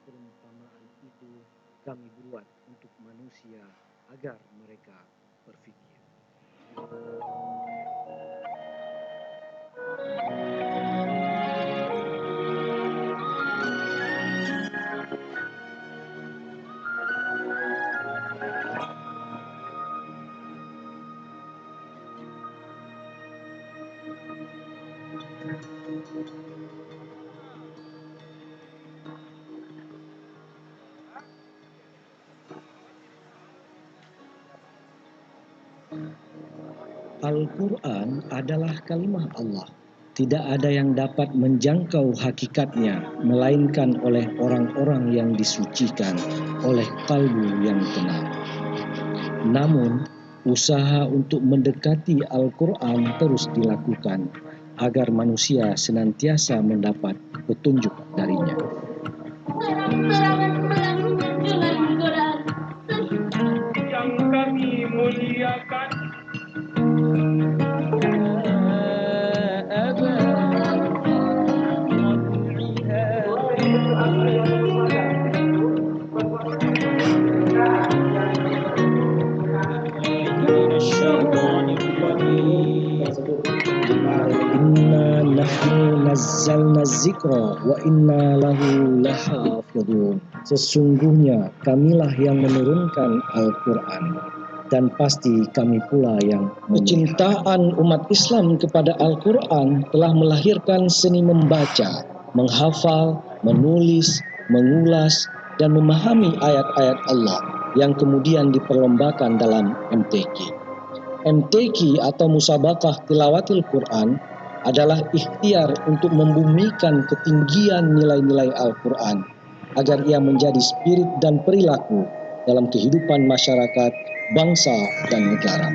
perumpamaan itu kami buat untuk manusia agar mereka berpikir. Al-Quran adalah kalimah Allah. Tidak ada yang dapat menjangkau hakikatnya, melainkan oleh orang-orang yang disucikan oleh kalbu yang tenang. Namun, usaha untuk mendekati Al-Quran terus dilakukan, agar manusia senantiasa mendapat petunjuk darinya. Yang kami muliakan, Inna nahnu nazzalna zikra wa inna lahu lahafidhun. Sesungguhnya kamilah yang menurunkan Al-Quran, dan pasti kami pula yang kecintaan umat Islam kepada Al-Quran telah melahirkan seni membaca, menghafal, menulis, mengulas, dan memahami ayat-ayat Allah yang kemudian diperlombakan dalam MTQ. MTQ atau Musabaqah Tilawatil Quran adalah ikhtiar untuk membumikan ketinggian nilai-nilai Al-Quran agar ia menjadi spirit dan perilaku dalam kehidupan masyarakat, bangsa, dan negara.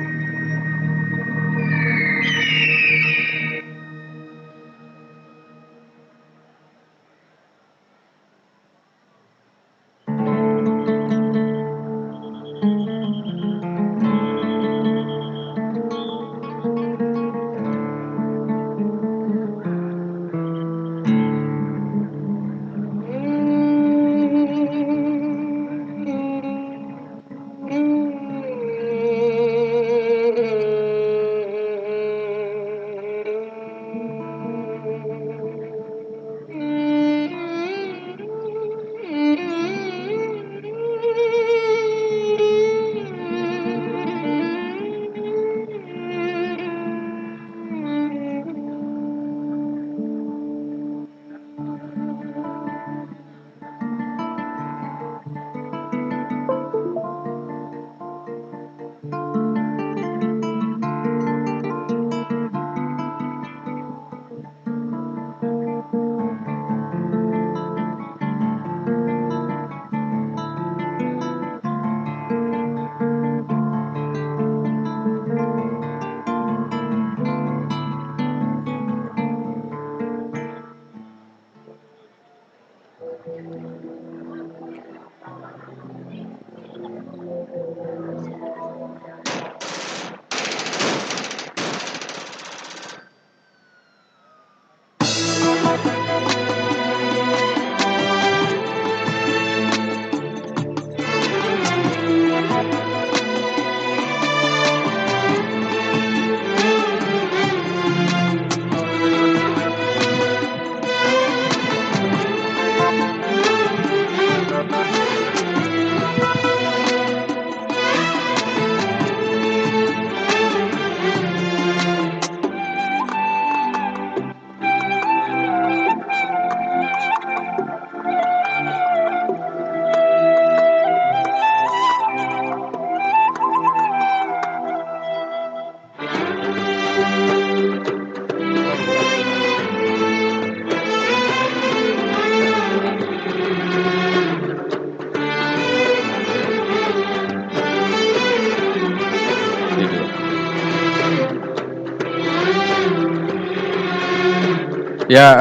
Ya,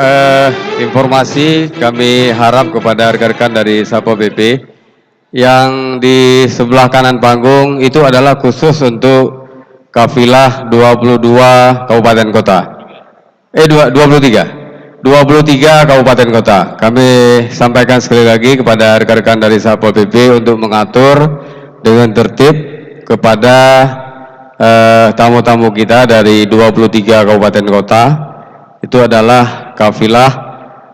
informasi kami harap kepada rekan-rekan dari Satpol PP yang di sebelah kanan panggung itu adalah khusus untuk kafilah 22 kabupaten kota. 23. 23 kabupaten kota. Kami sampaikan sekali lagi kepada rekan-rekan dari Satpol PP untuk mengatur dengan tertib kepada tamu-tamu kita dari 23 kabupaten kota. Itu adalah kafilah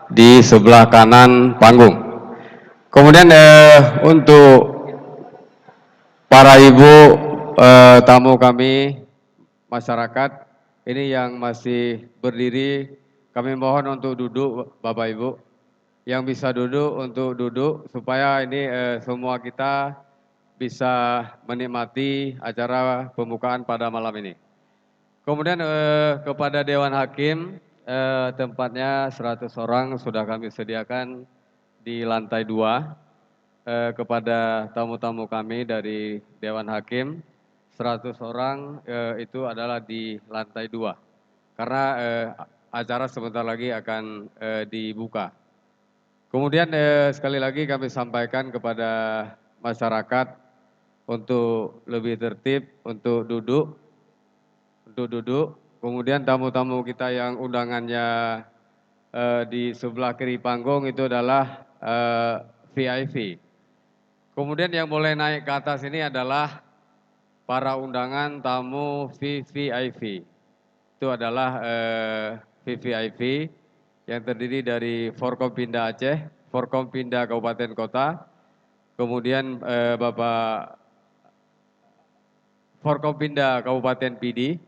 di sebelah kanan panggung. Kemudian untuk para ibu tamu kami masyarakat ini yang masih berdiri, kami mohon untuk duduk Bapak Ibu. Yang bisa duduk untuk duduk supaya ini semua kita bisa menikmati acara pembukaan pada malam ini. Kemudian kepada Dewan Hakim, tempatnya 100 orang sudah kami sediakan di lantai 2. Kepada tamu-tamu kami dari Dewan Hakim, 100 orang itu adalah di lantai 2. Karena acara sebentar lagi akan dibuka. Kemudian sekali lagi kami sampaikan kepada masyarakat untuk lebih tertib, untuk duduk. Kemudian tamu-tamu kita yang undangannya di sebelah kiri panggung itu adalah VIP. Kemudian yang boleh naik ke atas ini adalah para undangan tamu VVIP. Itu adalah VVIP yang terdiri dari Forkompinda Aceh, Forkompinda Kabupaten Kota, kemudian Bapak Forkompinda Kabupaten PD,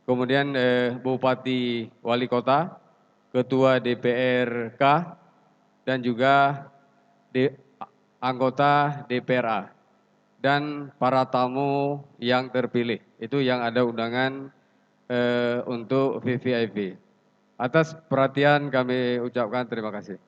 kemudian Bupati Wali Kota, Ketua DPRK, dan juga anggota DPRA, dan para tamu yang terpilih. Itu yang ada undangan untuk VVIP. Atas perhatian kami ucapkan terima kasih.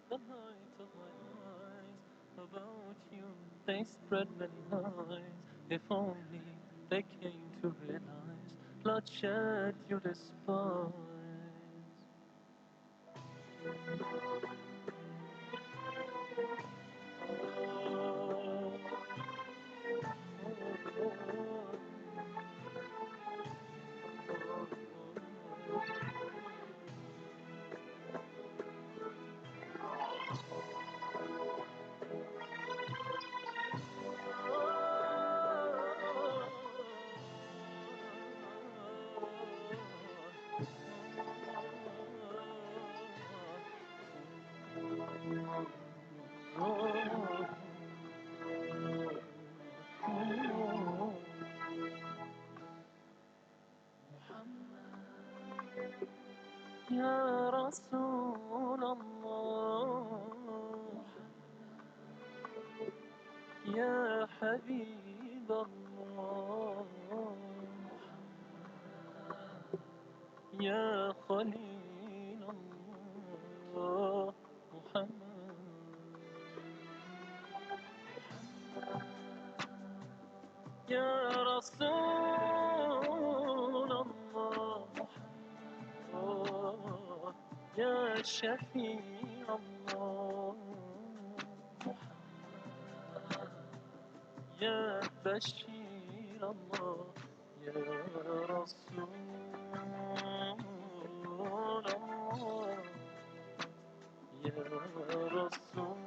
The height of my eyes about you, they spread many lies. If only they came to realize, bloodshed you despise. يا رسول الله يا حبيب الله يا خليل الله محمد يا رسول الله يا شفيع الله يا بشير الله يا رسول الله يا رسول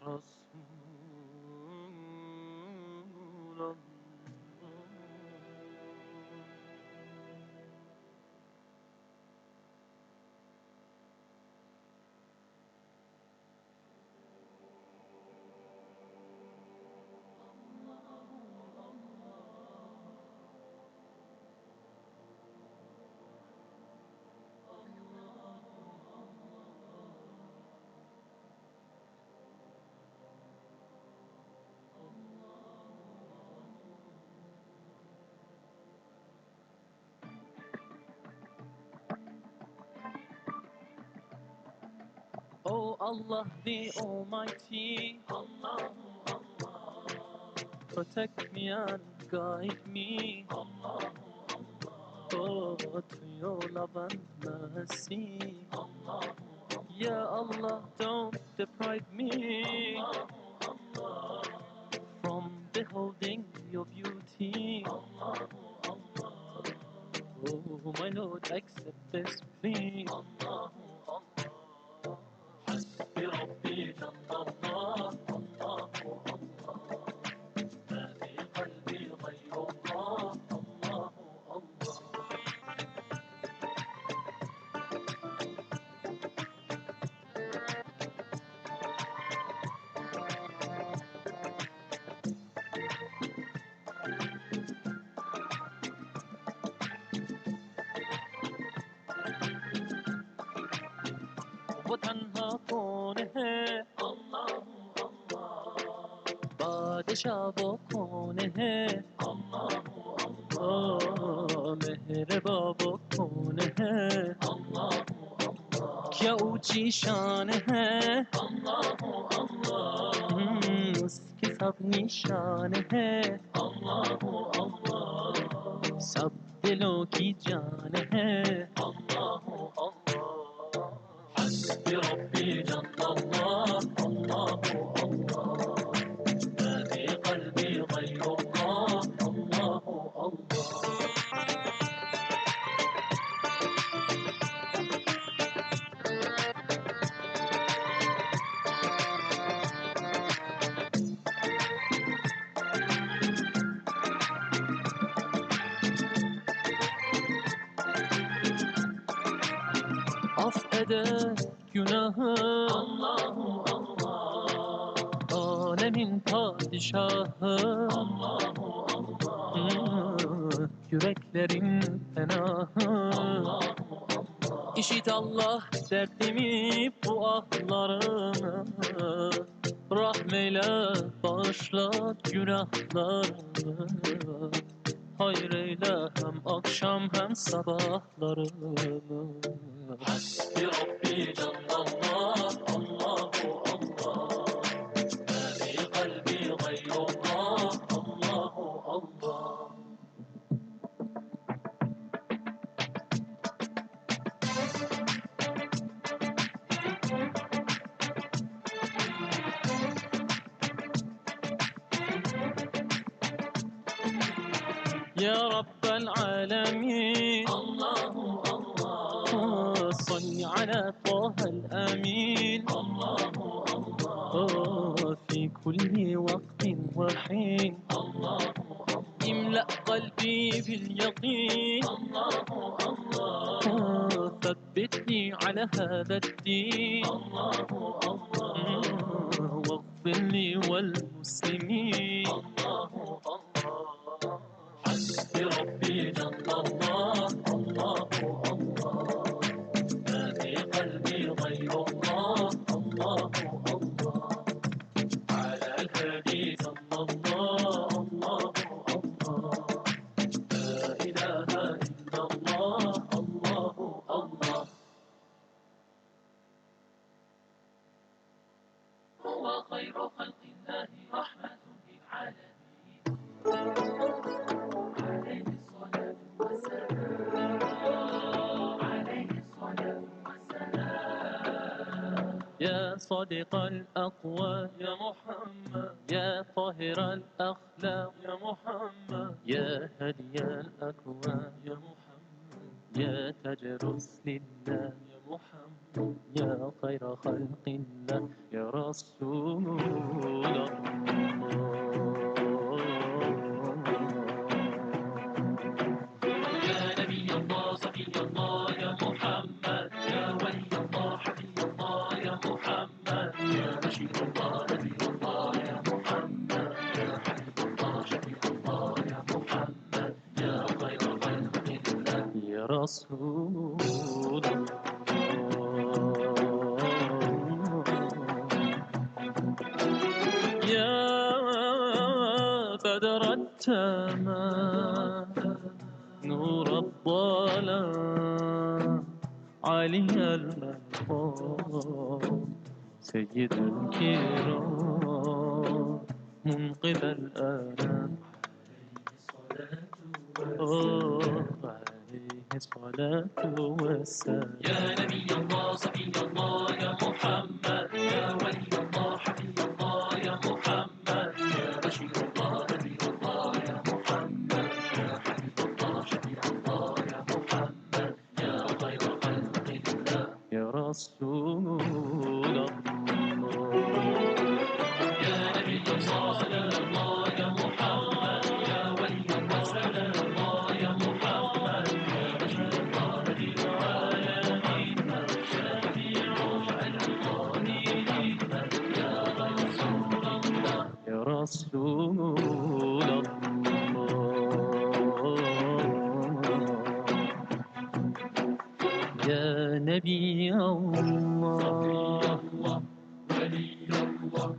الله Allah the Almighty, protect me and guide me, oh, to your love and mercy. Ya Allah, don't deprive me from beholding your beauty. Oh, my Lord, accept this plea. حسبي ربي جل الله، الله الله، ما في قلبي غير الله، الله الله. वो तन्हा कौन है, अल्लाह अल्लाह, बादशाह वो कौन है, अल्लाह अल्लाह, मेहरबा वो कौन है, अल्लाह अल्लाह, क्या ऊंची शान है, अल्लाह अल्लाह, उसके सब निशान है, अल्लाह अल्लाह, सब दिलों की जान है, अल्लाह अल्लाह। حسبي ربي جل الله، الله الله، ما في قلبي غير الله، الله الله. affeder günahı, Allahu Allah, alemin padişahı, Allahu Allah, yüreklerin penahı, Allahu Allah. İşit Allah derdimi, bu ahlarımı, rahmeyle bağışla günahlarımı, hayreyle hem akşam hem sabahlarımı. Hasbi Rabbi Cellallah, Allahu Allah, ma fi kalbi gayrullah, Allahu Allah. يا رب العالمين، الله الله، صل على طه الأمين، الله الله، في كل وقت وحين، الله الله، املأ قلبي باليقين، الله الله، ثبتني على هذا الدين، الله الله، واغفر لي والمسلمين، الله الله. حسبي ربي جل الله، الله الله، ما في قلبي غير الله، الله الله، على الهادي صلى الله، الله الله، لا إله إلا الله، الله الله. هو خير خلق الله رحمة للعالمين، عليه الصلاة والسلام، عليه الصلاة والسلام. يا صادق الأقوال يا محمد، يا طاهر الأخلاق يا محمد، يا هدي الأكوان يا محمد، يا تاج رسل الله يا محمد، يا خير خلق الله يا رسول الله. يا نبي الله صفي الله يا محمد، يا ولي الله حبيب الله يا محمد، يا بشير الله نبي الله يا محمد، يا حبيب الله شفيع الله يا محمد، يا خير خلق الله يا رسول الله. يا بدر التمام، نور الظلام، علي المقام، سيد الكرام منقذ الآلام عليه الصلاة والسلام يا نبي الله صفي الله يا محمد يا ولي الله حفي الله يا محمد يا بشير الله نبي الله يا محمد يا حبيب الله شفيع الله يا محمد يا خير خلق الله يا رسول الله يا نبي الله سلام الله يا محمد يا ولي الله سلام الله يا محمد يا بشير الله نبي العالمين شفيع المؤمنين يا رسول الله يا رسول الله يا نبي الله ولي الله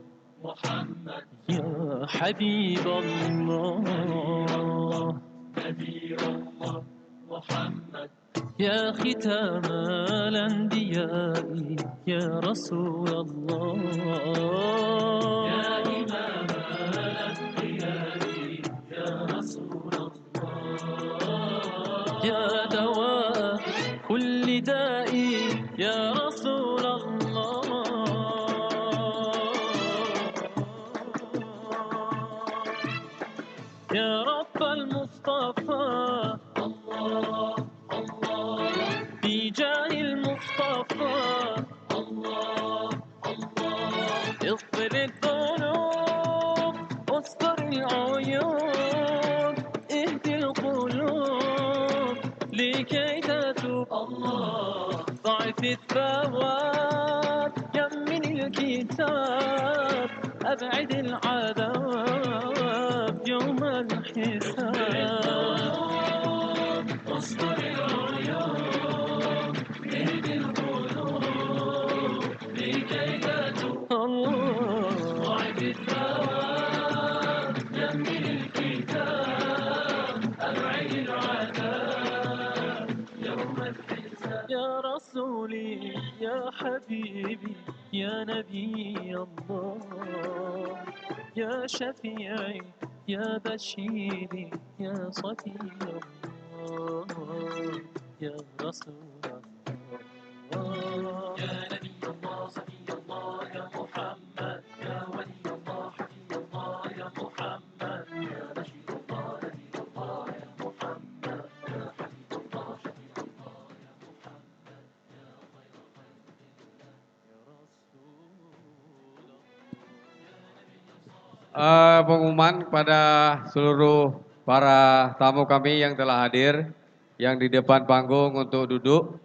محمد يا حبيب الله نبي الله محمد يا ختام الأنبياء يا رسول الله يا إمام الأنبياء يا رسول الله يا دواء كل داء يا رسول الله يا رب المصطفى الله الله بجاه المصطفى الله الله اغفر الذنوب واستر العيوب اهدي القلوب لكي تتوب الله ضعف الثواب يمن الكتاب أبعد العذاب يوم الحساب واصبر العيون اهدي القلوب لكي تتوب الله ضعف الثواب يمن الكتاب أبعد العذاب يوم الحساب يا رسولي يا حبيبي يا نبي الله يا شفيعي يا بشيري يا صفي الله يا رسول الله يا نبي الله صفي الله يا محمد يا ولي الله حفي الله يا محمد يا بشير الله نبي الله يا محمد يا حبيب الله شفيع الله يا محمد يا خير خلق الله يا رسول Pengumuman kepada seluruh para tamu kami yang telah hadir, yang di depan panggung untuk duduk.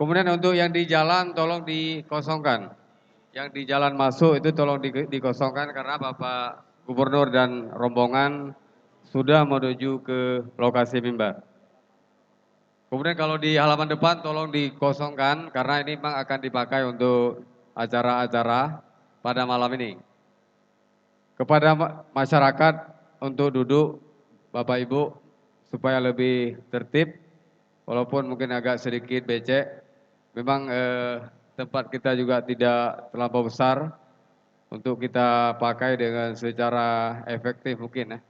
Kemudian untuk yang di jalan tolong dikosongkan. Yang di jalan masuk itu tolong dikosongkan karena Bapak Gubernur dan rombongan sudah menuju ke lokasi mimbar. Kemudian kalau di halaman depan tolong dikosongkan karena ini memang akan dipakai untuk acara-acara pada malam ini. Kepada masyarakat untuk duduk, Bapak Ibu, supaya lebih tertib, walaupun mungkin agak sedikit becek, memang tempat kita juga tidak terlampau besar untuk kita pakai dengan secara efektif mungkin ya.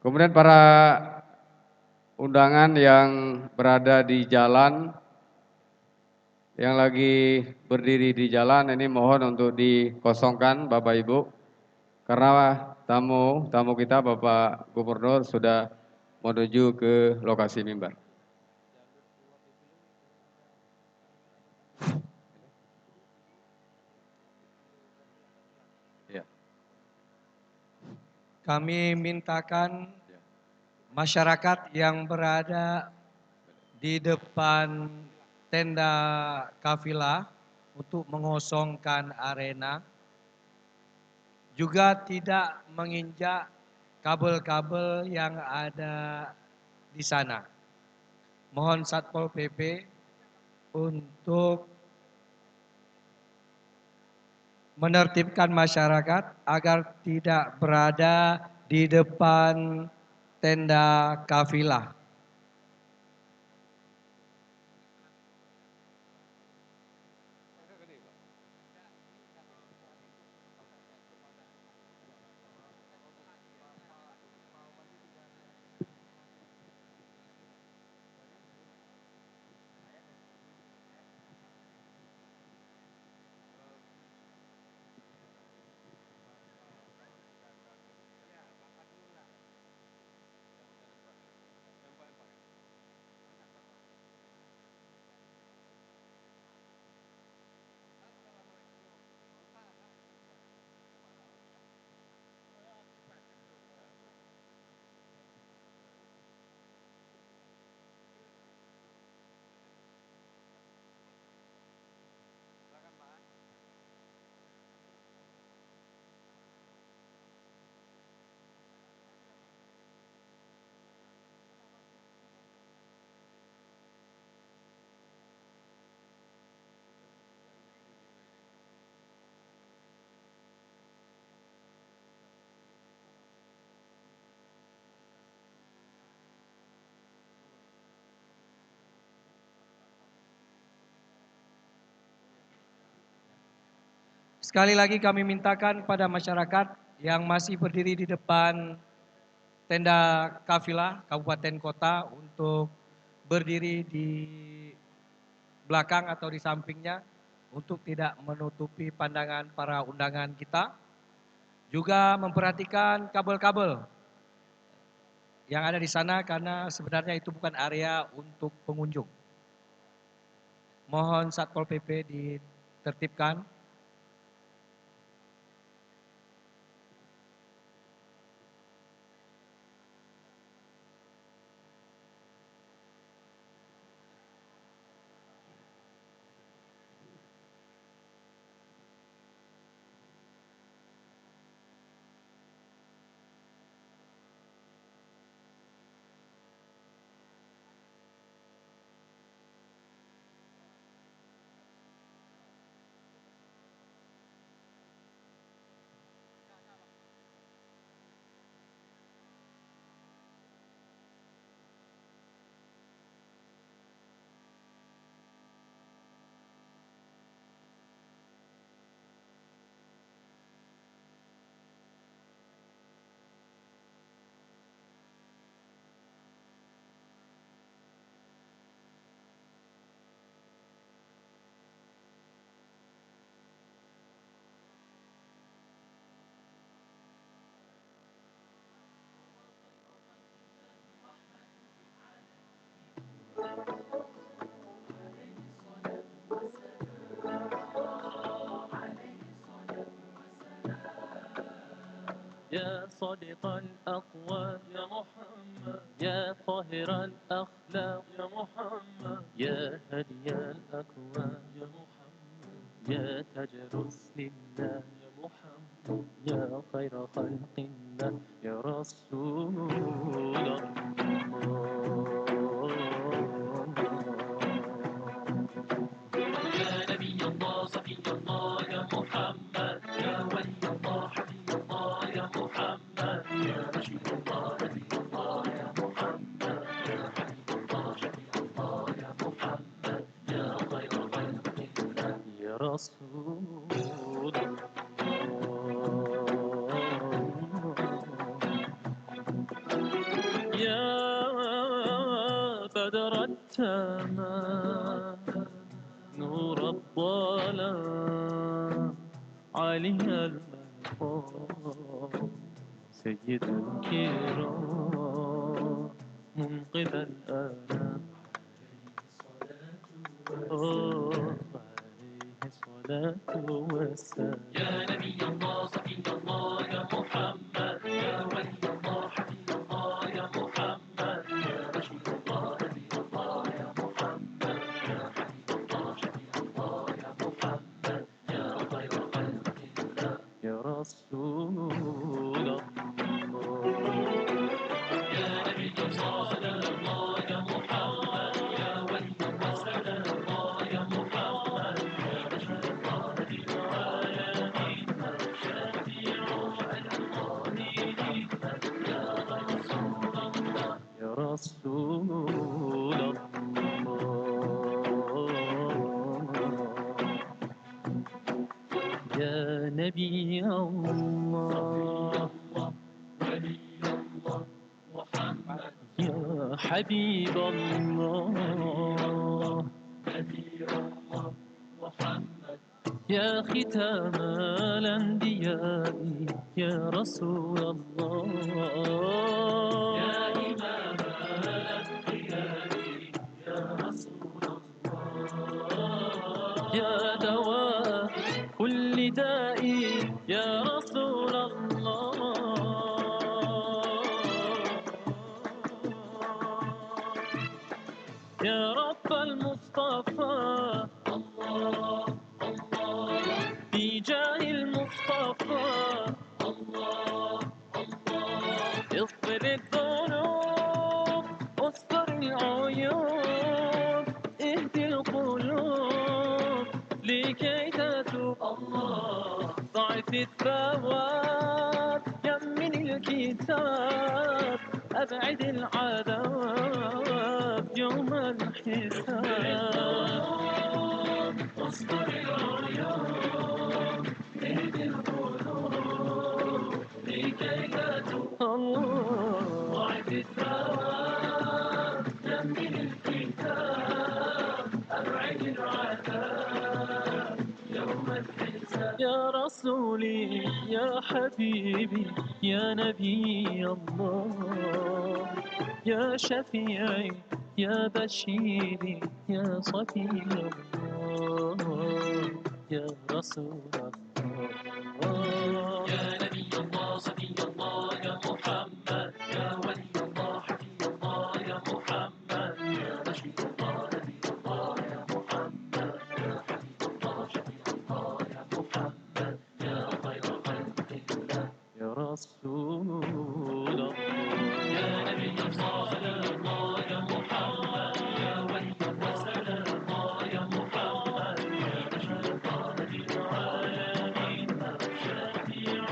Kemudian para undangan yang berada di jalan, yang lagi berdiri di jalan ini mohon untuk dikosongkan Bapak Ibu. Karena tamu kita Bapak Gubernur sudah menuju ke lokasi mimbar. Ya. Kami mintakan masyarakat yang berada di depan tenda kafilah untuk mengosongkan arena, juga tidak menginjak kabel-kabel yang ada di sana. Mohon Satpol PP untuk menertibkan masyarakat agar tidak berada di depan tenda kafilah. Sekali lagi kami mintakan pada masyarakat yang masih berdiri di depan tenda kafilah kabupaten kota untuk berdiri di belakang atau di sampingnya untuk tidak menutupi pandangan para undangan kita. Juga memperhatikan kabel-kabel yang ada di sana karena sebenarnya itu bukan area untuk pengunjung. Mohon Satpol PP ditertibkan. يا صادق الأقوال يا محمد، يا طاهر الأخلاق يا محمد، يا هدي الأكوان يا محمد، يا تاج رسل الله يا محمد، يا خير خلق الله يا رسول الله. يا نبي الله صفي الله يا محمد، يا ولي الله حبيب الله يا محمد، يا رشيد الله نبي الله يا محمد، يا حبيب الله شفيع الله يا محمد، يا خير خلق الله يا رسول الله. يا بدر التمام نور الظلام علي المقام سيد الكرام منقذ الآلام عليه الصلاة والسلام. يا نبي الله صفي الله يا محمد، يا ولي الله حبيب الله يا محمد، يا رشيد الله نبي الله يا محمد، يا حبيب الله شفيع الله يا محمد، يا خير خلق الله يا رسول الله. يا نبي الله سلام الله يا محمد، يا ولي الله سلام الله يا محمد، يا رشيد الله نبي الله يا محمد، شفيع المؤمنين يا رسول الله يا رسول الله. يا نبي الله ولي الله محمد، يا حبيب الله نبي الله محمد، يا ختام الأنبياء يا رسول الله، يا إمام الأنبياء يا رسول الله، يا دواء كل داء يا رسول الله. يا رب المصطفى الله الله في جاه المصطفى الله الله، اغفر الذنوب استر العيوب اهدي القلوب لكي تتوب الله، ضعف الثواب يمن الكتاب أبعد العذاب يوم الحساب، استر العيوب يا رسولي يا حبيبي يا نبي الله، يا شفيعي يا بشيري يا صفي الله، يا رسول الله، يا نبي الله صفي الله يا محمد، يا ولي الله حفي الله يا محمد، يا بشير الله نبي الله يا محمد، يا حبيب الله شفيع الله يا محمد، يا خير خلق الله يا رسول الله، يا نبي الله سلام الله يا محمد، يا ولي الله سلام الله يا محمد، يا بشير الله نبي العالمين، شفيع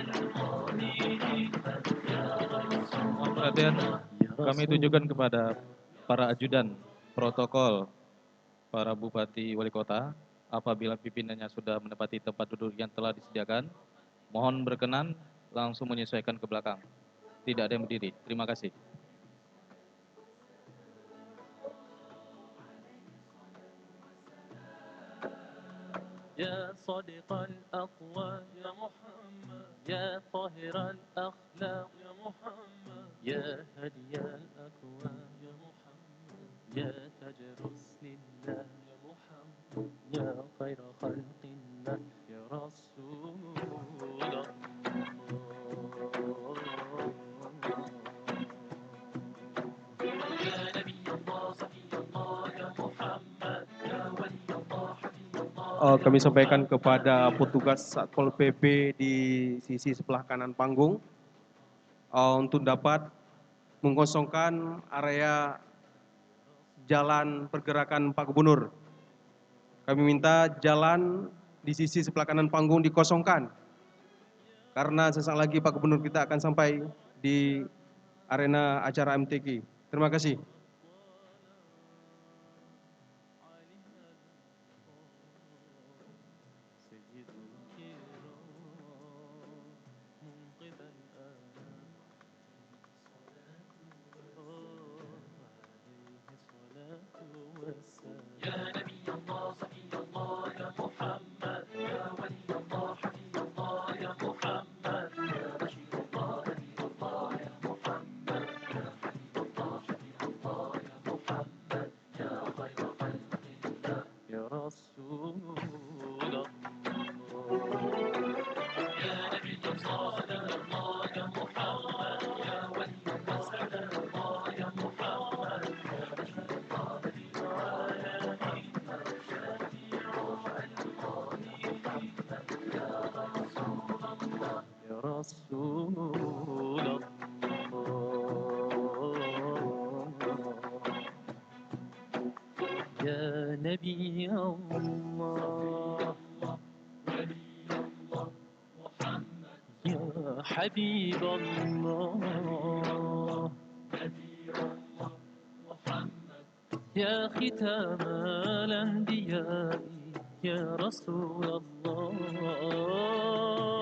المؤمنين يا رسول Perhatian kami tujukan kepada para ajudan protokol, para bupati wali kota, apabila pimpinannya sudah menempati tempat duduk yang telah disediakan, mohon berkenan langsung menyesuaikan ke belakang. Tidak ada yang berdiri. Terima kasih. يا صادق الأقوال يا محمد، يا طاهر الأخلاق يا محمد، يا هدي الأكوان يا محمد، يا تاج رسل الله يا محمد، يا خير خلق الله يا رسول الله. يا نبي الله صفي الله يا محمد، يا ولي الله حفي الله. Kami sampaikan kepada petugas Satpol PP di sisi sebelah kanan panggung untuk dapat mengosongkan area jalan pergerakan Pak Gubernur. Kami minta jalan di sisi sebelah kanan panggung dikosongkan karena sesaat lagi Pak Gubernur kita akan sampai di arena acara MTQ. Terima kasih. يا نبي الله صفي الله يا محمد، يا ولي الله حفي الله يا محمد، يا بشير الله نبي الله يا محمد، يا حبيب الله شفيع الله يا محمد، يا خير خلق الله يا رسول الله. يا نبي الله سلام الله يا محمد، يا ولي الله سلام الله يا محمد، يا بشير الله نبي العالمين، شفيع المؤمنين يا رسول الله يا رسول الله. يا نبي الله يا حبيب الله يا ختام الأنبياء يا رسول الله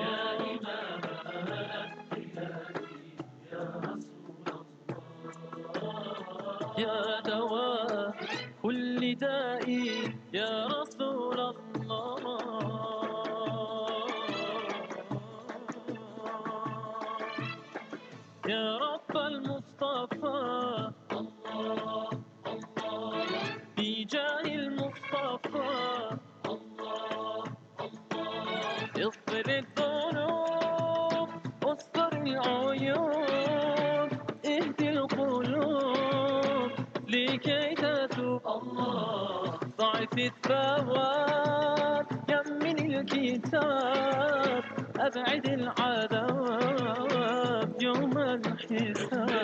يا إمام الأنبياء يا رسول الله يا دواء كل داء يا رسول الله يا رب المصطفى الله الله بجاه المصطفى الله الله اغفر الذنوب واستر العيوب اهدي القلوب لكي تتوب الله ضعف الثواب يمن الكتاب أبعد العذاب يوم الحساب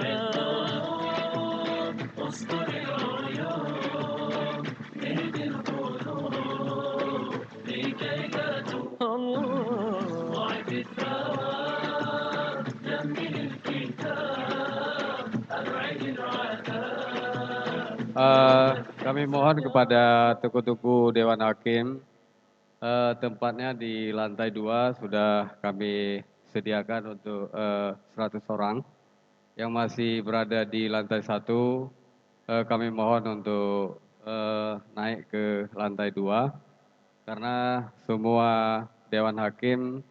واستر العيوب اهدي القلوب لكي تتوب الله ضعف الثواب يمن الكتاب أبعد العذاب. Kami mohon kepada tuku-tuku Dewan Hakim, tempatnya di lantai 2 sudah kami sediakan untuk 100 orang. Yang masih berada di lantai 1, kami mohon untuk naik ke ke lantai 2 karena semua Dewan Hakim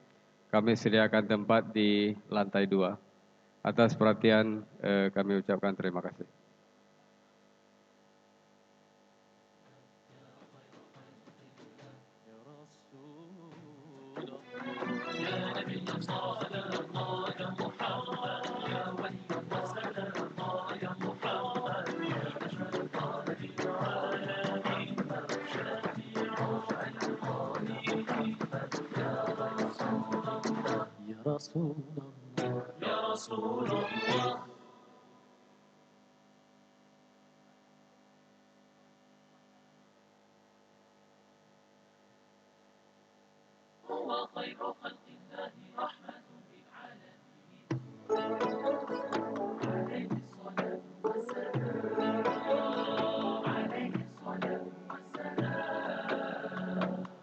kami sediakan tempat di lantai 2. Atas perhatian kami ucapkan terima kasih. Ya Rasulullah, Ya Rasulullah. هو خير خلق الله رحمة للعالمين عليه الصلاة والسلام عليه الصلاة والسلام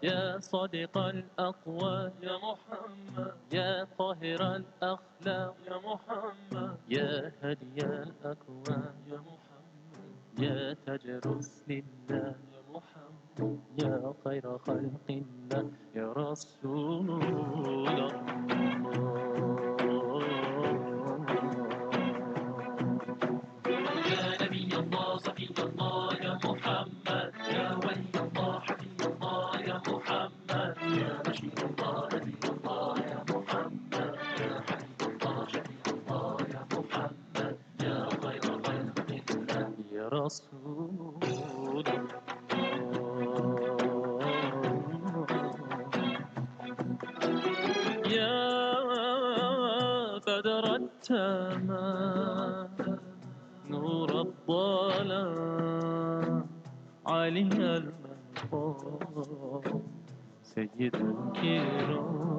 يا صادق الأقوال يا محمد يا طاهر الأخلاق يا محمد يا هدي الأكوان يا محمد يا تاج رسل الله يا محمد يا خير خلق الله يا رسول الله يا نبي الله صفي الله يا محمد يا ولي الله حبيب الله يا محمد يا بشير الله نبي الله يا محمد يا حبيب الله شفيع الله يا محمد يا خير خلق الله يا رسول الله يا بدر التمام نور الظلام علي المقام سيد الكرام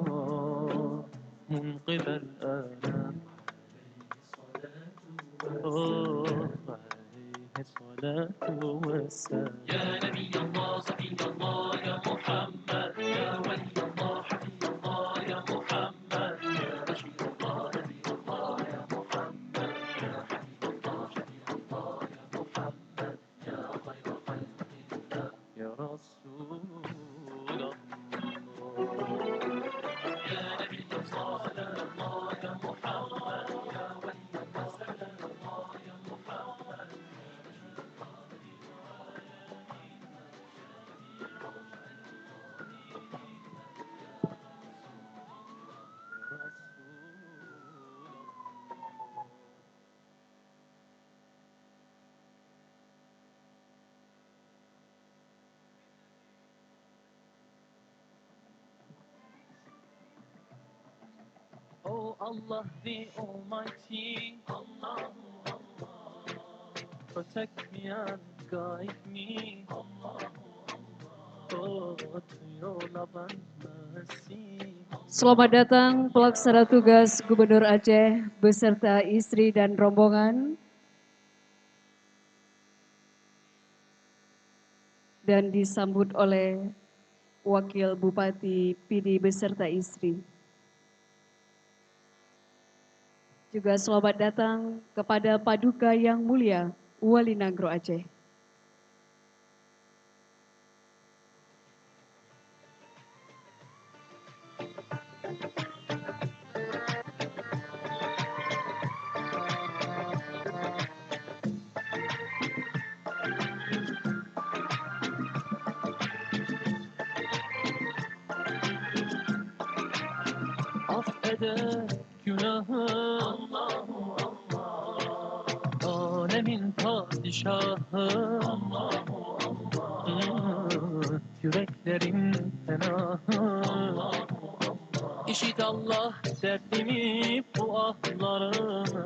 منقذ الآلام عليه الصلاة والسلام يا نبي الله صفي الله يا محمد يا ولي الله حبيب الله يا محمد يا بشير الله نبي الله يا محمد يا حبيب الله شفيع الله يا محمد يا خير خلق الله يا رسول الله يا نبي الله سلام الله يا محمد يا ولي الله سلام الله يا محمد Oh Allah the Almighty, Allah, protect me and guide me, Allah, oh to your love and mercy. Selamat datang pelaksana tugas Gubernur Aceh beserta istri dan rombongan dan disambut oleh Wakil Bupati PD beserta istri. Juga selamat datang kepada Paduka yang mulia Wali Nagro Aceh. Affeder günahı Allahu Allah, alemin padişahı Allahu Allah, yüreklerin fenahı Allahu Allah. İşit Allah derdimi bu ahlarımı,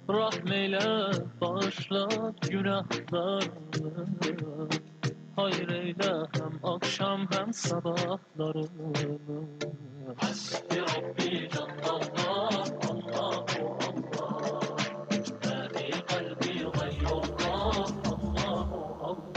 rahmeyle bağışla günahlarımı, hayır eyle hem akşam hem sabahlarımı. Hasbi Rabbi Cenlallah, Allahu Allah, ma fi kalbi gayrullah, Allahu Allah.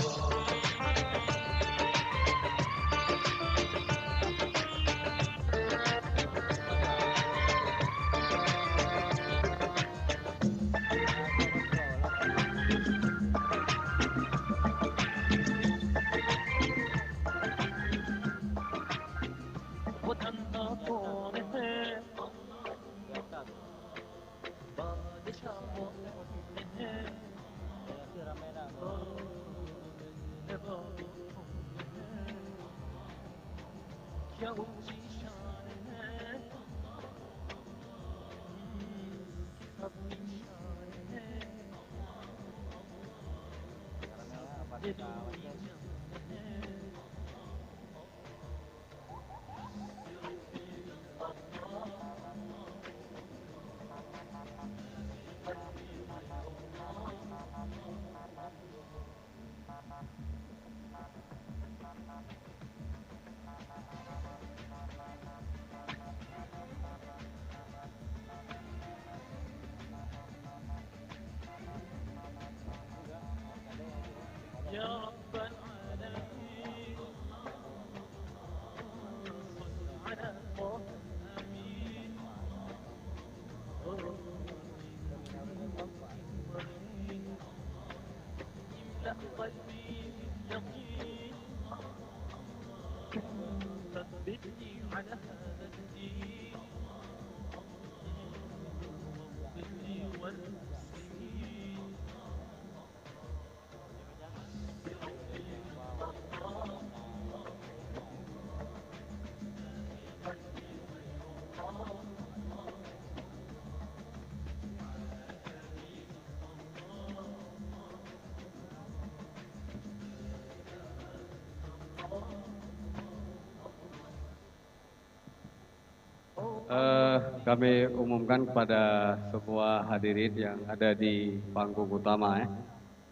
Kami umumkan kepada semua hadirin yang ada di panggung utama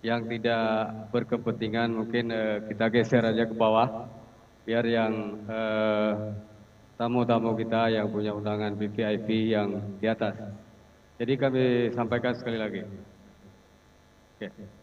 yang tidak berkepentingan mungkin kita geser aja ke bawah biar yang tamu-tamu kita yang punya undangan VIP yang di atas. Jadi kami sampaikan sekali lagi. Oke.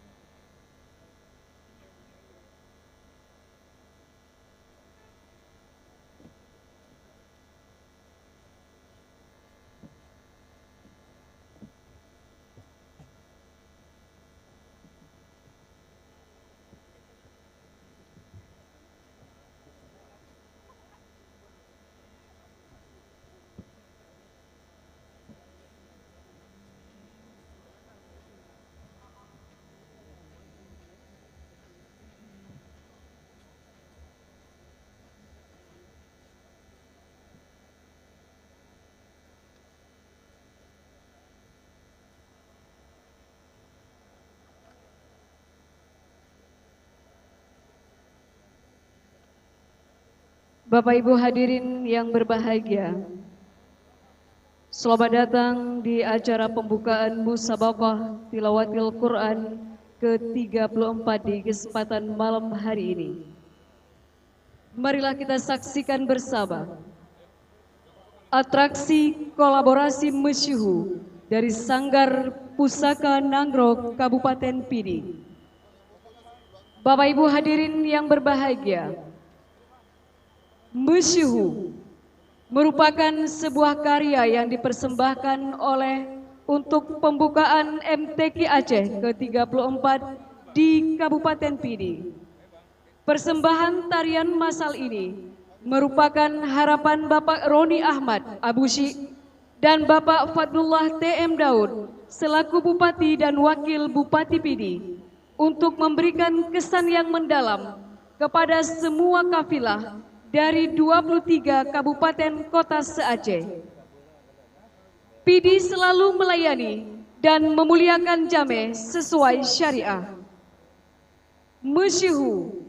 Bapak Ibu hadirin yang berbahagia, selamat datang di acara pembukaan Musabaqah Tilawatil Quran ke-34 di kesempatan malam hari ini. Marilah kita saksikan bersama atraksi kolaborasi mesyuhu dari Sanggar Pusaka Nangrok Kabupaten Pidi. Bapak Ibu hadirin yang berbahagia, mesyuhu merupakan sebuah karya yang dipersembahkan untuk pembukaan MTQ Aceh ke-34 di Kabupaten Pidi. Persembahan tarian masal ini merupakan harapan Bapak Roni Ahmad Abushi dan Bapak Fadlullah TM Daud selaku Bupati dan Wakil Bupati Pidi untuk memberikan kesan yang mendalam kepada semua kafilah dari 23 kabupaten kota se-Aceh. Pidi selalu melayani dan memuliakan jame sesuai syariah. Mesyuhu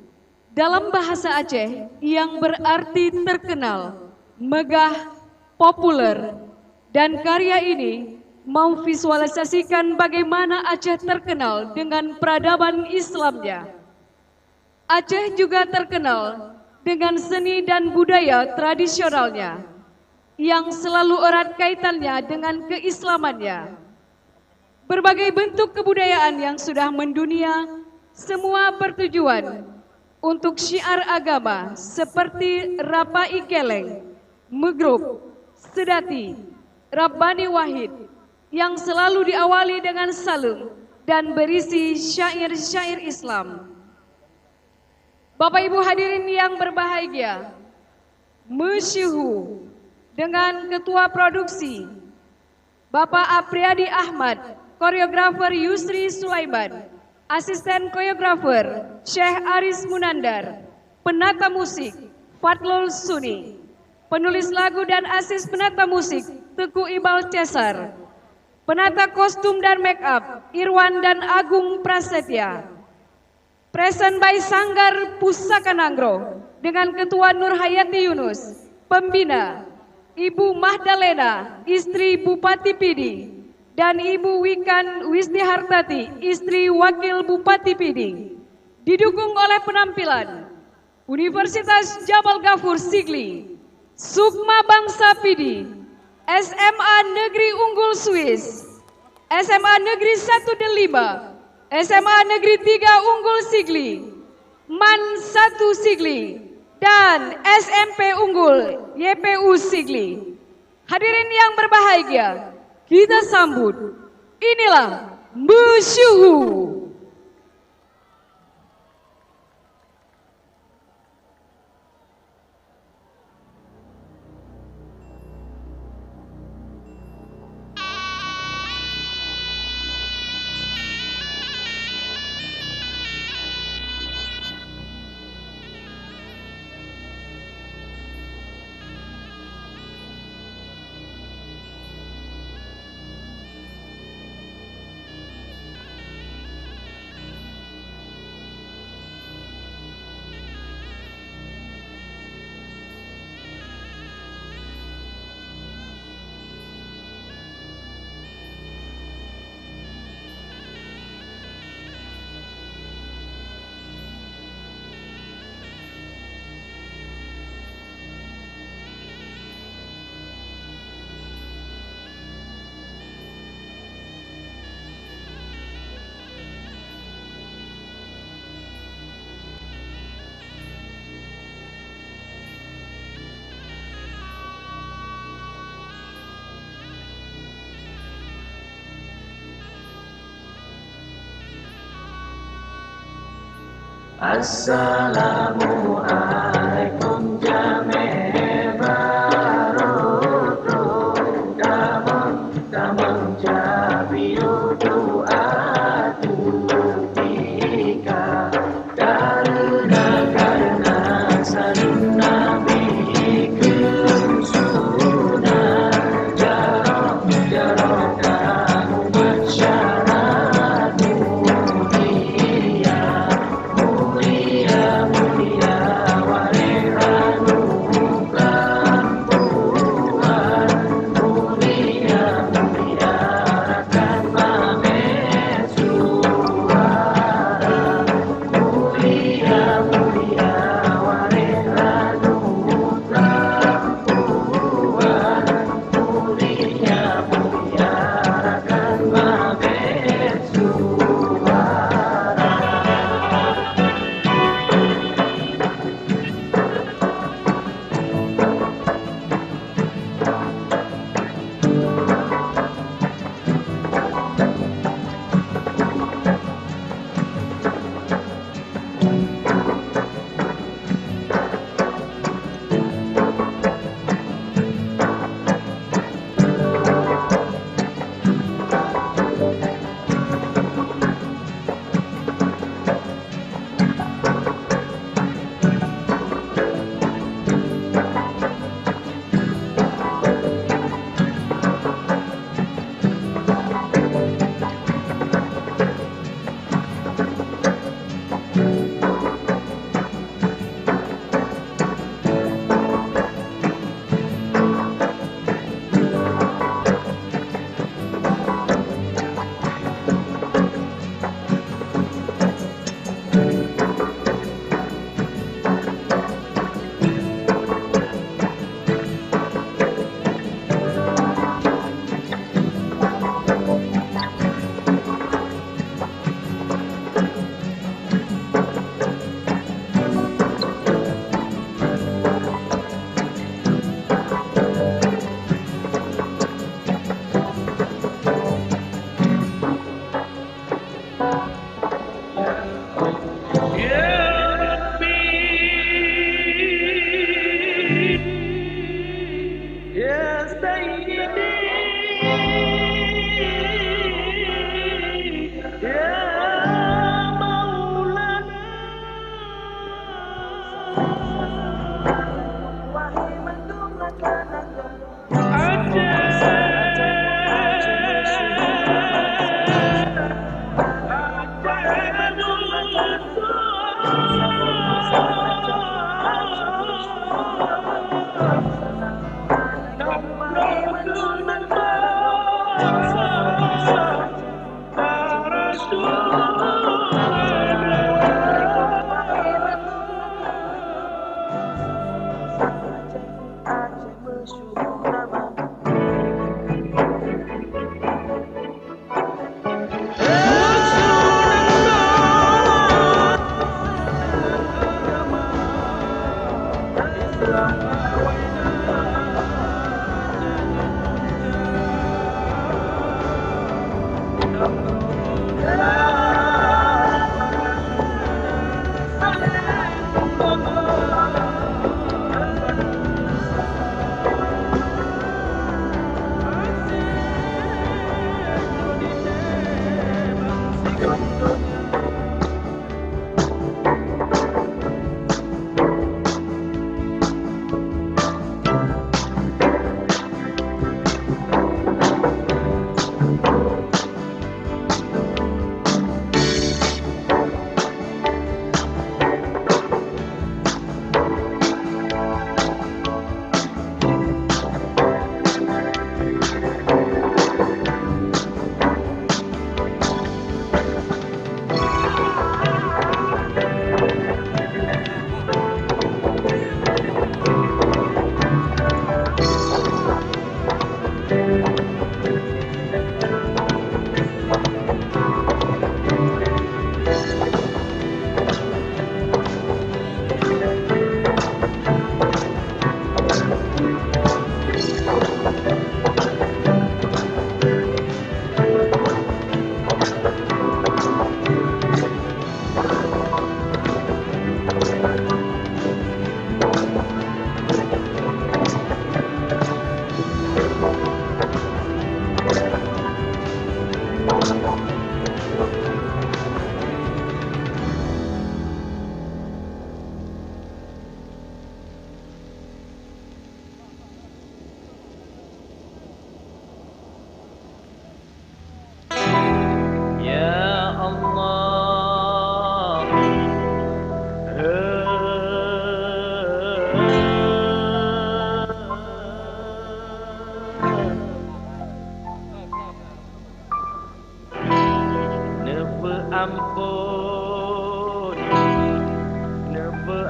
dalam bahasa Aceh yang berarti terkenal, megah, populer, dan karya ini memvisualisasikan bagaimana Aceh terkenal dengan peradaban Islamnya. Aceh juga terkenal dengan seni dan budaya tradisionalnya yang selalu erat kaitannya dengan keislamannya. Berbagai bentuk kebudayaan yang sudah mendunia semua bertujuan untuk syiar agama seperti Rapai Keleng, Megrub, Sedati, Rabbani Wahid yang selalu diawali dengan salum dan berisi syair-syair Islam. Bapak Ibu hadirin yang berbahagia, mesyuhu dengan Ketua Produksi Bapak Apriyadi Ahmad, Koreografer Yusri Sulaiman, Asisten Koreografer Syekh Aris Munandar, Penata Musik Fadlul Suni, Penulis lagu dan asis penata musik, Teguh Ibal Cesar. Penata kostum dan make up, Irwan dan Agung Prasetya. Present by Sanggar Pusaka Nanggro dengan Ketua Nurhayati Yunus. Pembina, Ibu Mahdalena, istri Bupati Pidi, dan Ibu Wikan Wisdihartati, istri Wakil Bupati Pidi. Didukung oleh penampilan Universitas Jabal Ghafur Sigli, Sukma Bangsa Pidi, SMA Negeri Unggul Swiss, SMA Negeri 1 Delima, SMA Negeri 3 Unggul Sigli, MAN 1 Sigli, dan SMP Unggul YPU Sigli. Hadirin yang berbahagia, kita sambut, inilah Musyuhu. Assalamualaikum jame barokah damang jabiu doatu tika karena salun nabi kusuna jarok kamu masyarakat mulia mulia warehanu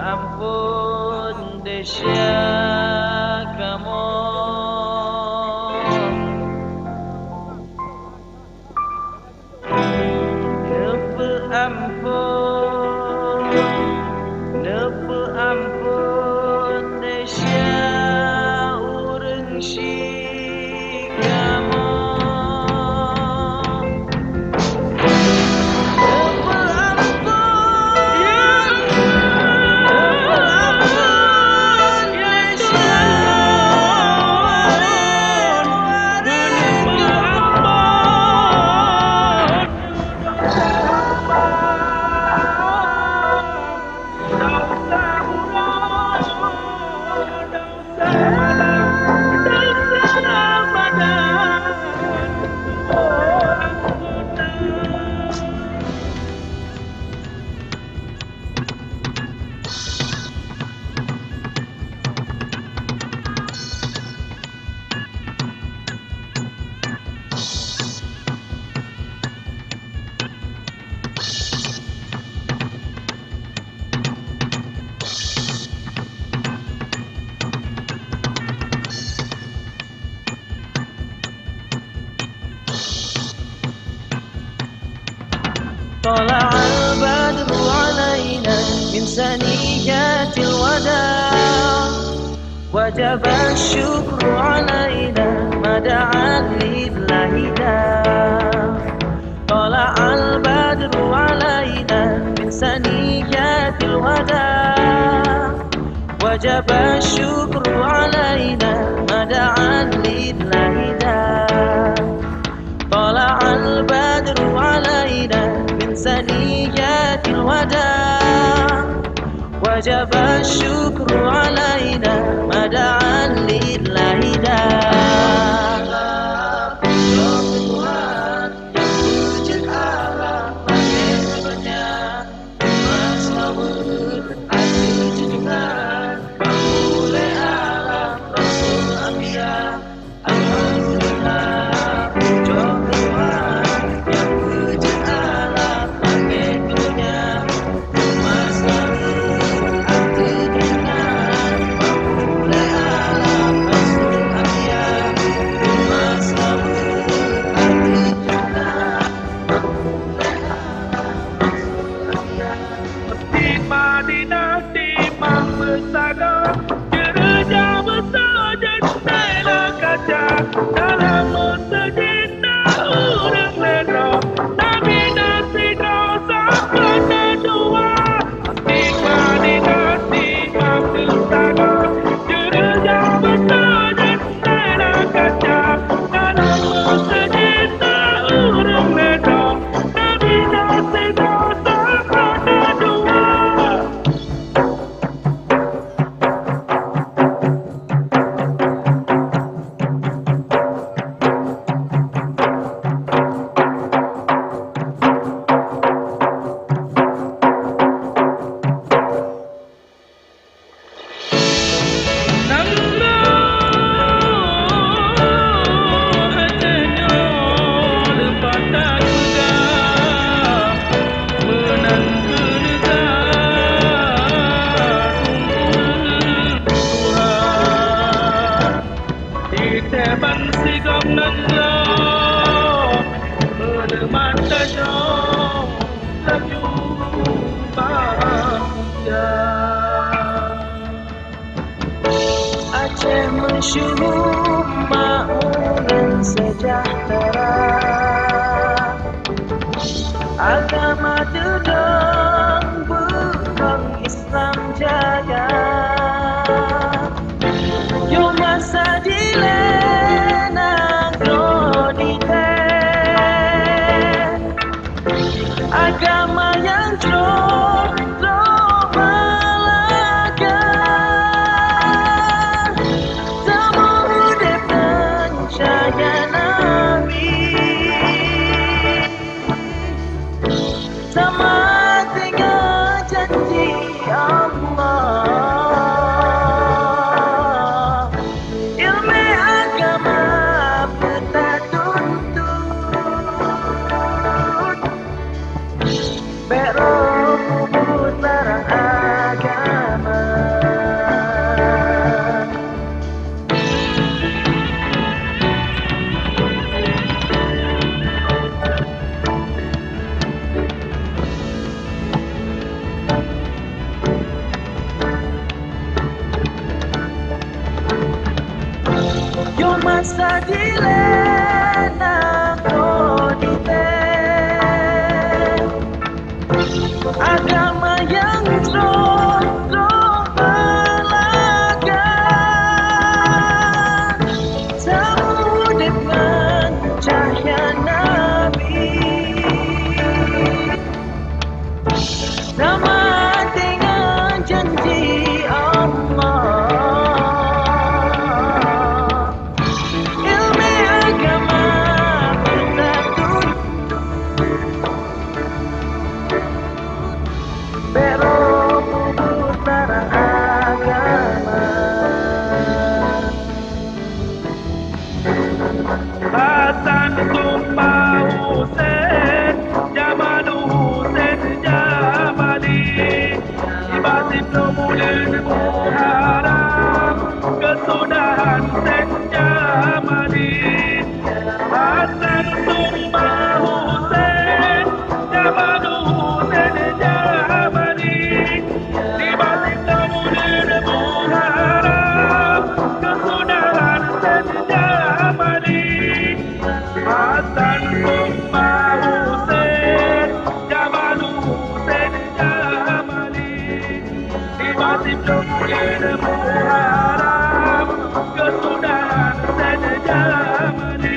ampun desya kamu nepe ampun desya urang si kamu طلع البدر علينا من ثنيات الوداع وجب الشكر علينا ما دعا لله داع طلع البدر علينا من ثنيات الوداع وجب الشكر علينا ما دعا لله داع طلع البدر علينا من ثنيات الوداع وجب الشكر علينا ما دعا لله داع Madinah timang bersada syuhur makmur dan sejahtera. Agama dedang bukan Islam jaya. Yo masa dilena krodite. Agama yang balaga. Semudep percaya Nabi. Sama dengan janji Allah. Ilmu agama kita tuntut. Berubut larang agama. Yo masa dilena krodite. Agama yang balaga. Semudep dengan cahaya Nabi. Sama dengan janji Allah. Ilmu agama kita tuntut. Berubut larang agama. Hasan Tumpah Hussein, Jamal Hussein Jamali, Ibas Ibnu Mulid Muharram, Kesudahan Hussein Jamali. Hasan Tumpah Hussein, Jamal Hussein Jamali, Ibas Ibnu Mulid Muharram, Kesudahan Hussein Jamali. Hasan Tumpah Hussein, Jamal Hussein Jamali, Ibas Ibnu Mulid Muharram, Kesudahan Hussein Jamali.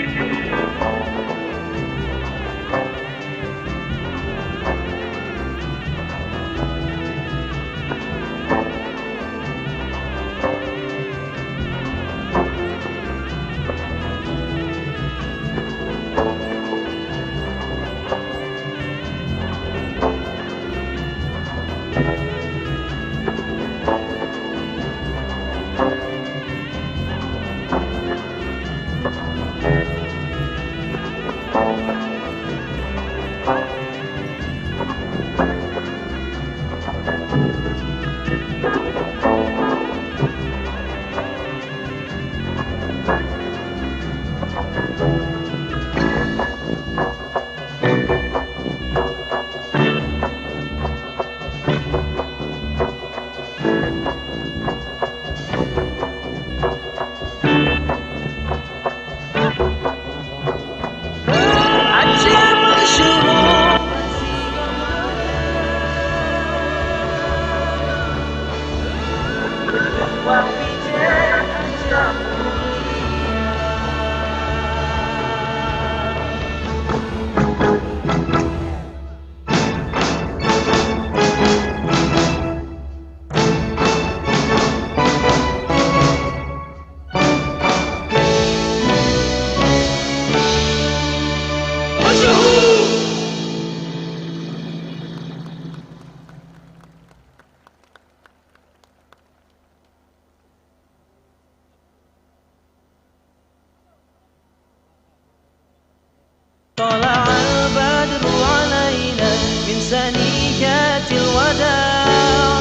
طلع البدر علينا من ثنيات الوداع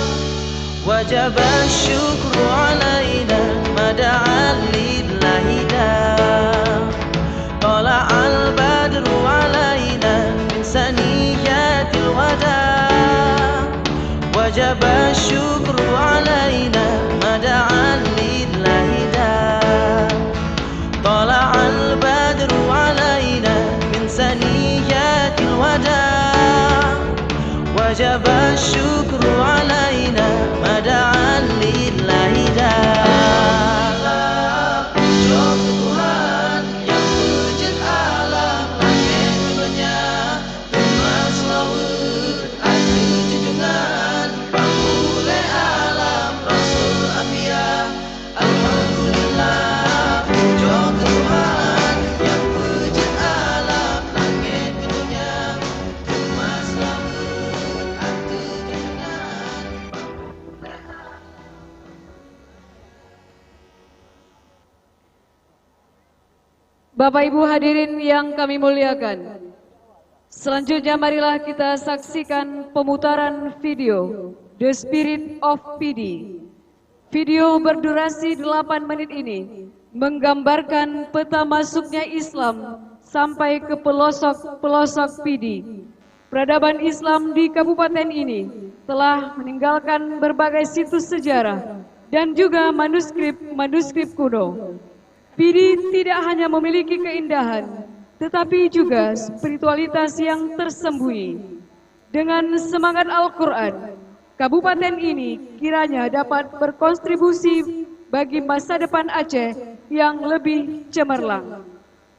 وجب الشكر علينا ما دعا لله داع طلع البدر علينا من ثنيات الوداع وجب الشكر علينا ما دعا لله داع Bapak Ibu hadirin yang kami muliakan, selanjutnya marilah kita saksikan pemutaran video The Spirit of PD. Video berdurasi 8 menit ini menggambarkan peta masuknya Islam sampai ke pelosok-pelosok PD. Peradaban Islam di kabupaten ini telah meninggalkan berbagai situs sejarah dan juga manuskrip kuno. PD tidak hanya memiliki keindahan, tetapi juga spiritualitas yang tersembunyi. Dengan semangat Al-Quran, kabupaten ini kiranya dapat berkontribusi bagi masa depan Aceh yang lebih cemerlang.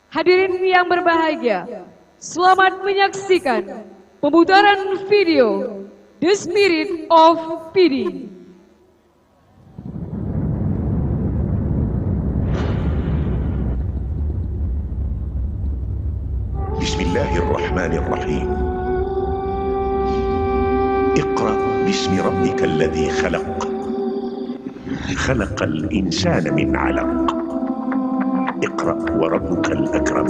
Hadirin yang berbahagia, selamat menyaksikan pemutaran video The Spirit of PD. Bismillahirrahmanirrahim. Iqra bismi rabbika alladhi khalaq. Khalaqal insana min 'alaq. اقرأ وربك الأكرم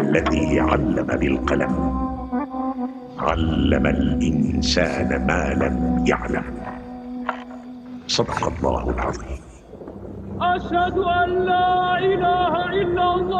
الذي علم بالقلم علم الإنسان ما لم يعلم صدق الله العظيم. أشهد أن لا إله إلا الله.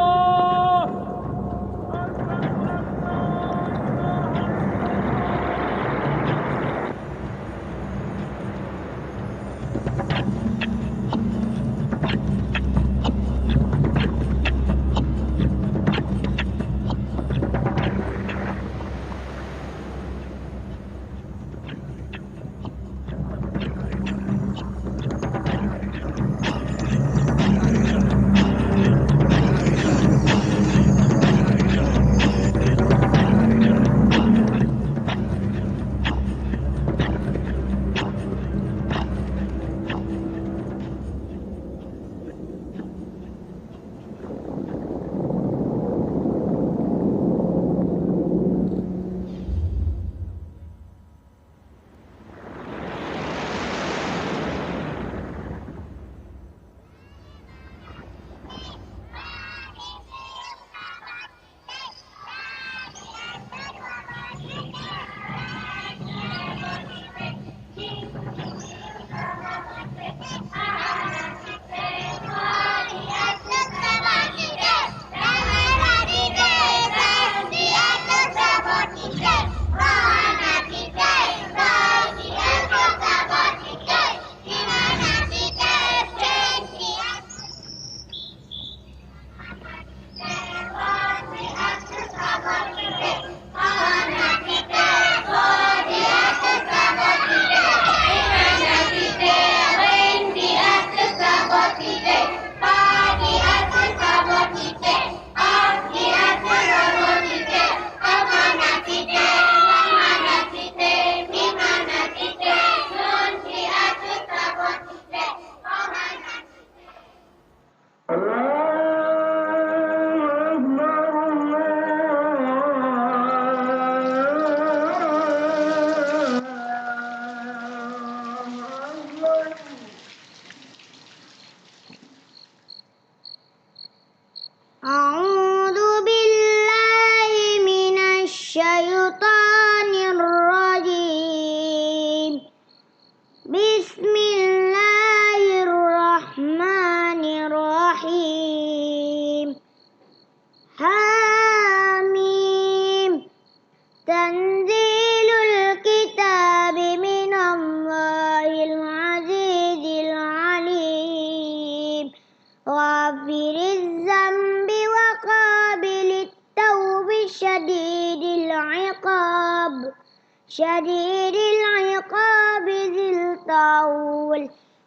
شديد العقاب ذي الطول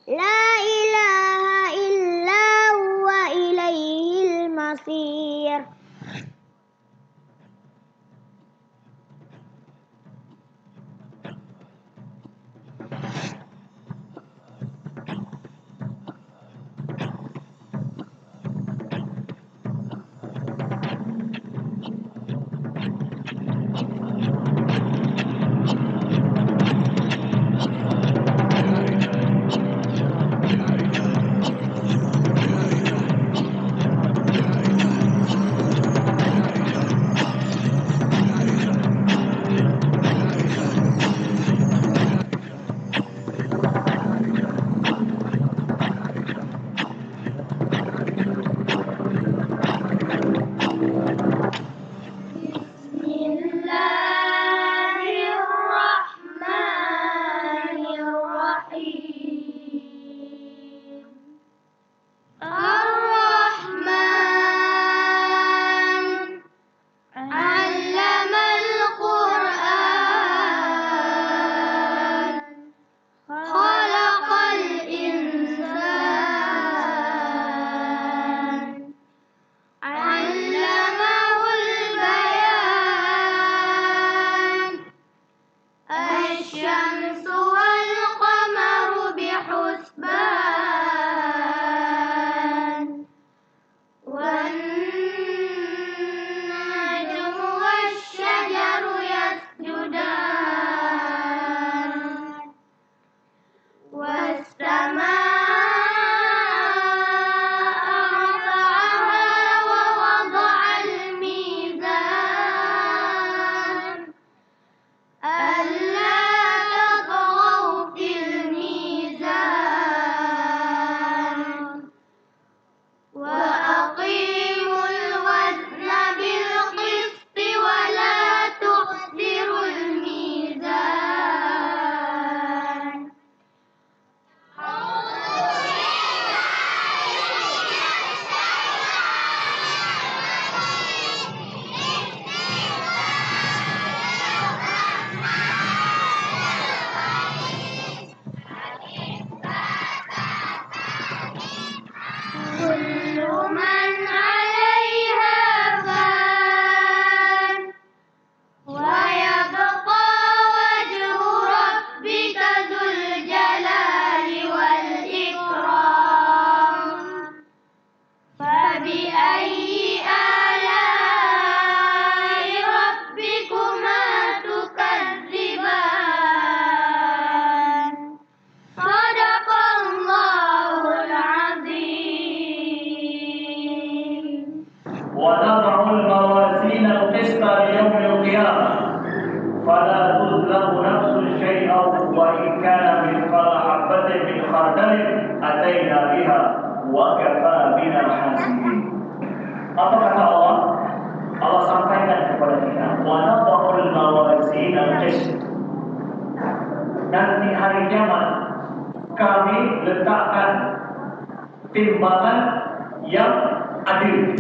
لا إله إلا هو إليه المصير. Ar-Rahman, Allamal Qur'an, Khalaqal Insan, Allamahul Bayan, Asy-Syamsu wal Qamaru bihusban, wan najmu wasy-syajaru yasjudan, was-samaa'a rafa'aha wa wada'al mizan, alla tatghaw fil mizan, wa aqimul wazna bil qisti wa la tukhsirul mizan. Kullu man 'alaiha fan, wa yabqa wajhu rabbika dzul jalali wal ikram. Fabi ayyi ala'i rabbikuma tukadziban. Shadaqallahul azim. ونضع الموازين القسط ليوم القيامة فلا تظلم نفس شيئا وإن كان مثقال حبة من خردل أتينا بها وكفى بنا حاسبين. Apa kata Allah? Allah sampaikan kepada kita, وَنَضَعُ الْمَوَازِينَ الْقِسْطَ. Nanti hari kiamat kami letakkan timbangan yang adil.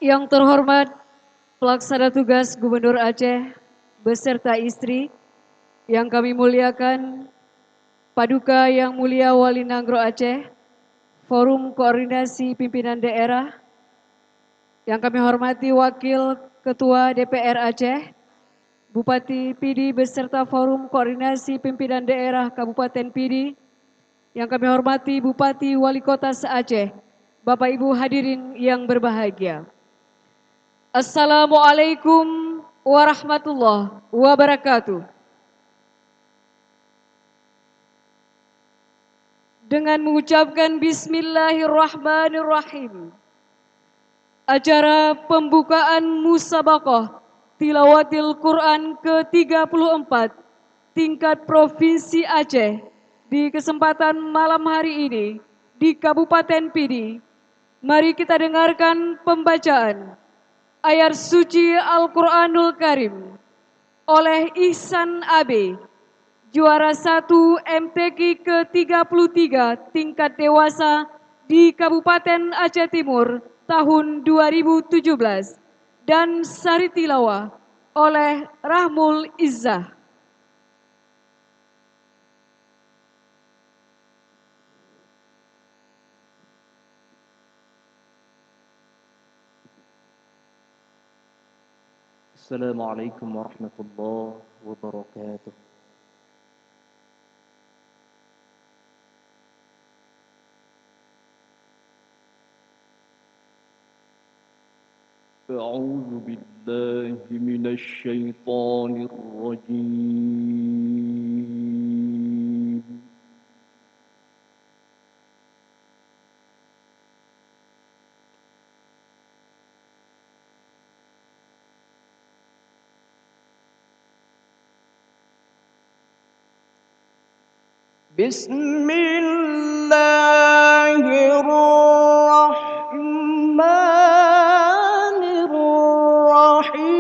Yang terhormat Pelaksana Tugas Gubernur Aceh beserta istri, yang kami muliakan Paduka Yang Mulia Wali Nanggro Aceh, Forum Koordinasi Pimpinan Daerah, yang kami hormati Wakil Ketua DPR Aceh, Bupati Pidi beserta Forum Koordinasi Pimpinan Daerah Kabupaten Pidi, yang kami hormati Bupati Wali Kota se-Aceh, Bapak Ibu hadirin yang berbahagia. Assalamualaikum warahmatullahi wabarakatuh. Dengan mengucapkan Bismillahirrahmanirrahim, acara pembukaan Musabaqah Tilawatil Quran ke-34 tingkat Provinsi Aceh di kesempatan malam hari ini di Kabupaten Pidi, mari kita dengarkan pembacaan ayat suci Al-Quranul Karim oleh Ihsan AB, juara 1 MTQ ke-33 tingkat dewasa di Kabupaten Aceh Timur tahun 2017, dan sari tilawah oleh Rahmul Izzah. السلام عليكم ورحمة الله وبركاته. أعوذ بالله من الشيطان الرجيم. بسم الله الرحمن الرحيم.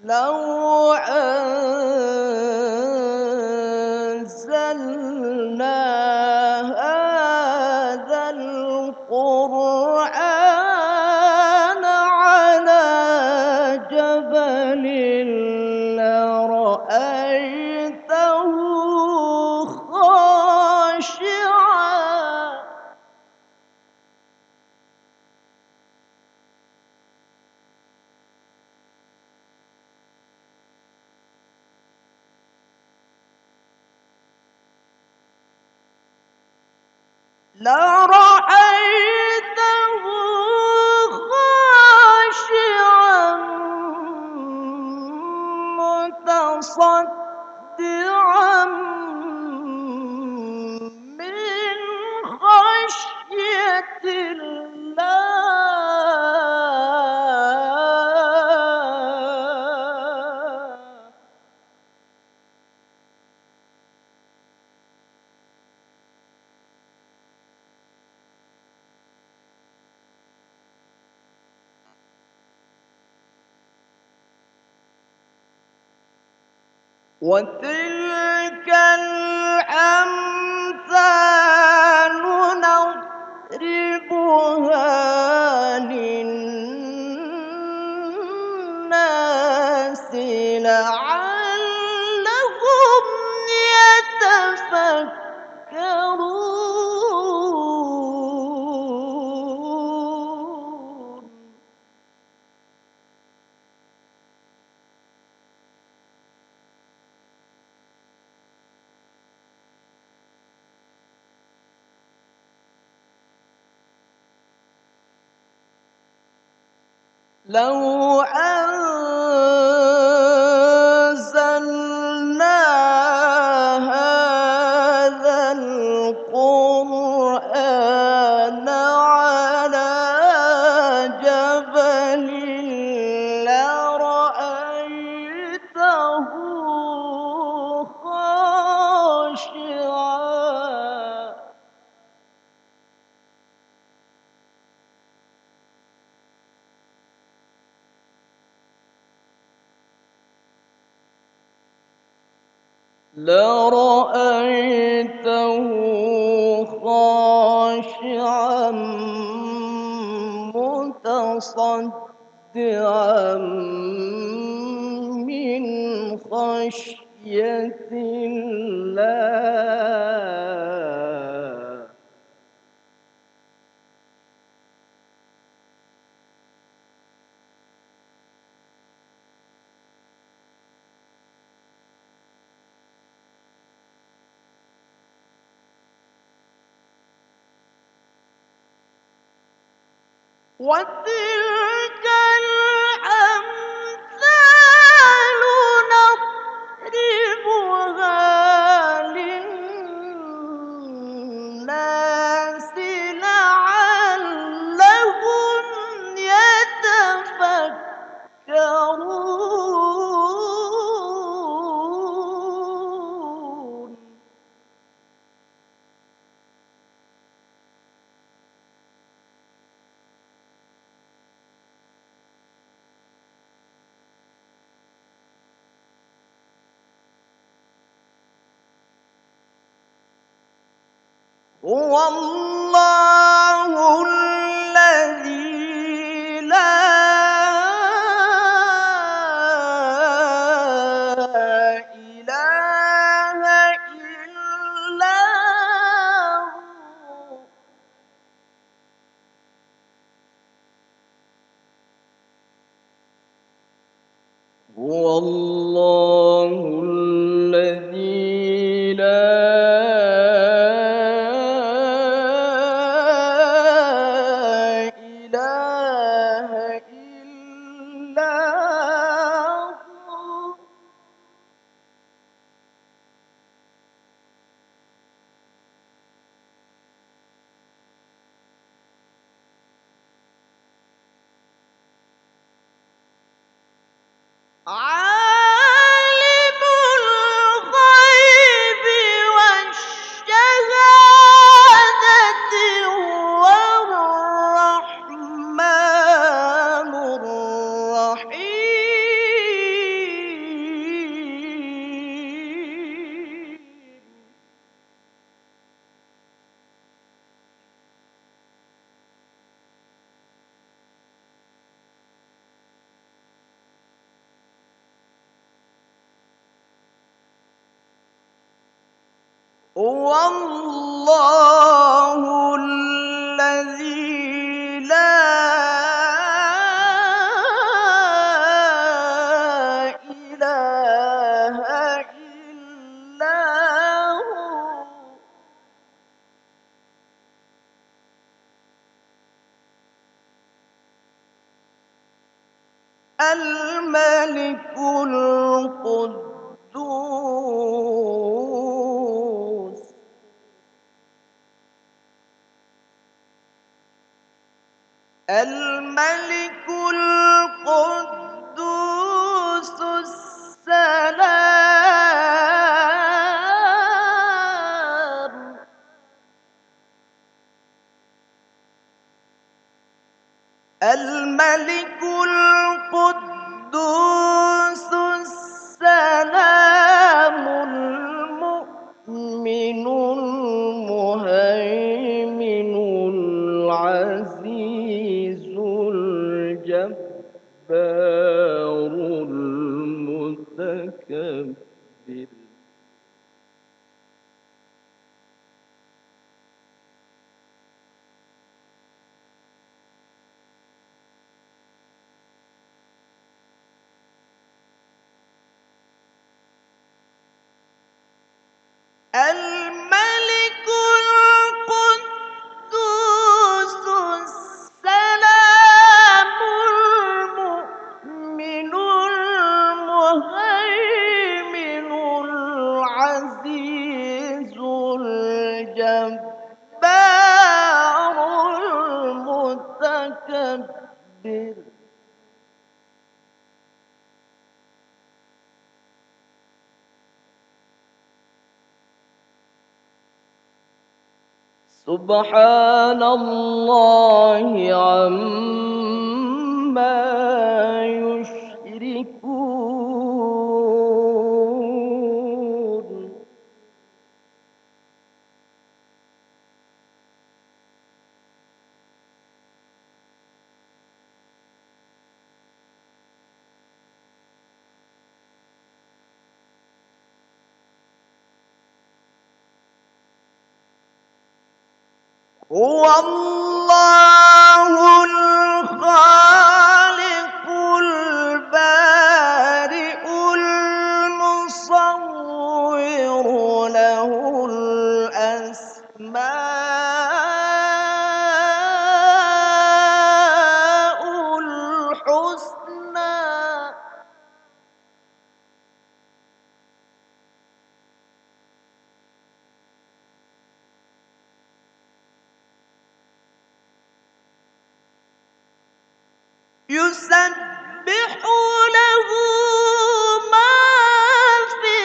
لو أنزلنا هذا القرآن على جبل لرأيته خاشعا لرأيته خاشعا متصدعا من خشية الله. وتلك الأمثال نضربها للناس لعلهم يتفكرون. لو أنزلنا هذا القرآن على جبل لرأيته خاشعا لرأيته خاشعا متصدعا من خشية الله. وتلك الأمثال نضربها للناس لعلهم يتفكرون. هو الله الذي لا إله إلا هو الله الذي لا إله إلا هو عالم الغيب والشهادة هو الرحمن الرحيم هو الله الذي لا إله إلا هو الملك القدوس الملك القدوس السلام الملك القدوس السلام المؤمن المهيمن العزيز الجبار المتكبر الملك القدوس السلام المؤمن المهيمن العزيز الجبار المتكبر سبحان الله عما يشركون هو الله الخالق البارئ المصور له الأسماء الحسنى يسبح له ما في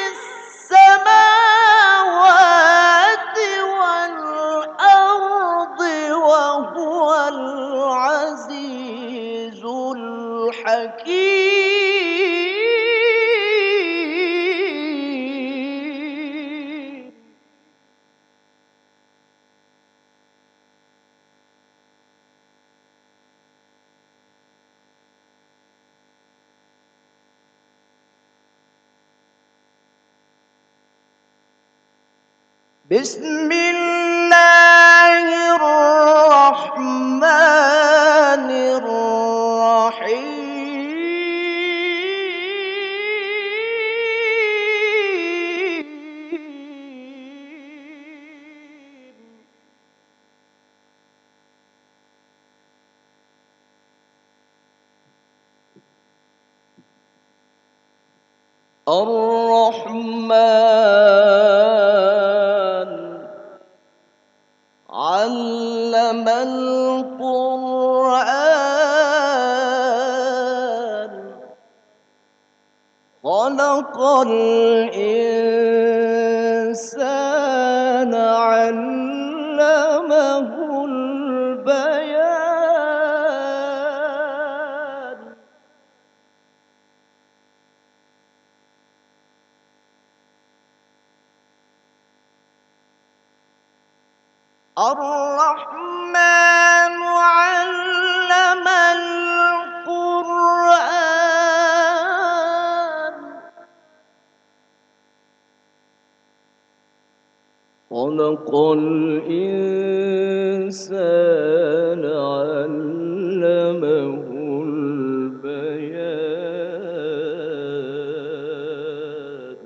السماوات والأرض وهو العزيز الحكيم بسم الله الرحمن الرحيم الرحمن علم القرآن خلق الإنسان علمه البيان الرحمن علم القرآن خلق الإنسان علمه البيان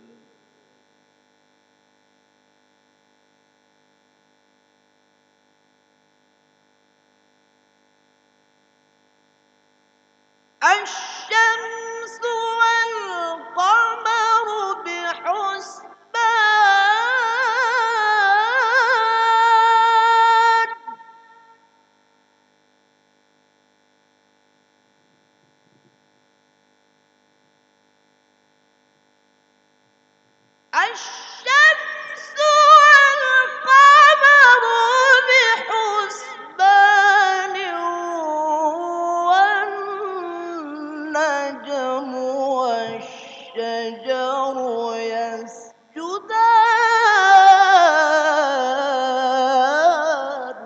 الشمس والقمر بحسبان الشمس والقمر بحسبان والنجم والشجر يسجدان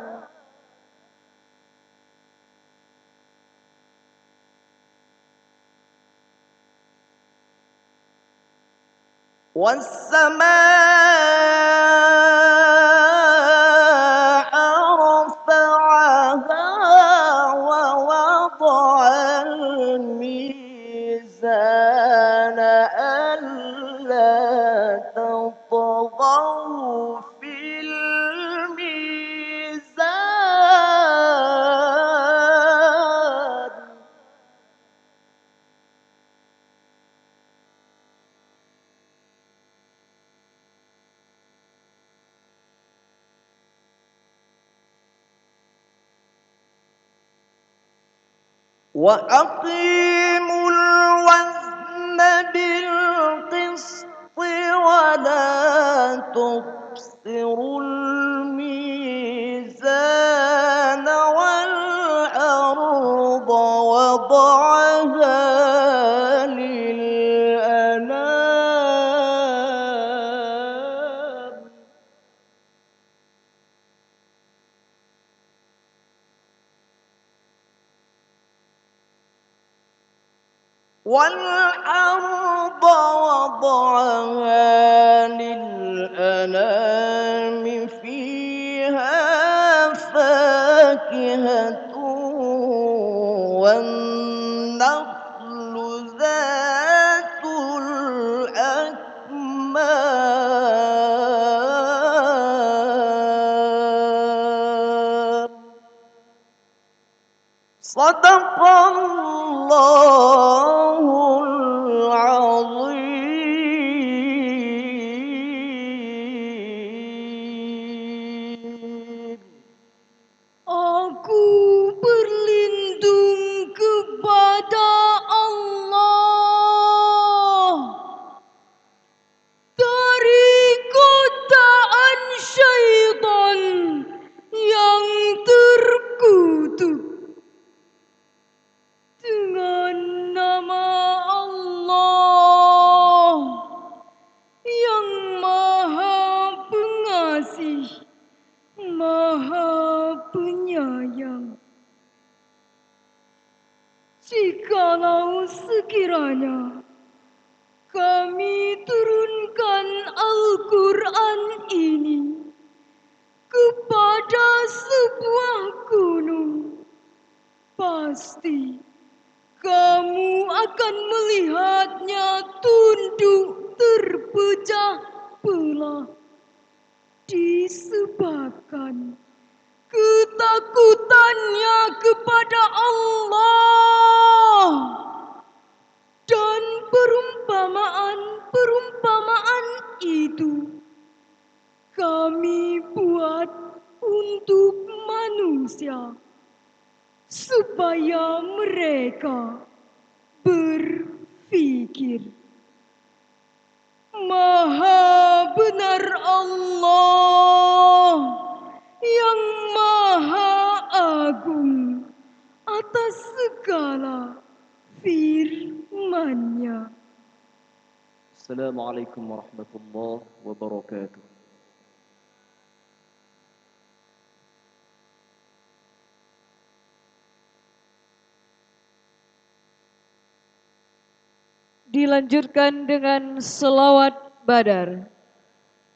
والسماء رفعها ووضع الميزان ألا تطغوا في الميزان وأقيموا الوزن بالقسط ولا تخسروا الميزان والأرض وضعها للأنام والأرض وضعها للأنام فيها فاكهة والنخل ذات الأكمام صدق الله العظيم Aku berlindung kepada Allah dari godaan syaitan yang terkutuk. Dengan nama Allah yang Maha Pengasih, Maha Penyayang. Jikalau sekiranya kami turunkan Al-Quran ini kepada sebuah gunung, pasti kamu akan melihatnya tunduk terpecah belah disebabkan ketakutannya kepada Allah. Dan perumpamaan itu kami buat untuk manusia supaya mereka berpikir. Maha benar Allah yang maha agung atas segala firman-Nya. Assalamualaikum warahmatullahi wabarakatuh. Dilanjutkan dengan selawat badar,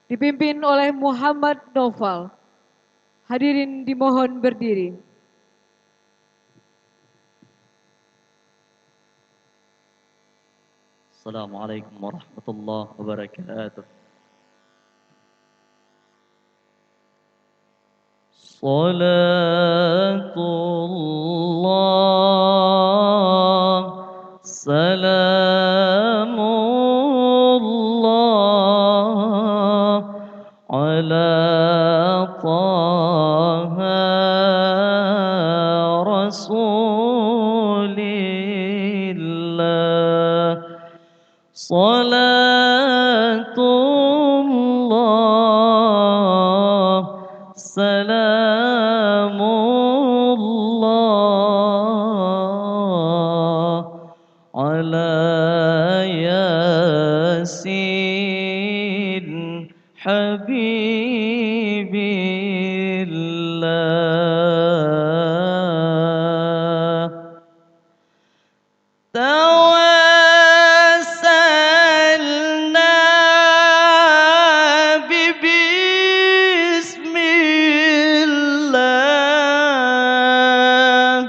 dipimpin oleh Muhammad Noval. Hadirin dimohon berdiri. Assalamualaikum warahmatullahi wabarakatuh. Salatullah, salamullah ala taha rasulillah. Salatullah, salamullah ala yasin habibillah. Tawassalna bismillah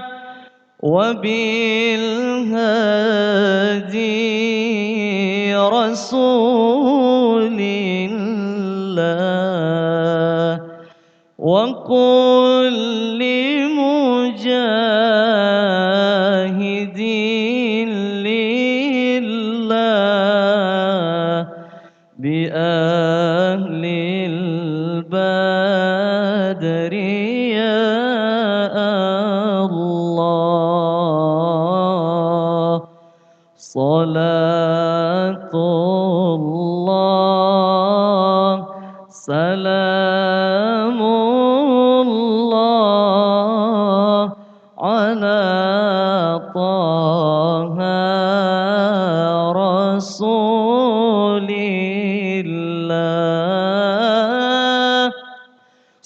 wa bil hadi rasulillah wa kulli mujahidin lillah bi ahlil badri ya Allah. Salatullah, salamullah ala taha rasulillah.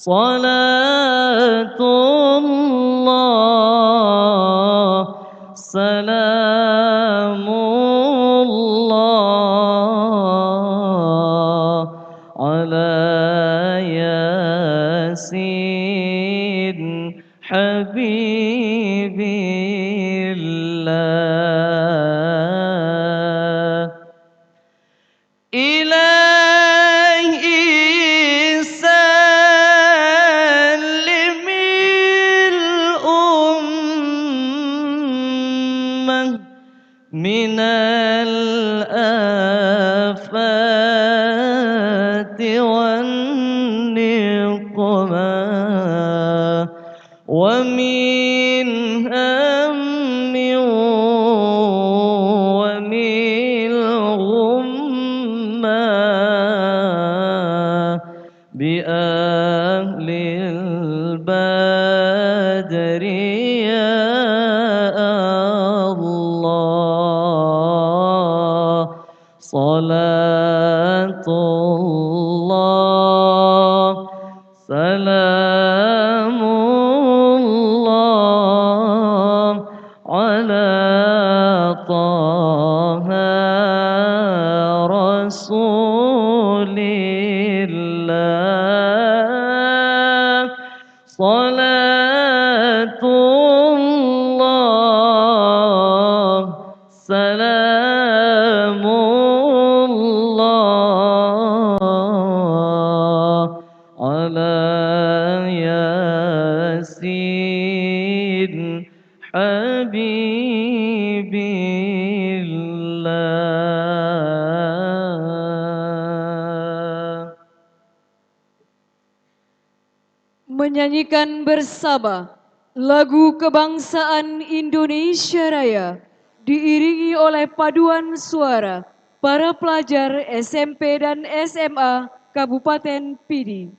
Salatullah, salamullah ala yasin habibillah. Ilahi sallimil ummah minal afati wan niqmah wa min hammi wa min ghummah bi ahlil badri ya Allah. Salatullah, salamullah ala taha rasulillah. حبيب الله. Menyanyikan bersama lagu kebangsaan Indonesia Raya diiringi oleh paduan suara para pelajar SMP dan SMA Kabupaten Pidi.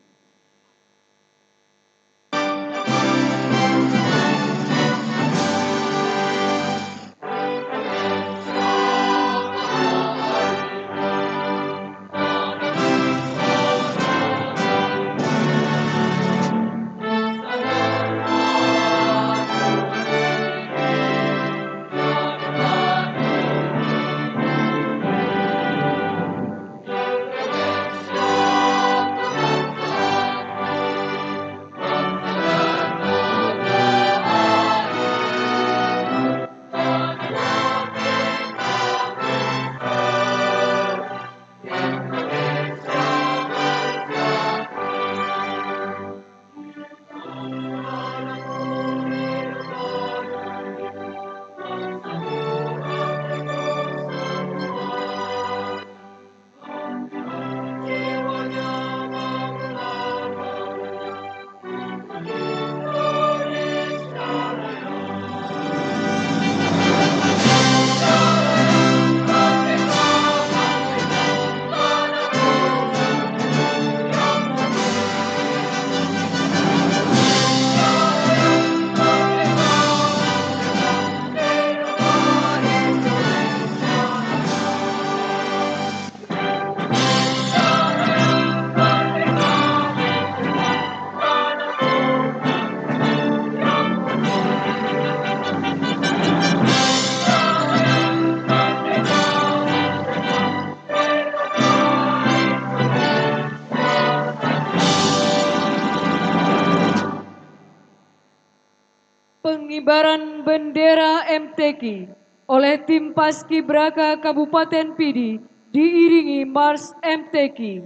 Pengibaran bendera MTQ oleh tim Paskibraka Kabupaten Pidi diiringi Mars MTQ.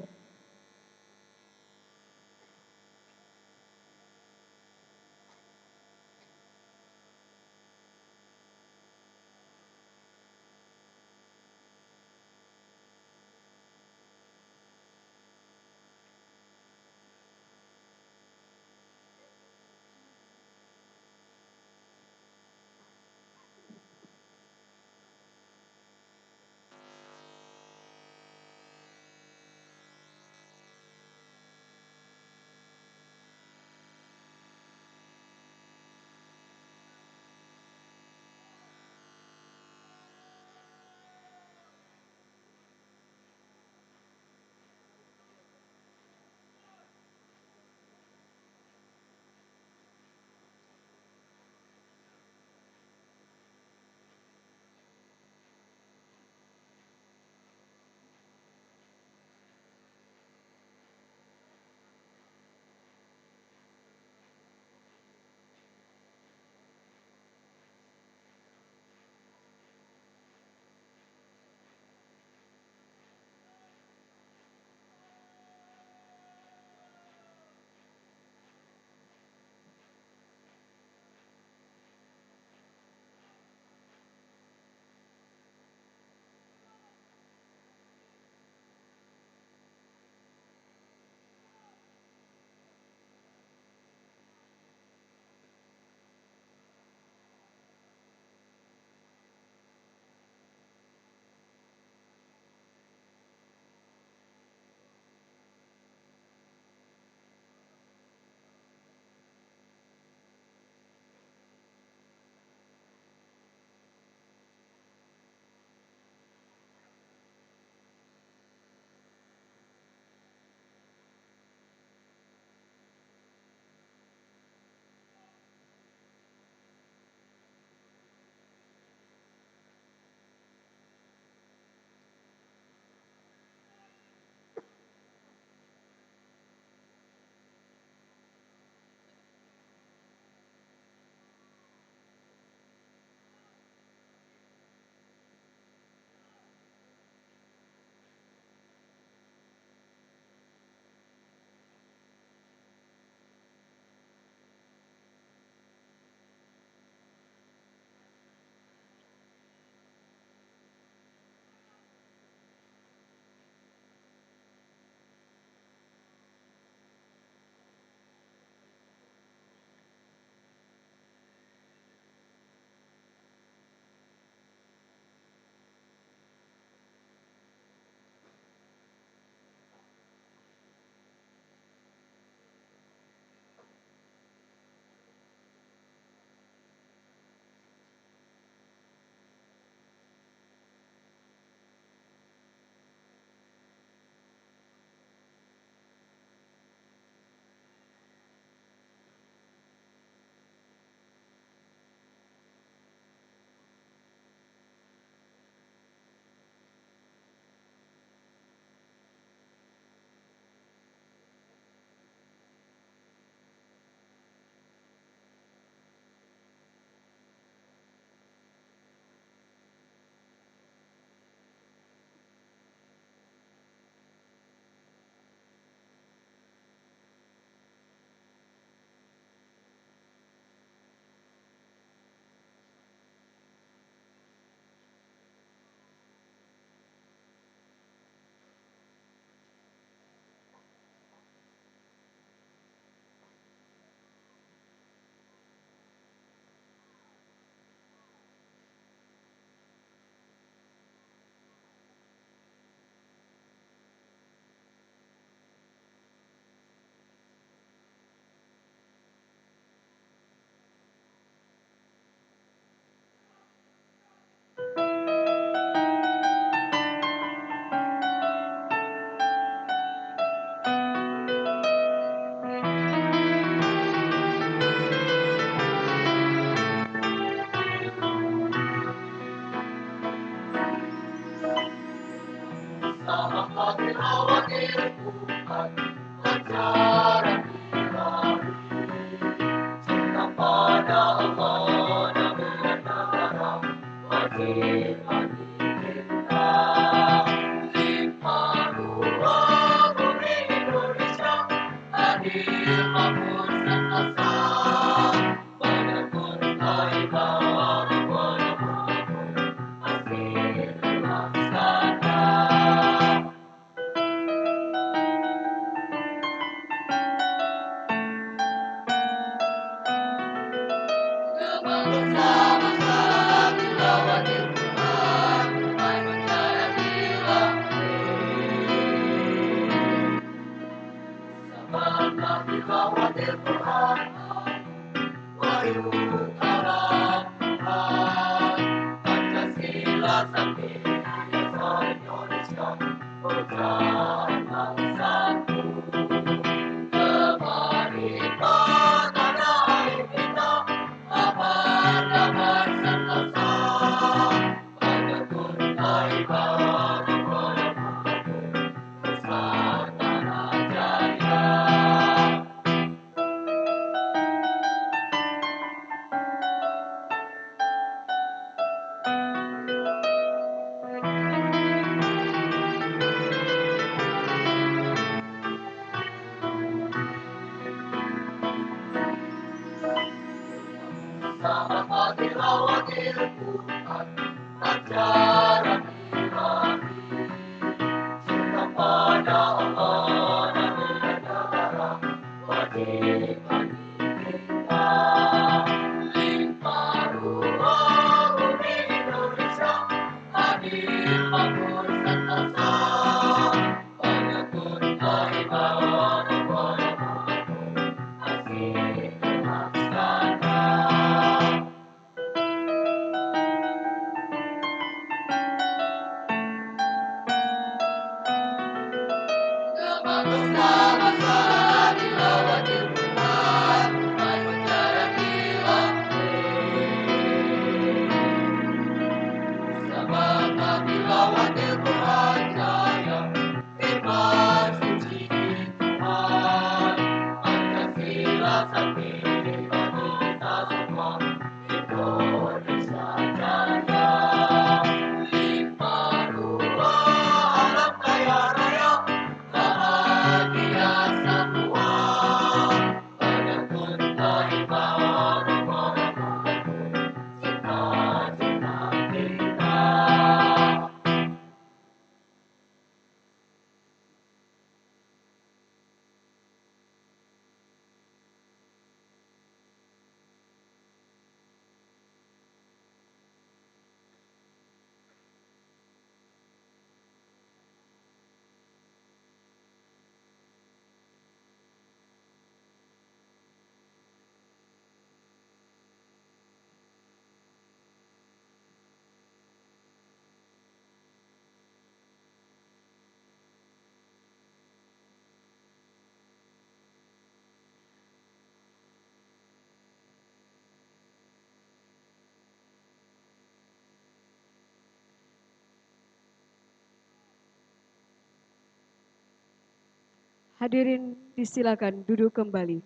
Hadirin disilakan duduk kembali.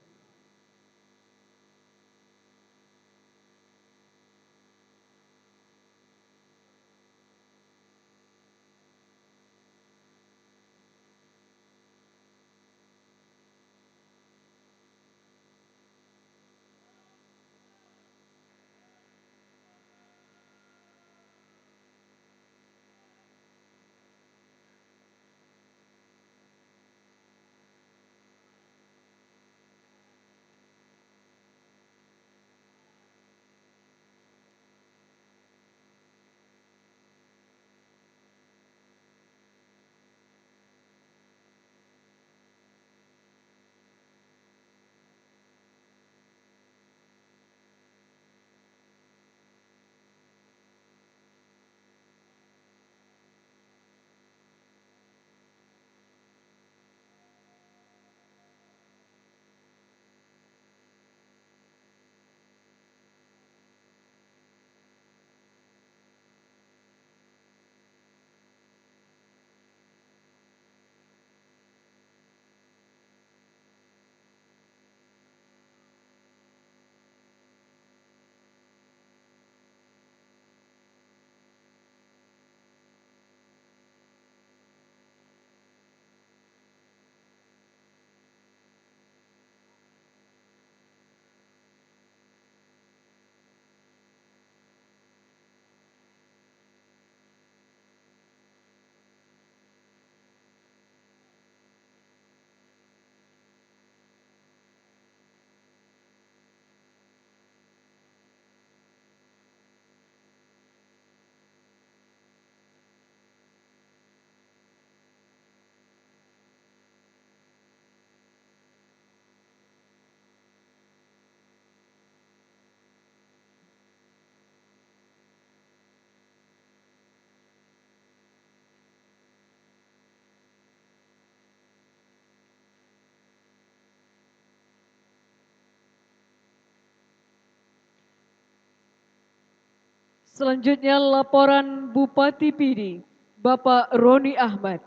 Selanjutnya laporan Bupati Pidi, Bapak Roni Ahmad.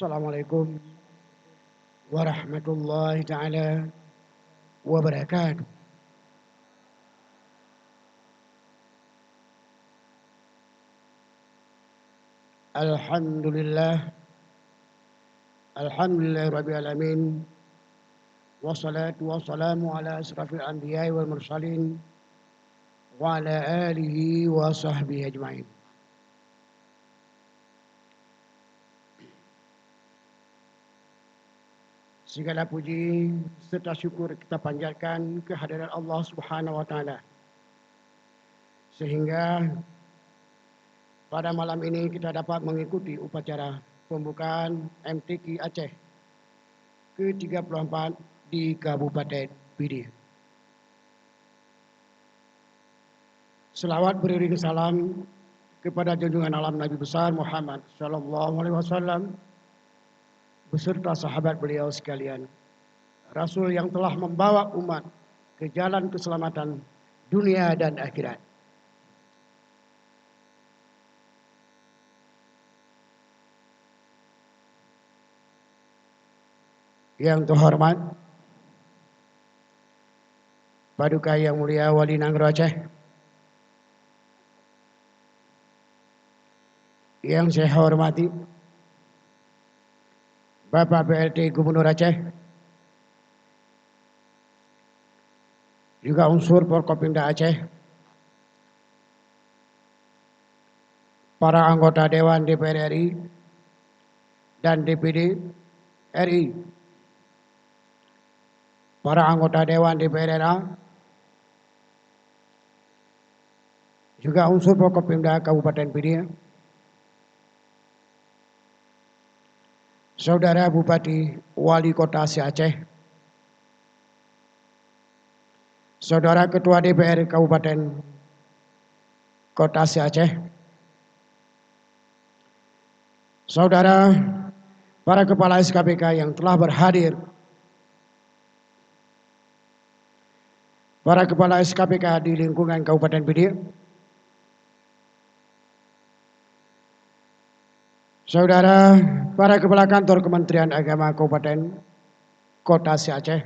Assalamualaikum warahmatullahi taala wabarakatuh. Alhamdulillah rabbil alamin. Wassalatu wassalamu ala asrafil anbiya'i wal mursalin wa ala alihi wa sahbihi ajma'in. Segala puji serta syukur kita panjatkan kehadiran Allah Subhanahu wa taala. Sehingga pada malam ini kita dapat mengikuti upacara pembukaan MTQ Aceh ke-34 di Kabupaten Pidi. Selawat beriring salam kepada junjungan alam Nabi besar Muhammad sallallahu alaihi wasallam beserta sahabat beliau sekalian, Rasul yang telah membawa umat ke jalan keselamatan dunia dan akhirat. Yang terhormat Paduka Yang Mulia Wali Nangro Aceh, yang saya hormati Bapak PLT Gubernur Aceh, juga unsur Forkopimda Aceh, para anggota Dewan DPR RI dan DPD RI, para anggota Dewan DPR RA, juga unsur Forkopimda Kabupaten Pidi, Saudara Bupati Wali Kota Aceh, Saudara Ketua DPR Kabupaten Kota Aceh, Saudara para Kepala SKPK yang telah berhadir, para Kepala SKPK di lingkungan Kabupaten Pidi, Saudara para Kepala Kantor Kementerian Agama Kabupaten Kota Aceh,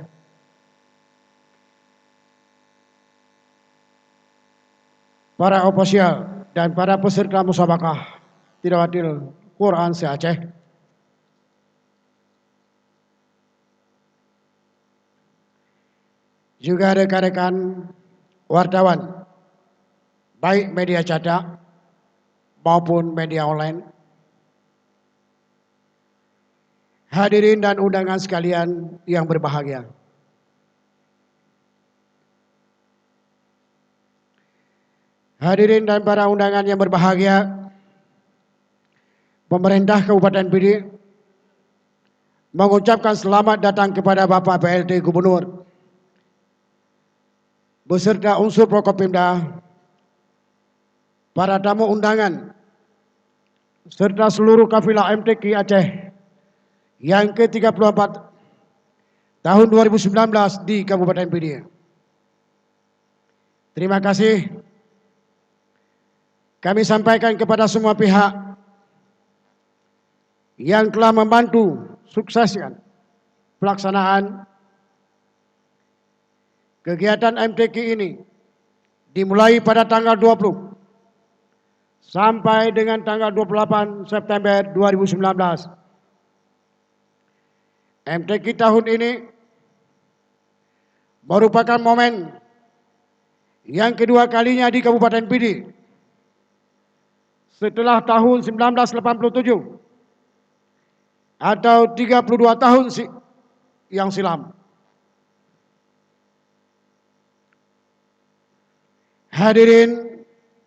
para ofisial dan para peserta musabakah tilawatil Quran se-Aceh, juga rekan-rekan wartawan baik media cetak maupun media online, hadirin dan undangan sekalian yang berbahagia. Hadirin dan para undangan yang berbahagia, pemerintah Kabupaten Pidi mengucapkan selamat datang kepada Bapak PLT Gubernur beserta unsur Forkopimda, para tamu undangan, serta seluruh kafilah MTQ Aceh yang ke-34 tahun 2019 di Kabupaten Pidi. Terima kasih kami sampaikan kepada semua pihak yang telah membantu sukseskan pelaksanaan kegiatan MTQ ini dimulai pada tanggal 20 sampai dengan tanggal 28 September 2019. MTQ tahun ini merupakan momen yang kedua kalinya di Kabupaten Pidi setelah tahun 1987 atau 32 tahun yang silam. Hadirin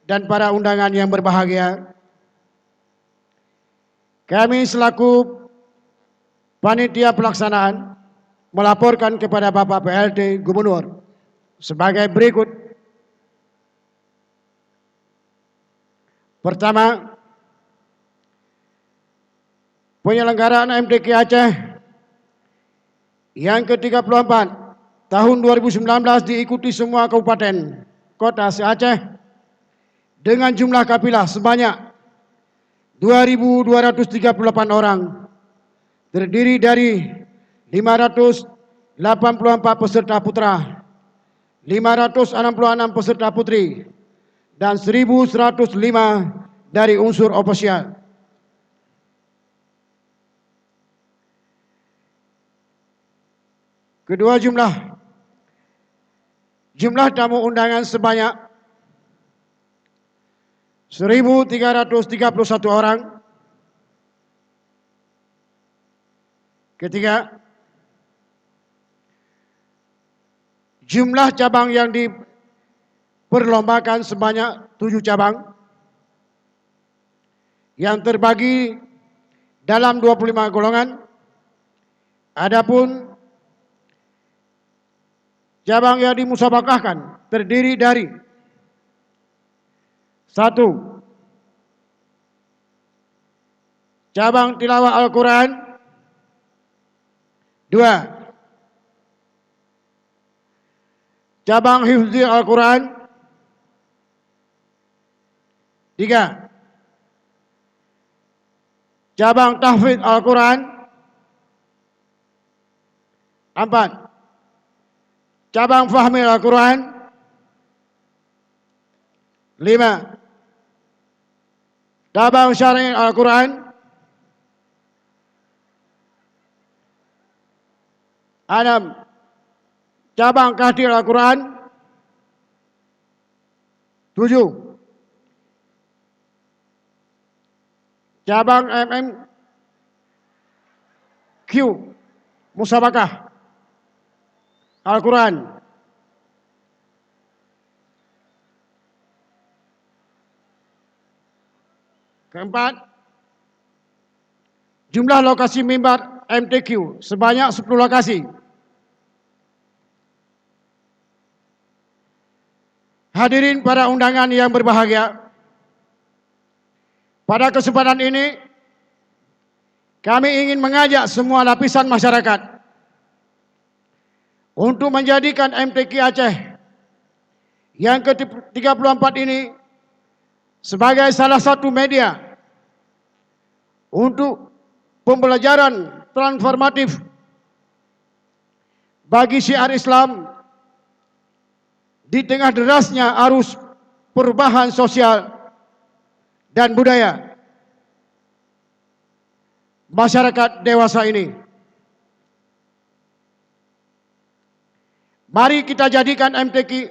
dan para undangan yang berbahagia, kami selaku panitia pelaksanaan melaporkan kepada Bapak PLT Gubernur sebagai berikut. Pertama, penyelenggaraan MTQ Aceh yang ke-34 tahun 2019 diikuti semua kabupaten kota se-Aceh dengan jumlah kafilah sebanyak 2.238 orang, terdiri dari 584 peserta putra, 566 peserta putri, dan 1.105 dari unsur ofisial. Kedua, jumlah tamu undangan sebanyak 1.331 orang. Ketiga, jumlah cabang yang diperlombakan sebanyak 7 cabang yang terbagi dalam 25 golongan. Adapun cabang yang dimusabakahkan terdiri dari 1. Cabang tilawah Al-Quran. 2. Cabang hifzi Al-Quran. 3. Cabang tahfidz Al-Quran. 4. Cabang fahmi Al-Quran. 5. Cabang syar'i Al-Quran. 6. Cabang kahdil Al-Quran. 7. Cabang MMQ musabakah Al-Quran. Keempat, jumlah lokasi mimbar MTQ sebanyak 10 lokasi. Hadirin para undangan yang berbahagia, pada kesempatan ini kami ingin mengajak semua lapisan masyarakat untuk menjadikan MTQ Aceh yang ke-34 ini sebagai salah satu media untuk pembelajaran transformatif bagi syiar Islam di tengah derasnya arus perubahan sosial dan budaya masyarakat dewasa ini. Mari kita jadikan MTQ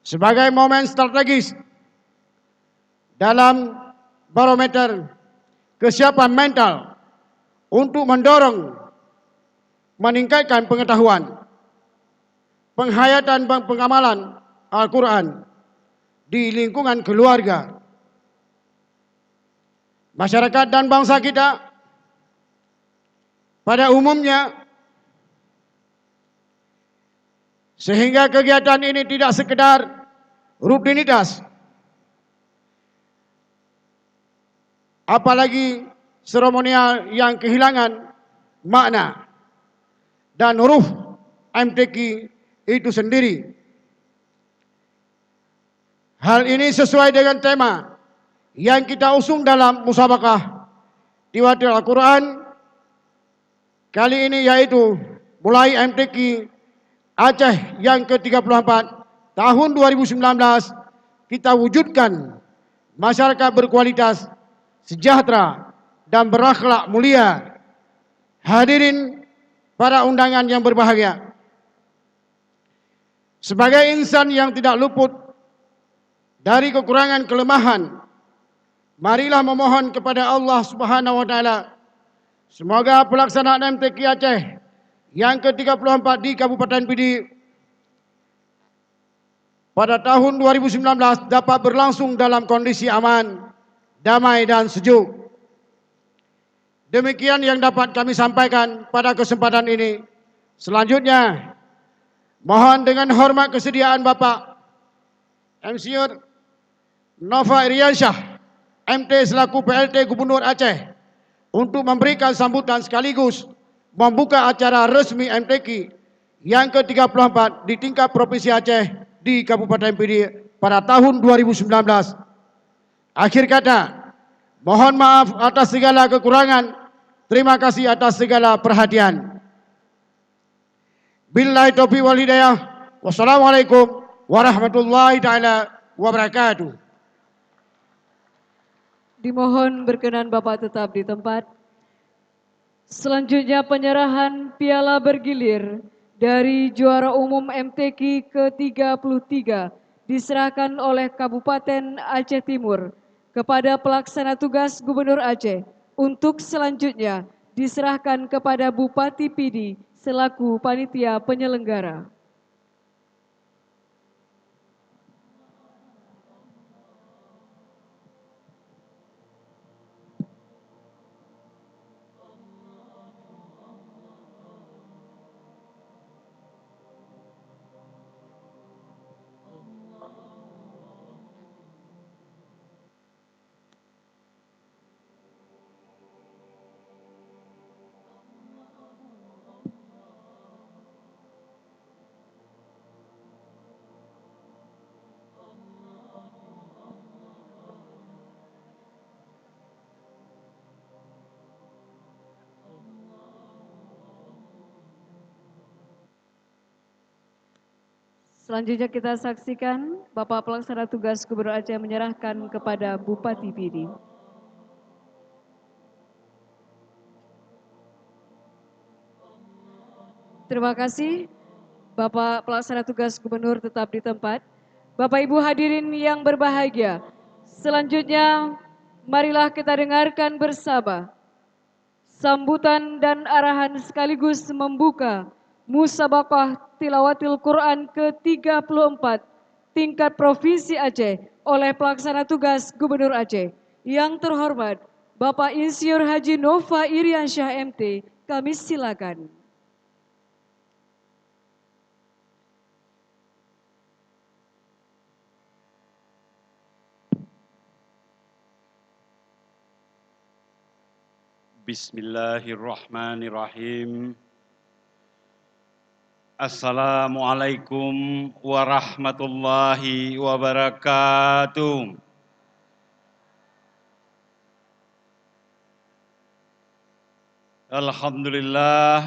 sebagai momen strategis dalam barometer kesiapan mental untuk mendorong meningkatkan pengetahuan, penghayatan dan pengamalan Al-Quran di lingkungan keluarga, masyarakat dan bangsa kita pada umumnya, sehingga kegiatan ini tidak sekedar rutinitas, apalagi seremonial yang kehilangan makna dan huruf MTQ itu sendiri. Hal ini sesuai dengan tema yang kita usung dalam musabakah Tilawatil Al-Quran kali ini, yaitu mulai MTQ Aceh yang ke-34 tahun 2019 kita wujudkan masyarakat berkualitas, sejahtera, dan berakhlak mulia. Hadirin para undangan yang berbahagia, sebagai insan yang tidak luput dari kekurangan kelemahan, marilah memohon kepada Allah Subhanahu wa taala semoga pelaksanaan MTQ Aceh yang ke-34 di Kabupaten Pidi pada tahun 2019 dapat berlangsung dalam kondisi aman, damai dan sejuk. Demikian yang dapat kami sampaikan pada kesempatan ini. Selanjutnya, mohon dengan hormat kesediaan Bapak Insinyur Nova Iriansyah, MT selaku PLT Gubernur Aceh, untuk memberikan sambutan sekaligus membuka acara resmi MTQ yang ke-34 di tingkat Provinsi Aceh di Kabupaten Pidi pada tahun 2019. Akhir kata, mohon maaf atas segala kekurangan. Terima kasih atas segala perhatian. Billahi taufiq wal hidayah. Wassalamualaikum warahmatullahi taala wabarakatuh. Dimohon berkenan Bapak tetap di tempat. Selanjutnya penyerahan piala bergilir dari juara umum MTQ ke-33 diserahkan oleh Kabupaten Aceh Timur kepada pelaksana tugas Gubernur Aceh. Untuk selanjutnya diserahkan kepada Bupati Pidi selaku panitia penyelenggara. Selanjutnya kita saksikan Bapak Pelaksana Tugas Gubernur Aceh menyerahkan kepada Bupati Pidi. Terima kasih Bapak Pelaksana Tugas Gubernur tetap di tempat. Bapak Ibu hadirin yang berbahagia, selanjutnya marilah kita dengarkan bersama sambutan dan arahan sekaligus membuka Musabaqah Tilawatil Quran ke-34 tingkat Provinsi Aceh oleh Pelaksana Tugas Gubernur Aceh. Yang terhormat Bapak Insinyur Haji Nova Iriansyah MT, kami silakan. Bismillahirrahmanirrahim. Assalamualaikum warahmatullahi wabarakatuh. Alhamdulillah,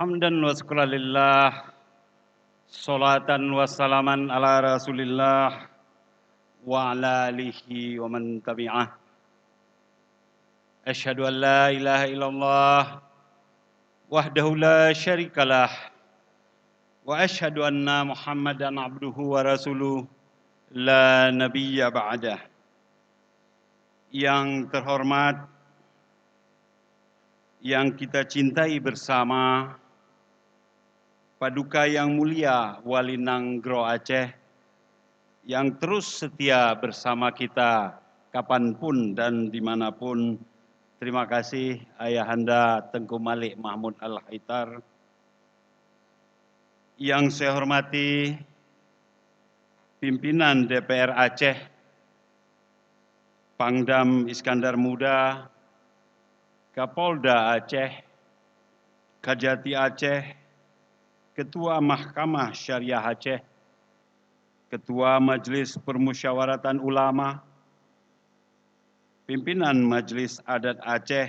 hamdan wa syukran lillah, salatan wa salaman ala rasulillah wa ala alihi wa man tabi'ah. Asyhadu an la ilaha illallah wahdahu la syarikalah wa asyhadu anna Muhammadan abduhu wa rasuluh la nabiyya ba'dah. Yang terhormat, yang kita cintai bersama, Paduka yang mulia Wali Nanggro Aceh yang terus setia bersama kita kapanpun dan dimanapun. Terima kasih Ayahanda Tengku Malik Mahmud Al-Haitar. Yang saya hormati pimpinan DPR Aceh, Pangdam Iskandar Muda, Kapolda Aceh, Kajati Aceh, Ketua Mahkamah Syariah Aceh, Ketua Majelis Permusyawaratan Ulama, Pimpinan Majelis Adat Aceh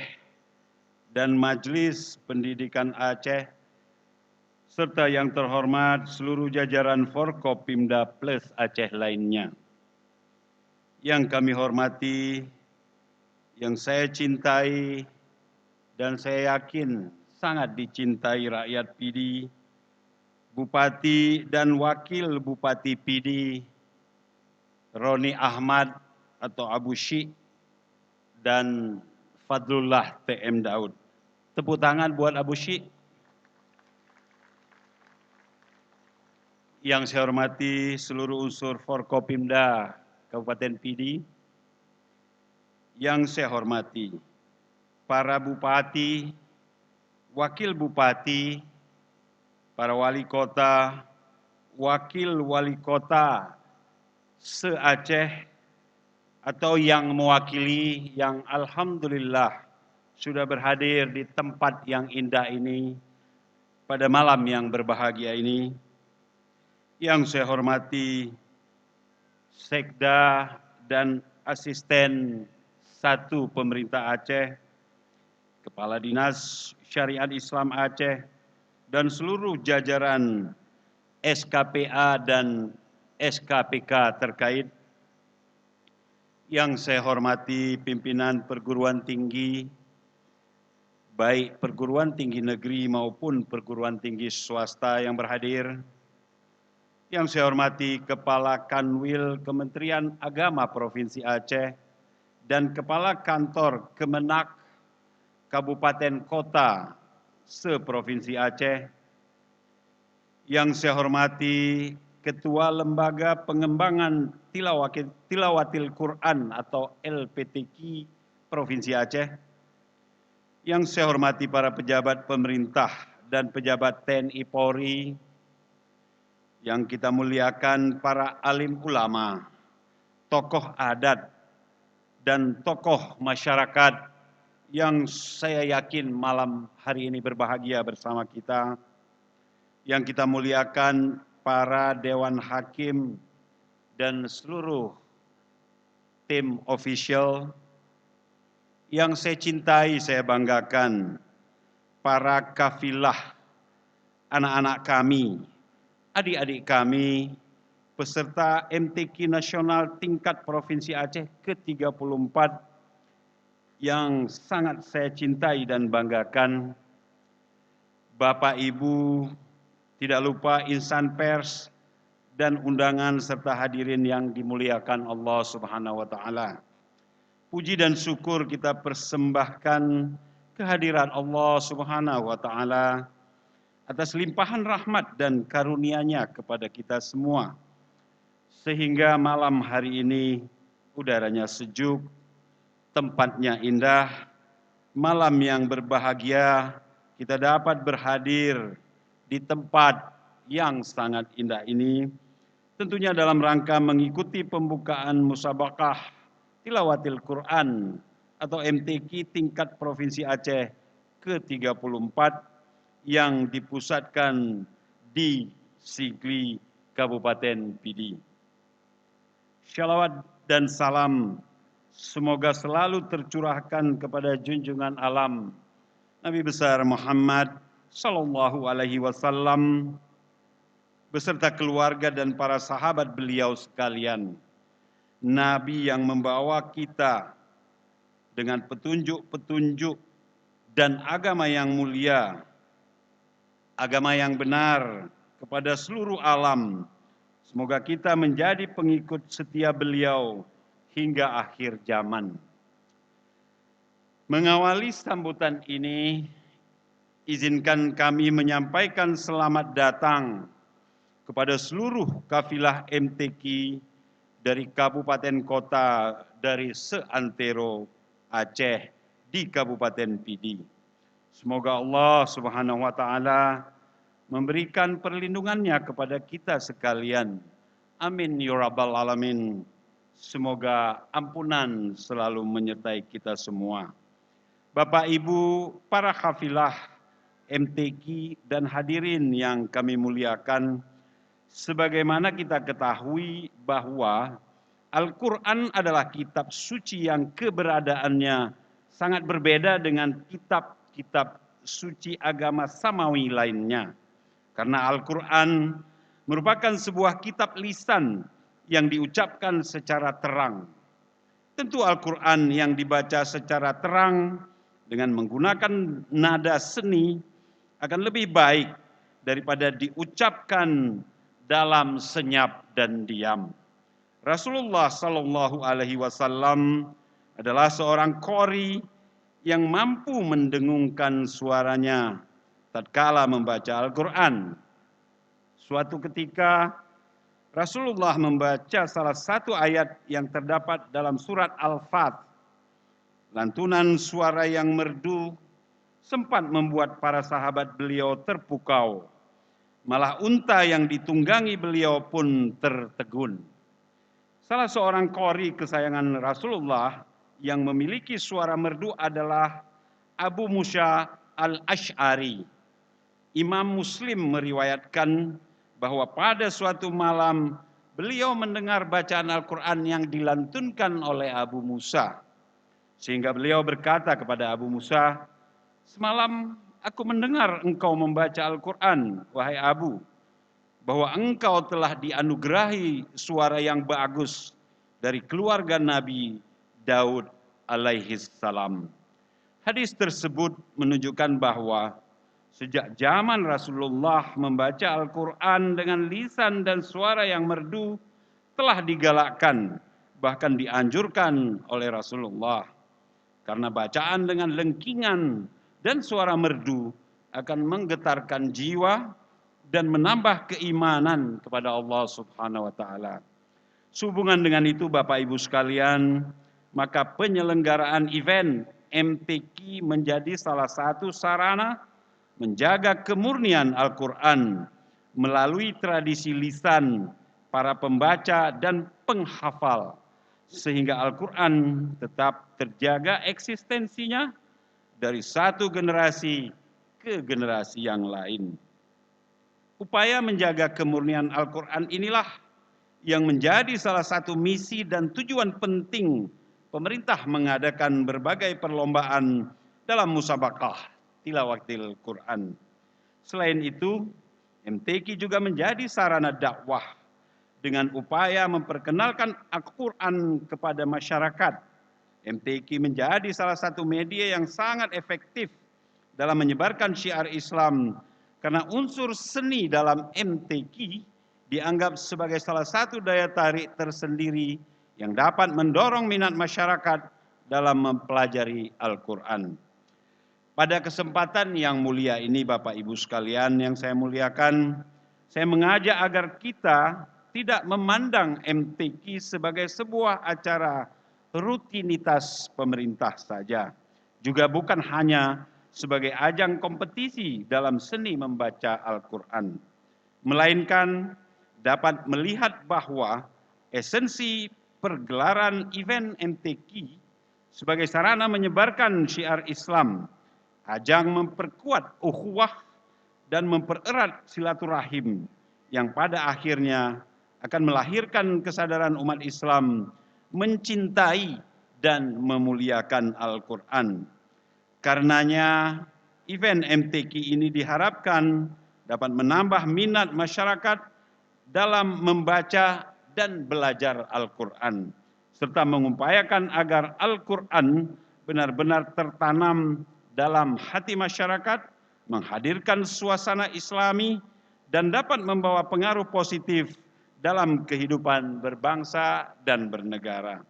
dan Majelis Pendidikan Aceh, serta yang terhormat seluruh jajaran Forkopimda Plus Aceh lainnya. yang kami hormati, yang saya cintai, dan saya yakin sangat dicintai rakyat Pidi, Bupati dan Wakil Bupati Pidi, Roni Ahmad atau Abu Syik, dan Fadlullah TM Daud. Tepuk tangan buat Abu Syik. Yang saya hormati seluruh unsur Forkopimda Kabupaten Pidi, yang saya hormati para bupati, wakil bupati, para wali kota, wakil wali kota se-Aceh, atau yang mewakili yang alhamdulillah sudah berhadir di tempat yang indah ini pada malam yang berbahagia ini. Yang saya hormati Sekda dan Asisten 1 Pemerintah Aceh, Kepala Dinas Syariat Islam Aceh, dan seluruh jajaran SKPA dan SKPK terkait. Yang saya hormati pimpinan perguruan tinggi, baik perguruan tinggi negeri maupun perguruan tinggi swasta yang berhadir. Yang saya hormati Kepala Kanwil Kementerian Agama Provinsi Aceh dan Kepala Kantor Kemenak Kabupaten Kota se-Provinsi Aceh. Yang saya hormati Ketua Lembaga Pengembangan Tilawatil Quran atau LPTQ Provinsi Aceh. Yang saya hormati para pejabat pemerintah dan pejabat TNI Polri, yang kita muliakan para alim ulama, tokoh adat, dan tokoh masyarakat yang saya yakin malam hari ini berbahagia bersama kita. Yang kita muliakan para dewan hakim dan seluruh tim official. Yang saya cintai, saya banggakan para kafilah, anak-anak kami, adik-adik kami, peserta MTQ Nasional tingkat Provinsi Aceh ke-34 yang sangat saya cintai dan banggakan. Bapak Ibu, tidak lupa insan pers dan undangan serta hadirin yang dimuliakan Allah Subhanahu wa taala. Puji dan syukur kita persembahkan kehadiran Allah Subhanahu wa taala atas limpahan rahmat dan karunia-Nya kepada kita semua. Sehingga malam hari ini udaranya sejuk, tempatnya indah, malam yang berbahagia, kita dapat berhadir di tempat yang sangat indah ini. Tentunya dalam rangka mengikuti pembukaan musabaqah Tilawatil Quran atau MTQ tingkat Provinsi Aceh ke-34 yang dipusatkan di Sigli Kabupaten Pidi. Shalawat dan salam semoga selalu tercurahkan kepada junjungan alam Nabi besar Muhammad sallallahu alaihi wasallam beserta keluarga dan para sahabat beliau sekalian. Nabi yang membawa kita dengan petunjuk-petunjuk dan agama yang mulia, agama yang benar kepada seluruh alam. Semoga kita menjadi pengikut setia beliau hingga akhir zaman. Mengawali sambutan ini, izinkan kami menyampaikan selamat datang kepada seluruh kafilah MTQ dari kabupaten kota dari seantero Aceh di Kabupaten Pidi. Semoga Allah Subhanahu wa taala memberikan perlindungannya kepada kita sekalian. Amin ya rabbal alamin. Semoga ampunan selalu menyertai kita semua. Bapak Ibu, para kafilah MTQ dan hadirin yang kami muliakan, sebagaimana kita ketahui bahwa Al-Quran adalah kitab suci yang keberadaannya sangat berbeda dengan kitab-kitab suci agama samawi lainnya. Karena Al-Quran merupakan sebuah kitab lisan yang diucapkan secara terang. Tentu Al-Quran yang dibaca secara terang dengan menggunakan nada seni akan lebih baik daripada diucapkan dalam senyap dan diam. Rasulullah Sallallahu Alaihi Wasallam adalah seorang qori yang mampu mendengungkan suaranya tatkala membaca Al-Quran. Suatu ketika Rasulullah membaca salah satu ayat yang terdapat dalam surat Al-Fat. Lantunan suara yang merdu sempat membuat para sahabat beliau terpukau. Malah unta yang ditunggangi beliau pun tertegun. Salah seorang qori kesayangan Rasulullah yang memiliki suara merdu adalah Abu Musa al-Ash'ari. Imam Muslim meriwayatkan bahwa pada suatu malam beliau mendengar bacaan Al-Quran yang dilantunkan oleh Abu Musa. Sehingga beliau berkata kepada Abu Musa, "Semalam aku mendengar engkau membaca Al-Quran, wahai Abu, bahwa engkau telah dianugerahi suara yang bagus dari keluarga Nabi Daud alaihi salam." Hadis tersebut menunjukkan bahwa sejak zaman Rasulullah membaca Al-Quran dengan lisan dan suara yang merdu telah digalakkan, bahkan dianjurkan oleh Rasulullah. Karena bacaan dengan lengkingan dan suara merdu akan menggetarkan jiwa dan menambah keimanan kepada Allah Subhanahu wa taala. Sehubungan dengan itu Bapak Ibu sekalian, maka penyelenggaraan event MTQ menjadi salah satu sarana menjaga kemurnian Al-Quran melalui tradisi lisan para pembaca dan penghafal, sehingga Al-Quran tetap terjaga eksistensinya dari satu generasi ke generasi yang lain. Upaya menjaga kemurnian Al-Quran inilah yang menjadi salah satu misi dan tujuan penting pemerintah mengadakan berbagai perlombaan dalam musabaqah tilawatil Quran. Selain itu, MTQ juga menjadi sarana dakwah dengan upaya memperkenalkan Al-Quran kepada masyarakat. MTQ menjadi salah satu media yang sangat efektif dalam menyebarkan syiar Islam karena unsur seni dalam MTQ dianggap sebagai salah satu daya tarik tersendiri yang dapat mendorong minat masyarakat dalam mempelajari Al-Quran. Pada kesempatan yang mulia ini Bapak Ibu sekalian yang saya muliakan, saya mengajak agar kita tidak memandang MTQ sebagai sebuah acara rutinitas pemerintah saja. Juga bukan hanya sebagai ajang kompetisi dalam seni membaca Al-Quran. Melainkan dapat melihat bahwa esensi pergelaran event MTQ sebagai sarana menyebarkan syiar Islam, ajang memperkuat ukhuwah dan mempererat silaturahim yang pada akhirnya akan melahirkan kesadaran umat Islam mencintai dan memuliakan Al-Quran. Karenanya event MTQ ini diharapkan dapat menambah minat masyarakat dalam membaca dan belajar Al-Quran, serta mengupayakan agar Al-Quran benar-benar tertanam dalam hati masyarakat, menghadirkan suasana Islami, dan dapat membawa pengaruh positif dalam kehidupan berbangsa dan bernegara.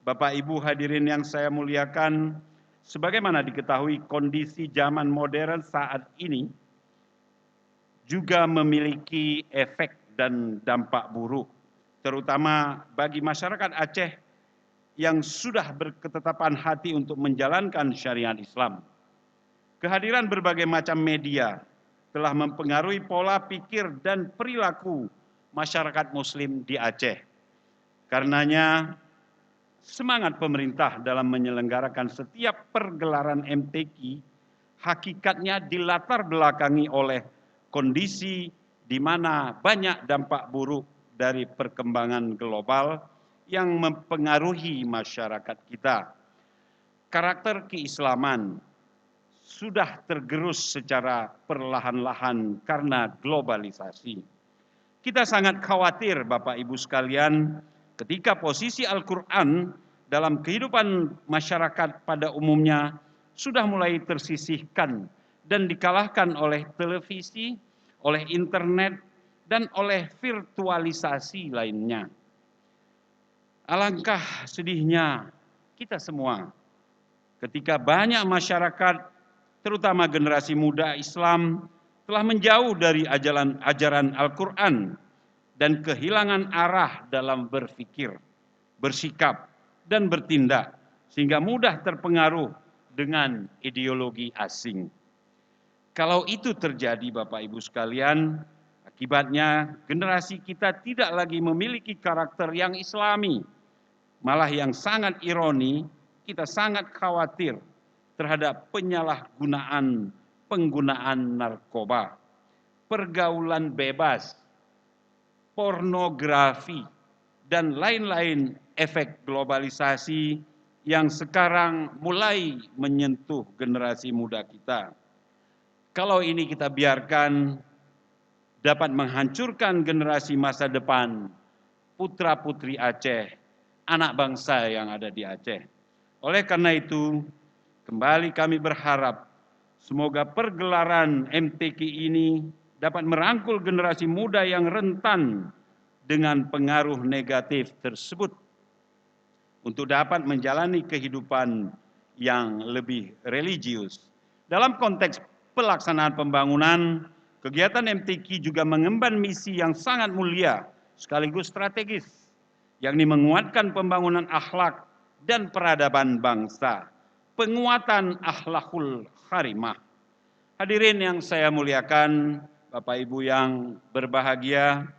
Bapak Ibu hadirin yang saya muliakan, sebagaimana diketahui kondisi zaman modern saat ini juga memiliki efek dan dampak buruk, terutama bagi masyarakat Aceh yang sudah berketetapan hati untuk menjalankan syariat Islam. Kehadiran berbagai macam media telah mempengaruhi pola pikir dan perilaku masyarakat Muslim di Aceh. Karenanya, semangat pemerintah dalam menyelenggarakan setiap pergelaran MTQ hakikatnya dilatar belakangi oleh kondisi di mana banyak dampak buruk dari perkembangan global yang mempengaruhi masyarakat kita. Karakter keislaman sudah tergerus secara perlahan-lahan karena globalisasi. Kita sangat khawatir Bapak Ibu sekalian ketika posisi Al-Quran dalam kehidupan masyarakat pada umumnya sudah mulai tersisihkan dan dikalahkan oleh televisi, oleh internet, dan oleh virtualisasi lainnya. Alangkah sedihnya kita semua ketika banyak masyarakat, terutama generasi muda Islam, telah menjauh dari ajaran Al-Quran dan kehilangan arah dalam berpikir, bersikap, dan bertindak, sehingga mudah terpengaruh dengan ideologi asing. Kalau itu terjadi, Bapak Ibu sekalian, akibatnya generasi kita tidak lagi memiliki karakter yang Islami. Malah yang sangat ironi, kita sangat khawatir terhadap penggunaan narkoba, pergaulan bebas, pornografi, dan lain-lain efek globalisasi yang sekarang mulai menyentuh generasi muda kita. Kalau ini kita biarkan, dapat menghancurkan generasi masa depan putra-putri Aceh, anak bangsa yang ada di Aceh. Oleh karena itu, kembali kami berharap semoga pergelaran MTQ ini dapat merangkul generasi muda yang rentan dengan pengaruh negatif tersebut untuk dapat menjalani kehidupan yang lebih religius. Dalam konteks pelaksanaan pembangunan, kegiatan MTQ juga mengemban misi yang sangat mulia sekaligus strategis, yakni menguatkan pembangunan akhlak dan peradaban bangsa, penguatan akhlakul karimah. Hadirin yang saya muliakan, Bapak Ibu yang berbahagia,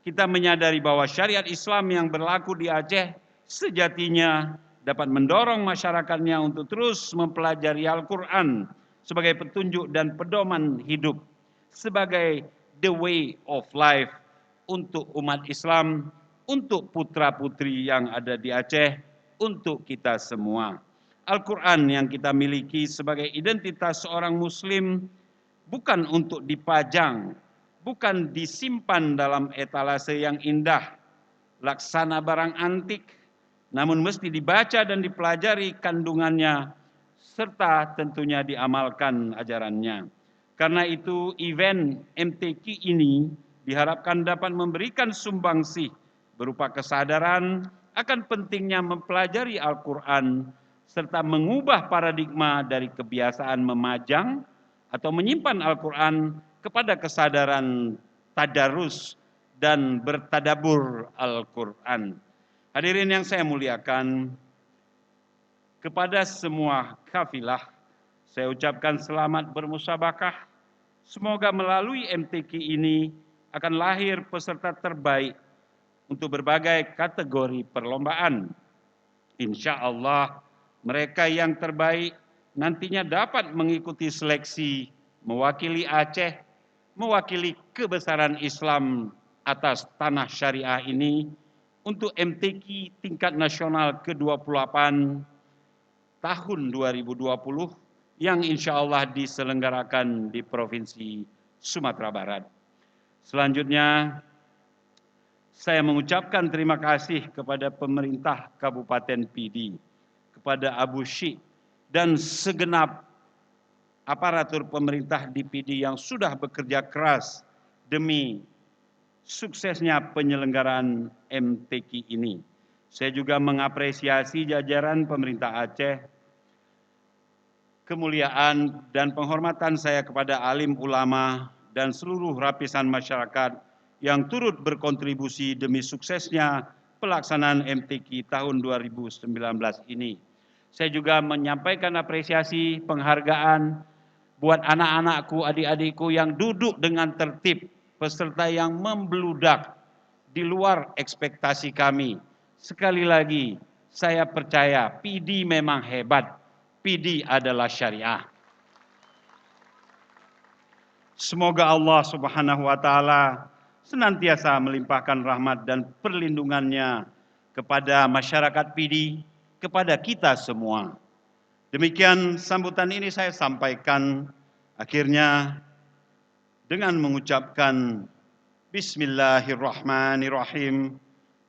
kita menyadari bahwa syariat Islam yang berlaku di Aceh sejatinya dapat mendorong masyarakatnya untuk terus mempelajari Al-Quran sebagai petunjuk dan pedoman hidup, sebagai the way of life untuk umat Islam, untuk putra-putri yang ada di Aceh, untuk kita semua. Al-Quran yang kita miliki sebagai identitas seorang Muslim bukan untuk dipajang, bukan disimpan dalam etalase yang indah, laksana barang antik, namun mesti dibaca dan dipelajari kandungannya, serta tentunya diamalkan ajarannya. Karena itu event MTQ ini diharapkan dapat memberikan sumbangsih berupa kesadaran akan pentingnya mempelajari Al-Quran, serta mengubah paradigma dari kebiasaan memajang atau menyimpan Al-Quran kepada kesadaran tadarus dan bertadabur Al-Quran. Hadirin yang saya muliakan, kepada semua kafilah, saya ucapkan selamat bermusabakah. Semoga melalui MTQ ini akan lahir peserta terbaik untuk berbagai kategori perlombaan. Insya Allah mereka yang terbaik nantinya dapat mengikuti seleksi mewakili Aceh, mewakili kebesaran Islam atas tanah syariah ini untuk MTQ tingkat nasional ke-28 tahun 2020 yang insya Allah diselenggarakan di Provinsi Sumatera Barat. Selanjutnya, saya mengucapkan terima kasih kepada pemerintah Kabupaten Pidi, kepada Abu Syik, dan segenap aparatur pemerintah di Pidi yang sudah bekerja keras demi suksesnya penyelenggaraan MTQ ini. Saya juga mengapresiasi jajaran pemerintah Aceh. Kemuliaan dan penghormatan saya kepada alim ulama dan seluruh lapisan masyarakat yang turut berkontribusi demi suksesnya pelaksanaan MTQ tahun 2019 ini. Saya juga menyampaikan apresiasi penghargaan buat anak-anakku, adik-adikku yang duduk dengan tertib, peserta yang membludak di luar ekspektasi kami. Sekali lagi, saya percaya PD memang hebat. PD adalah syariah. Semoga Allah Subhanahu wa Ta'ala senantiasa melimpahkan rahmat dan perlindungannya kepada masyarakat PD, kepada kita semua. Demikian sambutan ini saya sampaikan. Akhirnya dengan mengucapkan Bismillahirrahmanirrahim,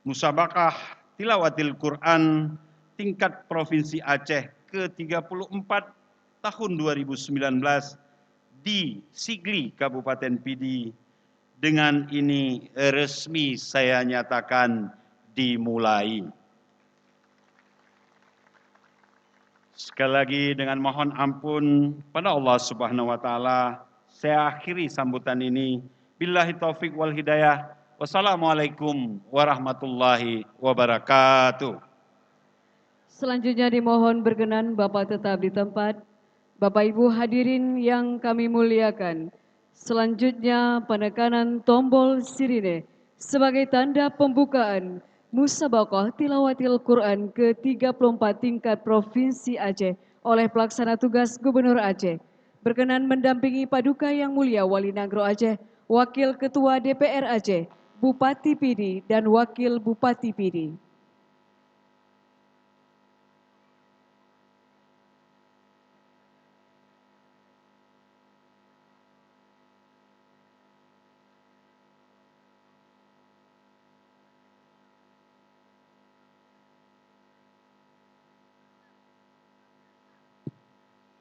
musabakah tilawatil Quran tingkat Provinsi Aceh ke-34 tahun 2019 di Sigli, Kabupaten Pidi. Dengan ini resmi saya nyatakan dimulai. Sekali lagi dengan mohon ampun pada Allah Subhanahu wa taala, saya akhiri sambutan ini. Billahi taufik wal hidayah. Wassalamualaikum warahmatullahi wabarakatuh. Selanjutnya dimohon berkenan Bapak tetap di tempat. Bapak Ibu hadirin yang kami muliakan. Selanjutnya penekanan tombol sirine sebagai tanda pembukaan Musabaqah Tilawatil Quran ke-34 tingkat Provinsi Aceh oleh pelaksana tugas Gubernur Aceh. Berkenan mendampingi Paduka Yang Mulia Wali Nagro Aceh, Wakil Ketua DPR Aceh, Bupati Pidi dan Wakil Bupati Pidi.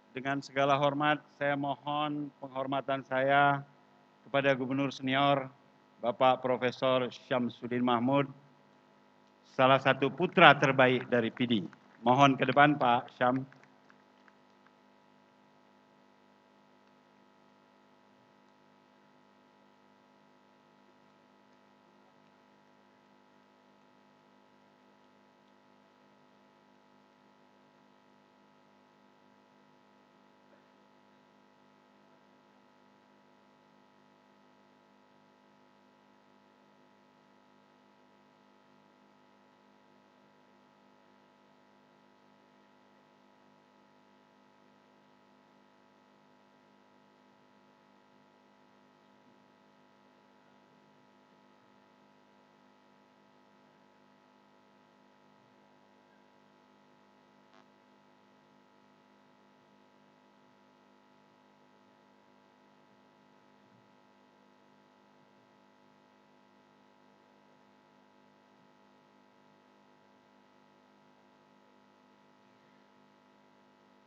Dengan segala hormat, saya mohon penghormatan saya kepada Gubernur Senior, Bapak Profesor Syamsuddin Mahmud, salah satu putra terbaik dari Pidi. Mohon ke depan Pak Syam.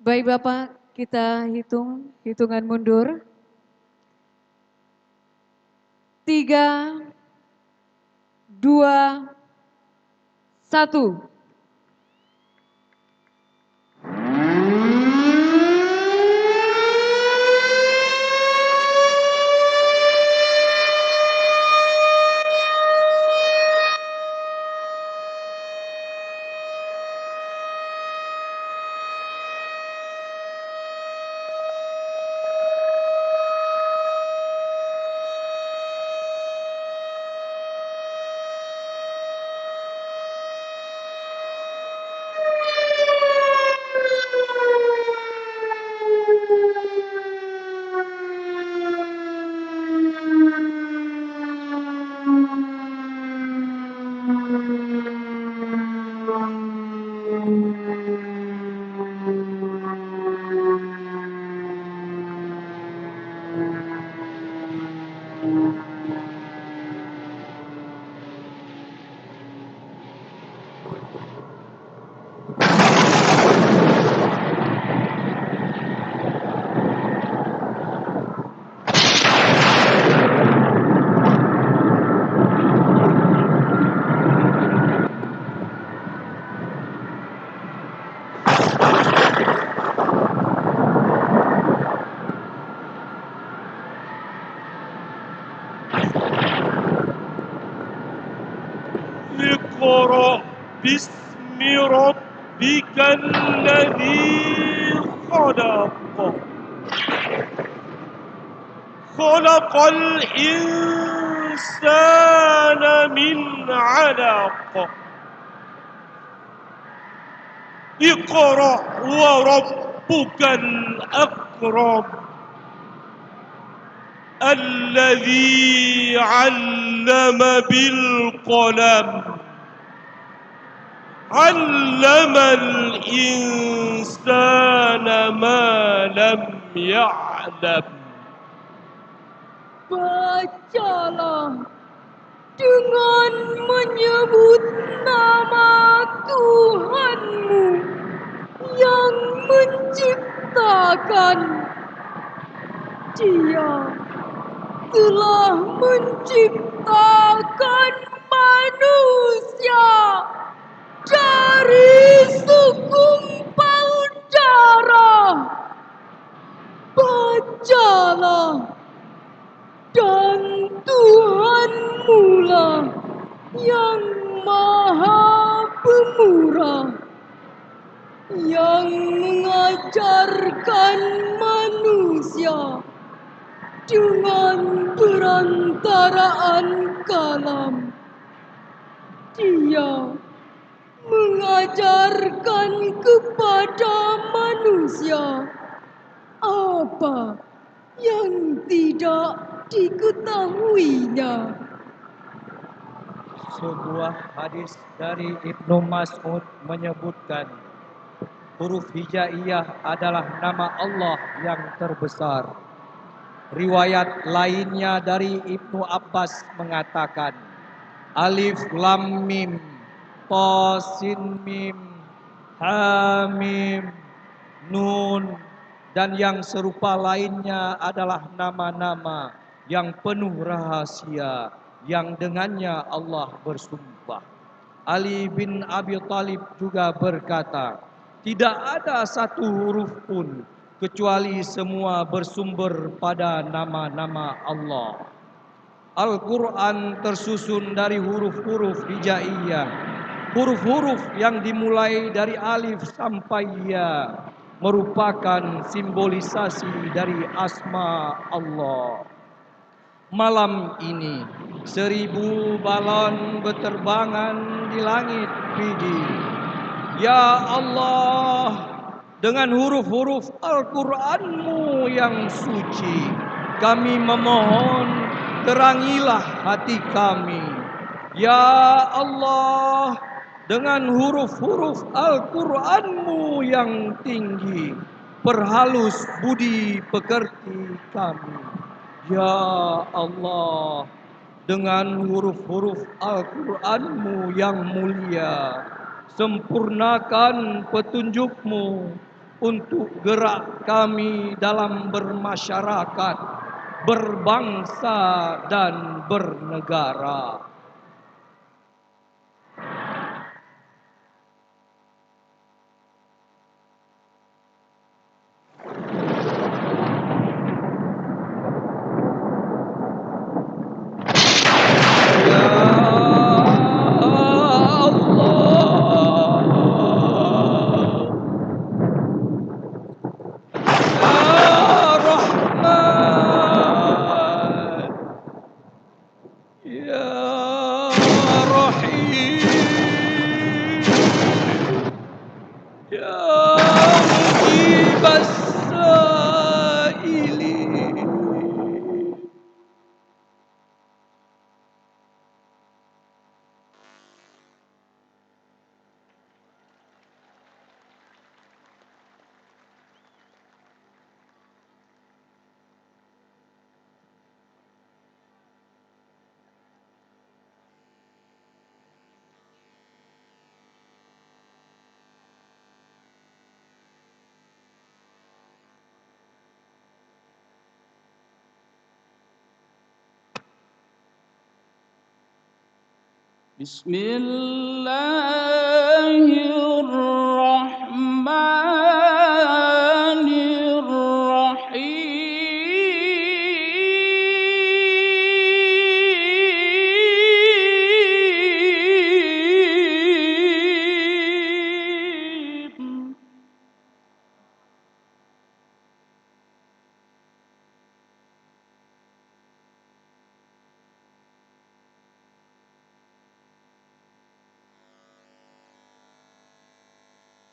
Baik Bapak, kita hitungan mundur. 3, 2, 1. اقرأ باسم ربك الذي خلق خلق الإنسان من علق اقرأ وربك الأكرم الذي علم بالقلم علم الإنسان ما لم يعلم. Bacalah dengan menyebut nama Tuhanmu yang menciptakan. Dia telah menciptakan manusia dari segumpal darah. Bacalah, dan Tuhanmu lah yang Maha Pemurah, yang mengajarkan manusia dengan perantaraan kalam. Dia mengajarkan kepada manusia apa yang tidak diketahuinya. Sebuah hadis dari Ibnu Mas'ud menyebutkan huruf hijaiyah adalah nama Allah yang terbesar. Riwayat lainnya dari Ibnu Abbas mengatakan Alif Lam Mim Ta Sin Mim Ha Mim Nun dan yang serupa lainnya adalah nama-nama yang penuh rahasia yang dengannya Allah bersumpah. Ali bin Abi Thalib juga berkata, tidak ada satu huruf pun kecuali semua bersumber pada nama-nama Allah. Al-Quran tersusun dari huruf-huruf hijaiyah. Huruf-huruf yang dimulai dari alif sampai ya merupakan simbolisasi dari asma Allah. Malam ini 1000 balon berterbangan di langit pidi. Ya Allah, dengan huruf-huruf Al-Quran-Mu yang suci, kami memohon terangilah hati kami. Ya Allah, dengan huruf-huruf Al-Quran-Mu yang tinggi, perhalus budi pekerti kami. Ya Allah, dengan huruf-huruf Al-Quran-Mu yang mulia, sempurnakan petunjuk-Mu untuk gerak kami dalam bermasyarakat, berbangsa dan bernegara.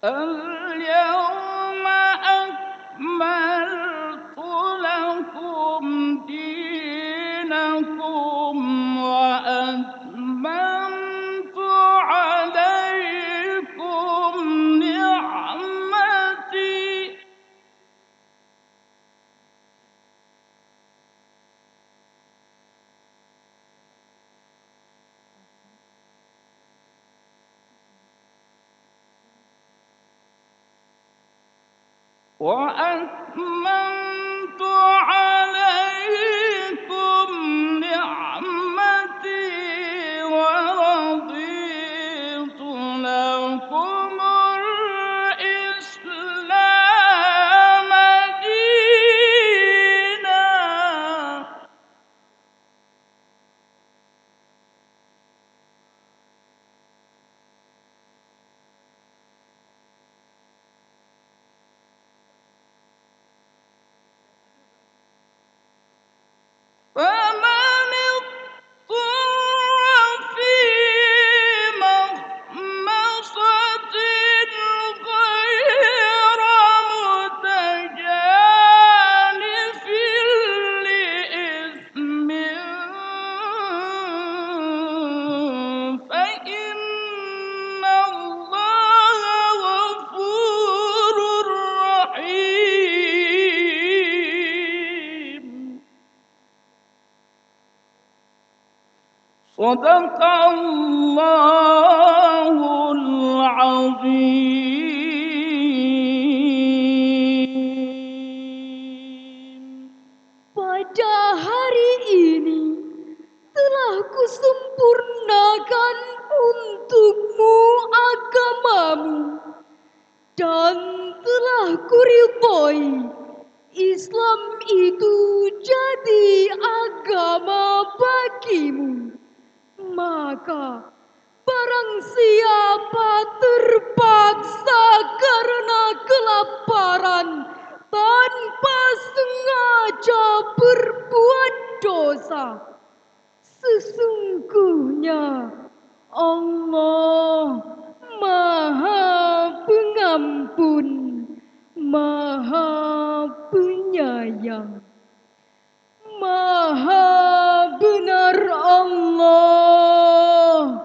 اليوم أكملت لكم دينكم وأتممت عليكم نعمتي وأتممت عليكم نعمتي ورضيت لكم الإسلام دينا. فمن اضطر في مخمصة غير متجانف لإثم فإن الله غفور رحيم. صدق الله العظيم. Pada hari ini telah kusempurnakan untukmu agamamu dan telah kuridhoi Islam itu jadi agama bagimu. Maka barang siapa terpaksa karena kelaparan tanpa sengaja berbuat dosa, sesungguhnya Allah Maha Pengampun, Maha Penyayang. Maha benar Allah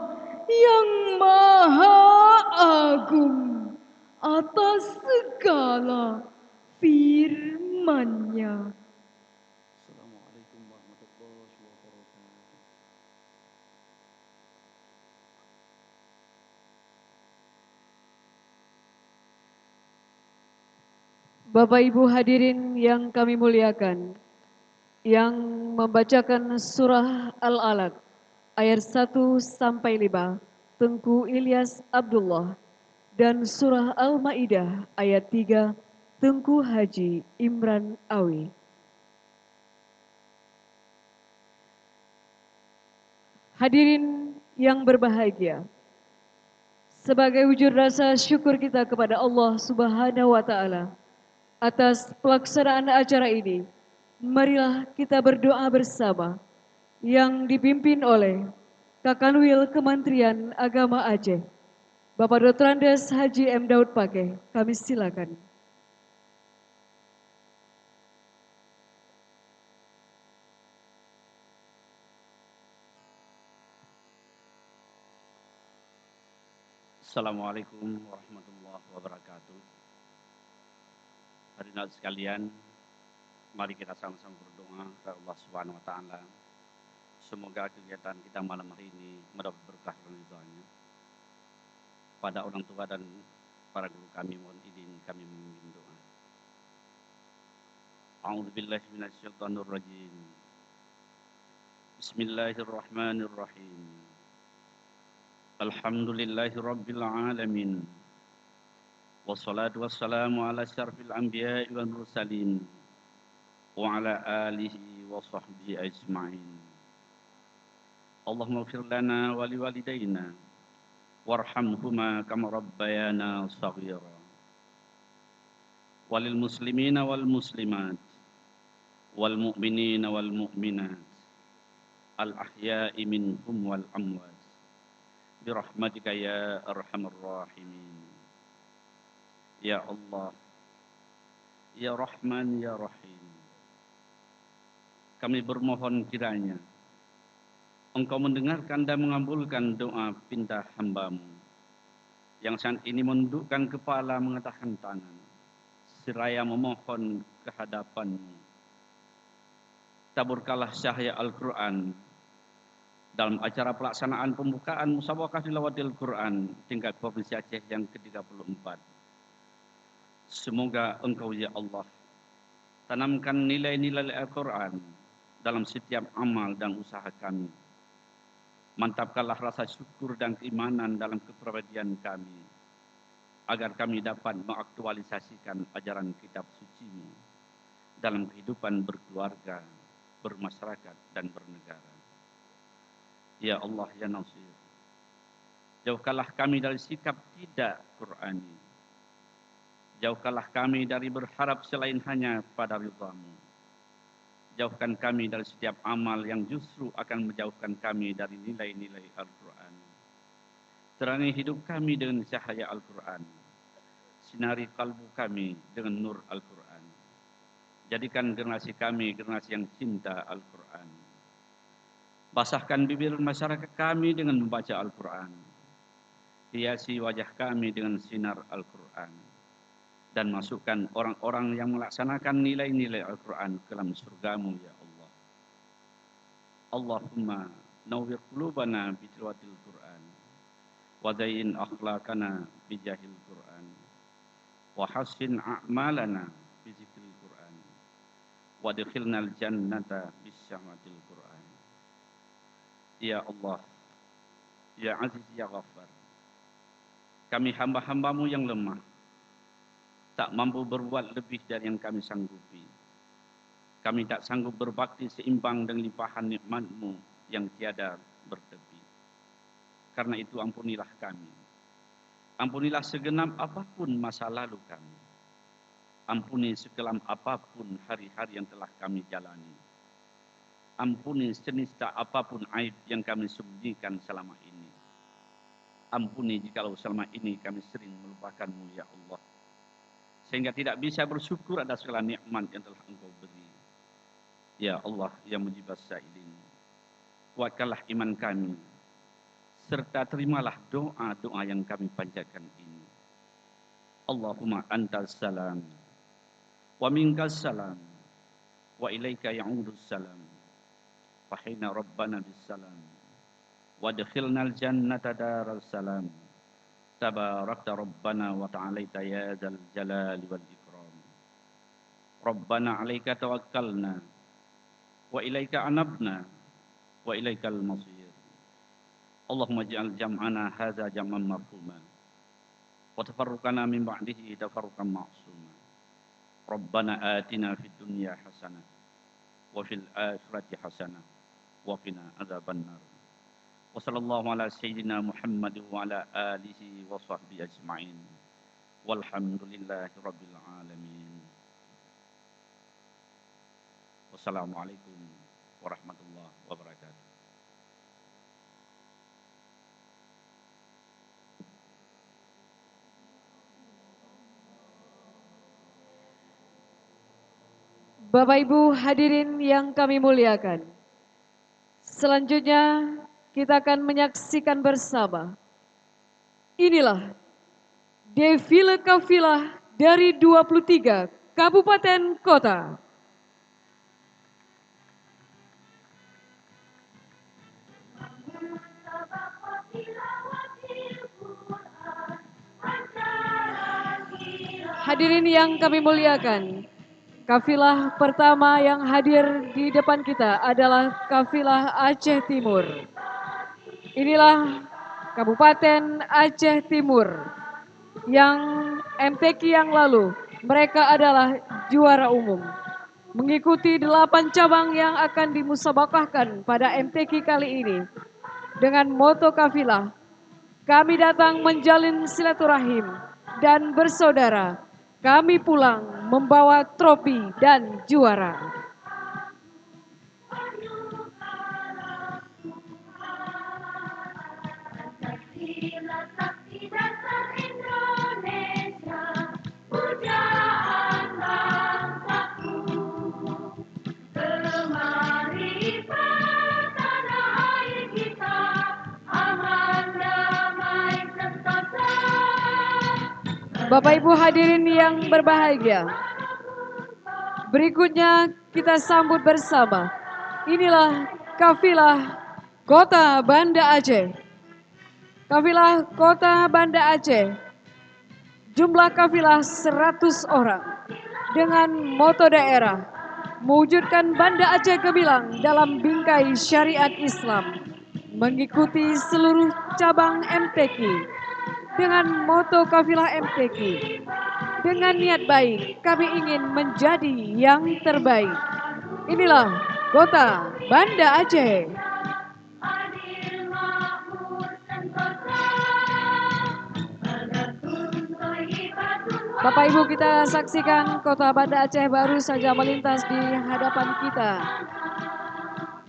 yang Maha Agung atas segala firman-Nya. Assalamualaikum warahmatullahi wabarakatuh. Bapak Ibu hadirin yang kami muliakan, yang membacakan surah Al-Alaq ayat 1 sampai 5 Tengku Ilyas Abdullah, dan surah Al-Maidah ayat 3 Tengku Haji Imran Awi. Hadirin yang berbahagia, sebagai wujud rasa syukur kita kepada Allah Subhanahu wa taala atas pelaksanaan acara ini, marilah kita berdoa bersama yang dipimpin oleh Kakanwil Kementerian Agama Aceh, Bapak Dr. Andes Haji M. Daud Pakeh. Kami silakan. Assalamualaikum warahmatullahi wabarakatuh. Hadirin sekalian, mari kita sama-sama berdoa kepada Allah Subhanahu wa taala. Semoga kegiatan kita malam hari ini mendapat berkah dan ridhonya. Pada orang tua dan para guru kami, mohon izin kami memimpin doa. A'udzubillahi minasyaitonir rajim. Bismillahirrahmanirrahim. Alhamdulillahi rabbil alamin. Wassalatu wassalamu ala asyrafil anbiya'i wal mursalin wa ala alihi wa sahbihi ajma'in. Allahumma ighfir lana wa liwalidayna warhamhuma kama rabbayana shaghira. Walil muslimina wal muslimat wal mu'minina wal mu'minat al ahya'i minhum wal amwat birahmatika ya arhamar rahimin. Ya Allah, ya Rahman, ya Rahim, kami bermohon kiranya Engkau mendengarkan dan mengabulkan doa pinta hamba-Mu yang saat ini menundukkan kepala, mengatakan tangan, seraya memohon kehadapan-Mu. Taburkanlah cahaya Al-Quran dalam acara pelaksanaan pembukaan Musabaqah Tilawatil Quran tingkat Provinsi Aceh yang ke-34. Semoga Engkau ya Allah tanamkan nilai-nilai Al-Quran dalam setiap amal dan usaha kami. Mantapkanlah rasa syukur dan keimanan dalam kepribadian kami, agar kami dapat mengaktualisasikan ajaran kitab suci-Mu dalam kehidupan berkeluarga, bermasyarakat, dan bernegara. Ya Allah, ya Nasir, jauhkanlah kami dari sikap tidak Qur'ani. Jauhkanlah kami dari berharap selain hanya pada ridha-Mu. Jauhkan kami dari setiap amal yang justru akan menjauhkan kami dari nilai-nilai Al-Quran. Terangi hidup kami dengan cahaya Al-Quran. Sinari kalbu kami dengan nur Al-Quran. Jadikan generasi kami generasi yang cinta Al-Quran. Basahkan bibir masyarakat kami dengan membaca Al-Quran. Hiasi wajah kami dengan sinar Al-Quran. Dan masukkan orang-orang yang melaksanakan nilai-nilai Al-Quran ke dalam surga-Mu ya Allah. Allahumma nawwir qulubana bi tilawatil Quran wa zayyin akhlaqana bi jahil Quran wa hassin a'malana bi zikril Quran wa adkhilnal jannata bis syahwatil Quran. Ya Allah, ya Aziz, ya Ghaffar, kami hamba-hamba-Mu yang lemah, tak mampu berbuat lebih dari yang kami sanggupi. Kami tak sanggup berbakti seimbang dengan limpahan nikmat-Mu yang tiada bertepi. Karena itu ampunilah kami. Ampunilah segenap apapun masa lalu kami. Ampuni sekelam apapun hari-hari yang telah kami jalani. Ampuni senista apapun aib yang kami sembunyikan selama ini. Ampuni jikalau selama ini kami sering melupakan-Mu ya Allah, sehingga tidak bisa bersyukur atas segala nikmat yang telah Engkau beri. Ya Allah, ya mujibas sa'ilin, kuatkanlah iman kami, serta terimalah doa-doa yang kami panjatkan ini. Allahumma antas salam, wa minkas salam, wa ilaika ya'udus salam, fahina rabbana bis salam, wa adkhilnal jannata daral salam. Tabarakta Rabbana wa ta'alaita ya dzal jalali wal ikram. Rabbana 'alaika tawakkalna wa ilaika anabna wa ilaikal masir. Allahumma ij'al jam'ana hadza jam'an marhuma wa tafarruqana min ba'dihi tafarruqan ma'suma. Rabbana atina fid dunya hasanah wa fil akhirati hasanah wa qina adzabannar. Wa sallallahu ala sayyidina Muhammad wa ala alihi wa sahbihi ajma'in. Walhamdulillahi rabbil alamin. Wassalamualaikum warahmatullahi wabarakatuh. Bapak Ibu hadirin yang kami muliakan, selanjutnya kita akan menyaksikan bersama. Inilah defile kafilah dari 23 kabupaten kota. Hadirin yang kami muliakan, kafilah pertama yang hadir di depan kita adalah kafilah Aceh Timur. Inilah Kabupaten Aceh Timur yang MTQ yang lalu mereka adalah juara umum. Mengikuti 8 cabang yang akan dimusabakahkan pada MTQ kali ini. Dengan moto kafilah, kami datang menjalin silaturahim dan bersaudara. Kami pulang membawa trofi dan juara. Bapak Ibu hadirin yang berbahagia, berikutnya kita sambut bersama. Inilah kafilah Kota Banda Aceh. Kafilah Kota Banda Aceh Jumlah kafilah 100 orang dengan moto daerah mewujudkan Banda Aceh Gemilang dalam bingkai syariat Islam, mengikuti seluruh cabang MTQ dengan moto kafilah MTQ. Dengan niat baik, kami ingin menjadi yang terbaik. Inilah Kota Banda Aceh. Bapak Ibu, kita saksikan Kota Banda Aceh baru saja melintas di hadapan kita.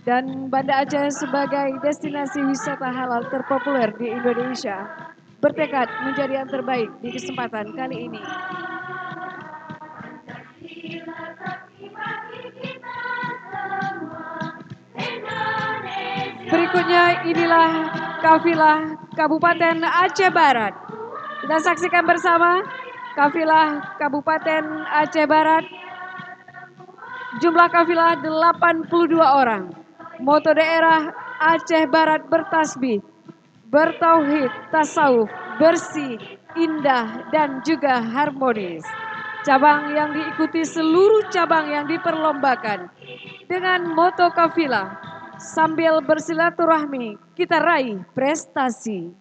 Dan Banda Aceh sebagai destinasi wisata halal terpopuler di Indonesia bertekad menjadi yang terbaik di kesempatan kali ini. Berikutnya inilah kafilah Kabupaten Aceh Barat. Kita saksikan bersama kafilah Kabupaten Aceh Barat. Jumlah kafilah 82 orang. Moto daerah Aceh Barat bertasbih, bertauhid, tasawuf, bersih, indah, dan juga harmonis. Cabang yang diikuti seluruh cabang yang diperlombakan. Dengan moto kafilah, sambil bersilaturahmi, kita raih prestasi.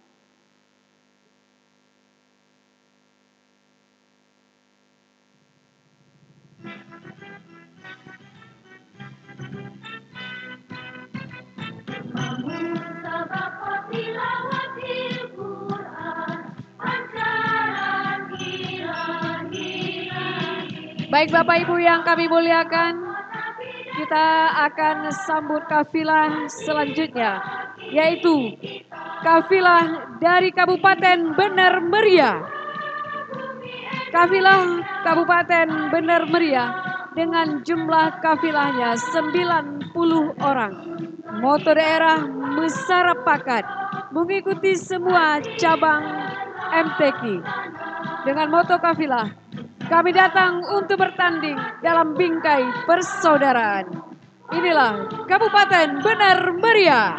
Baik Bapak Ibu yang kami muliakan, kita akan sambut kafilah selanjutnya, yaitu kafilah dari Kabupaten Bener Meriah. Kafilah Kabupaten Bener Meriah dengan jumlah kafilahnya 90 orang. Moto daerah Musarapakat mengikuti semua cabang MTQ. Dengan moto kafilah, kami datang untuk bertanding dalam bingkai persaudaraan. Inilah Kabupaten Bener Meriah.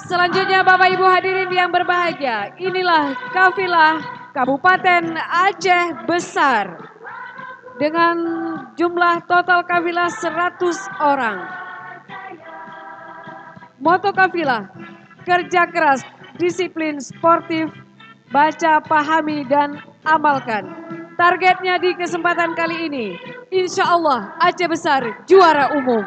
Selanjutnya Bapak Ibu hadirin yang berbahagia, inilah kafilah Kabupaten Aceh Besar dengan jumlah total kafilah 100 orang. Moto kafilah, kerja keras, disiplin, sportif, baca, pahami, dan amalkan. Targetnya di kesempatan kali ini, insya Allah Aceh Besar juara umum.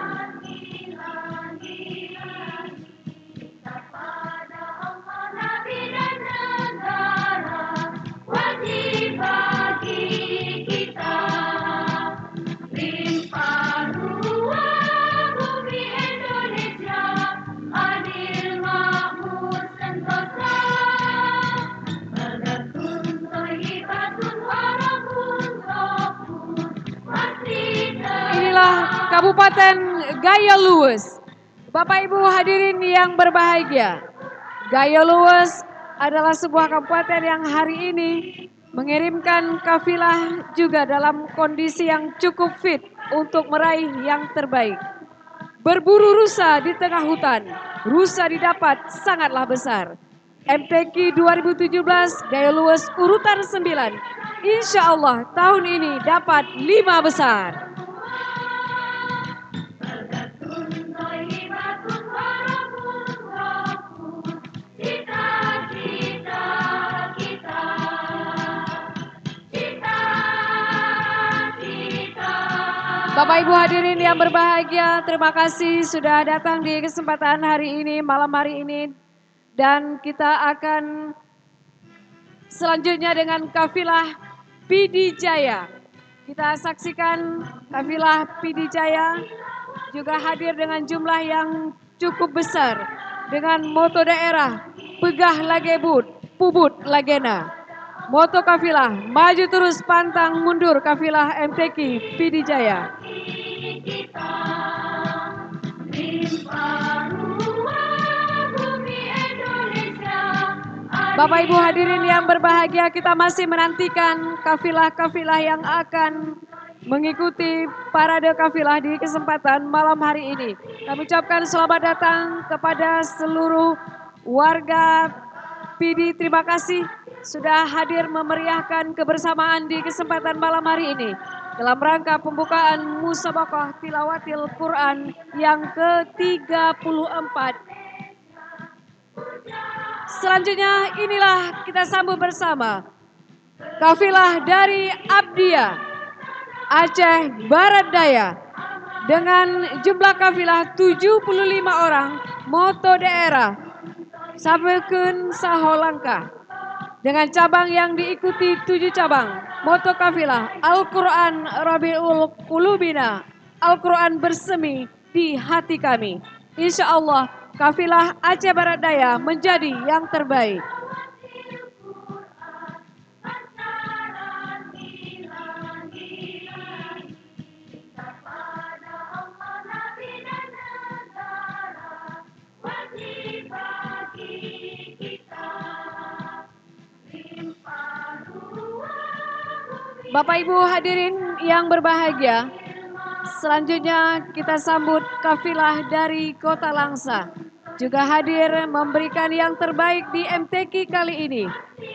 Kabupaten Gaya Luwes. Bapak Ibu hadirin yang berbahagia, Gaya Luwes adalah sebuah kabupaten yang hari ini mengirimkan kafilah juga dalam kondisi yang cukup fit untuk meraih yang terbaik. Berburu rusa di tengah hutan, rusa didapat sangatlah besar. MTQ 2017 Gaya Luwes urutan 9. Insya Allah tahun ini dapat 5 besar. Bapak Ibu hadirin yang berbahagia, terima kasih sudah datang di kesempatan hari ini, malam hari ini. Dan kita akan selanjutnya dengan kafilah PD Jaya. Kita saksikan kafilah PD Jaya juga hadir dengan jumlah yang cukup besar. Dengan moto daerah, Pegah Lagebut, Pubut Lagena. Moto kafilah, maju terus pantang mundur kafilah MTQ PD Jaya. Bapak Ibu hadirin yang berbahagia, kita masih menantikan kafilah-kafilah yang akan mengikuti parade kafilah di kesempatan malam hari ini. Kami ucapkan selamat datang kepada seluruh warga PD. Terima kasih sudah hadir memeriahkan kebersamaan di kesempatan malam hari ini dalam rangka pembukaan Musabaqah Tilawatil Quran yang ke-34. Selanjutnya inilah kita sambut bersama kafilah dari Abdia Aceh Barat Daya dengan jumlah kafilah 75 orang, moto daerah Sabekeun Saholangkah, dengan cabang yang diikuti 7 cabang, moto kafilah Al-Quran Rabiul Qulubina, Al-Quran bersemi di hati kami. Insya Allah kafilah Aceh Barat Daya menjadi yang terbaik. Bapak Ibu hadirin yang berbahagia, selanjutnya kita sambut kafilah dari Kota Langsa. Juga hadir memberikan yang terbaik di MTQ kali ini.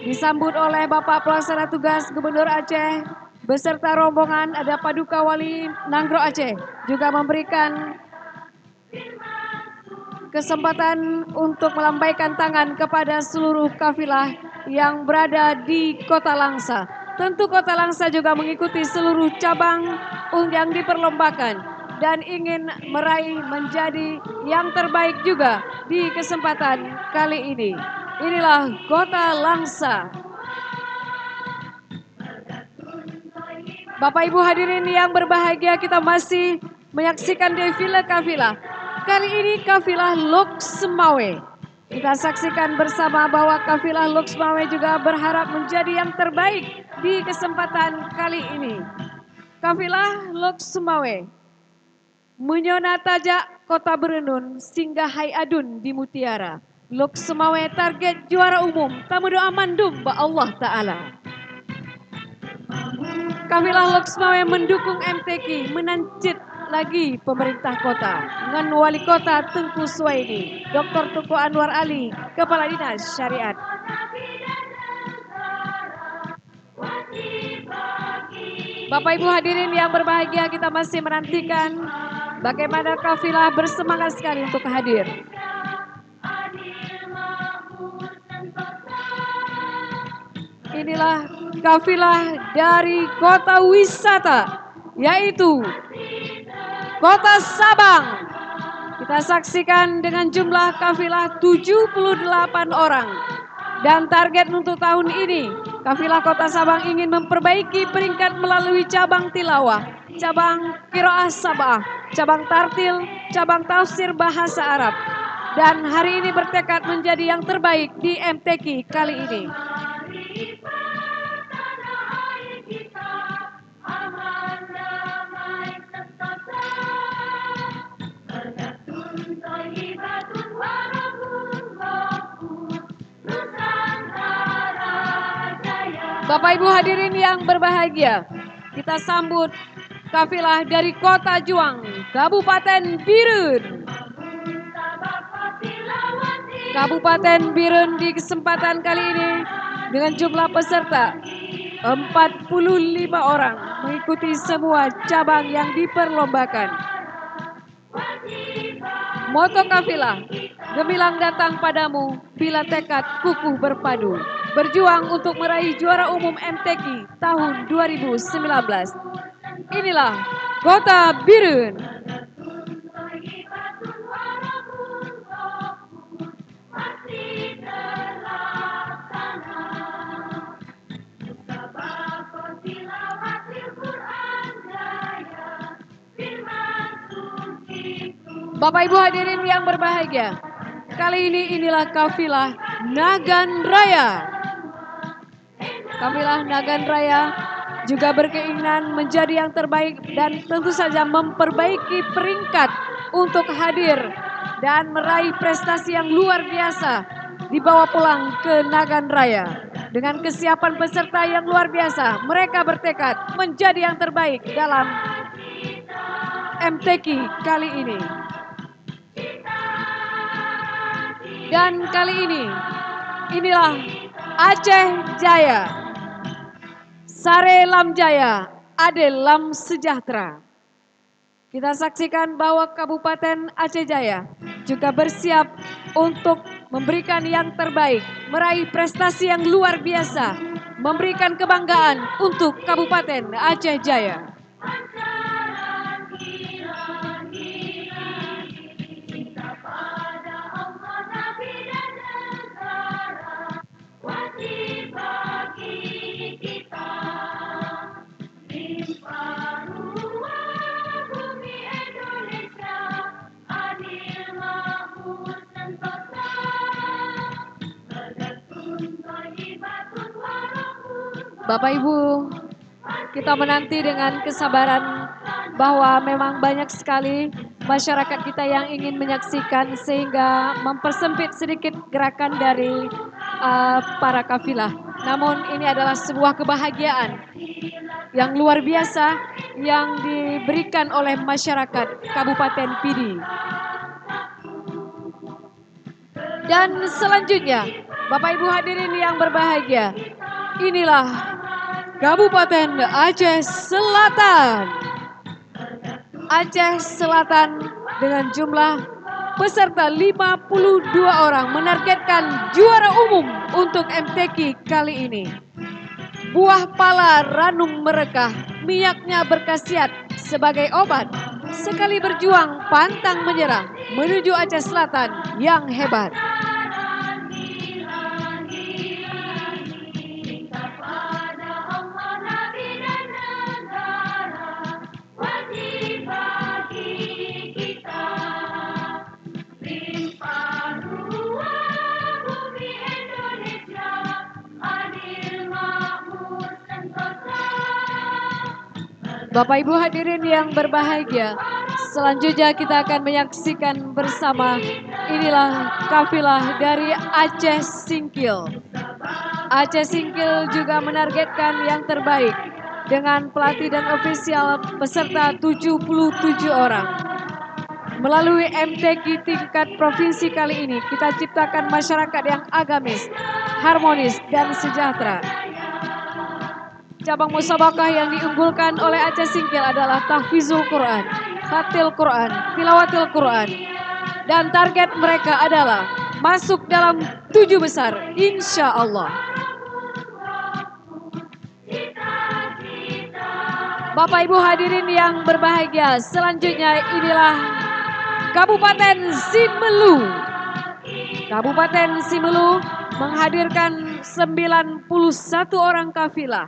Disambut oleh Bapak Pelaksana Tugas Gubernur Aceh beserta rombongan, ada Paduka Wali Nanggro Aceh. Juga memberikan kesempatan untuk melambaikan tangan kepada seluruh kafilah yang berada di Kota Langsa. Tentu Kota Langsa juga mengikuti seluruh cabang yang diperlombakan dan ingin meraih menjadi yang terbaik juga di kesempatan kali ini. Inilah Kota Langsa. Bapak Ibu hadirin yang berbahagia, kita masih menyaksikan defile kafilah. Kali ini kafilah Loksmawe. Kita saksikan bersama bahwa kafilah Loksmawe juga berharap menjadi yang terbaik di kesempatan kali ini. Kafilah Loksmawe menyona tajak Kota Berenun singgah Hai Adun di Mutiara. Loksmawe target juara umum, tamu doa mandum ba Allah Ta'ala. Kafilah Loksmawe mendukung MTQ menancit lagi pemerintah kota dengan Wali Kota Tengku Suwaidi, Dr. Tuku Anwar Ali, Kepala Dinas Syariat. Bapak Ibu hadirin yang berbahagia, kita masih menantikan bagaimana kafilah bersemangat sekali untuk hadir. Inilah kafilah dari kota wisata, yaitu Kota Sabang. Kita saksikan dengan jumlah kafilah 78 orang. Dan target untuk tahun ini, kafilah Kota Sabang ingin memperbaiki peringkat melalui cabang tilawah, cabang qiraah sab'ah, cabang tartil, cabang tafsir bahasa Arab. Dan hari ini bertekad menjadi yang terbaik di MTQ kali ini. Bapak Ibu hadirin yang berbahagia, kita sambut kafilah dari Kota Juang, Kabupaten Birun. Kabupaten Birun di kesempatan kali ini dengan jumlah peserta 45 orang mengikuti semua cabang yang diperlombakan. Moto kafilah, gemilang datang padamu bila tekad kukuh berpadu. Berjuang untuk meraih juara umum MTQ tahun 2019. Inilah Kota Birun. Bapak Ibu hadirin yang berbahagia, kali ini inilah kafilah Nagan Raya. Kafilah Nagan Raya juga berkeinginan menjadi yang terbaik dan tentu saja memperbaiki peringkat untuk hadir dan meraih prestasi yang luar biasa dibawa pulang ke Nagan Raya. Dengan kesiapan peserta yang luar biasa, mereka bertekad menjadi yang terbaik dalam MTQ kali ini. Dan kali ini, inilah Aceh Jaya, Sare Lam Jaya, Ade Lam Sejahtera. Kita saksikan bahwa Kabupaten Aceh Jaya juga bersiap untuk memberikan yang terbaik, meraih prestasi yang luar biasa, memberikan kebanggaan untuk Kabupaten Aceh Jaya. Bapak Ibu, kita menanti dengan kesabaran bahwa memang banyak sekali masyarakat kita yang ingin menyaksikan sehingga mempersempit sedikit gerakan dari para kafilah. Namun ini adalah sebuah kebahagiaan yang luar biasa yang diberikan oleh masyarakat Kabupaten Pidi. Dan selanjutnya, Bapak Ibu hadirin yang berbahagia, inilah Kabupaten Aceh Selatan. Aceh Selatan dengan jumlah peserta 52 orang menargetkan juara umum untuk MTQ kali ini. Buah pala ranum merekah, minyaknya berkhasiat sebagai obat. Sekali berjuang pantang menyerah menuju Aceh Selatan yang hebat. Bapak Ibu hadirin yang berbahagia, selanjutnya kita akan menyaksikan bersama inilah kafilah dari Aceh Singkil. Aceh Singkil juga menargetkan yang terbaik dengan pelatih dan ofisial peserta 77 orang. Melalui MTQ tingkat provinsi kali ini, kita ciptakan masyarakat yang agamis, harmonis, dan sejahtera. Cabang musabakah yang diunggulkan oleh Aceh Singkil adalah tahfizul Quran, khatil Quran, tilawatil Quran. Dan target mereka adalah masuk dalam 7 besar, insya Allah. Bapak Ibu hadirin yang berbahagia, selanjutnya inilah Kabupaten Simelu. Kabupaten Simelu menghadirkan 91 orang kafilah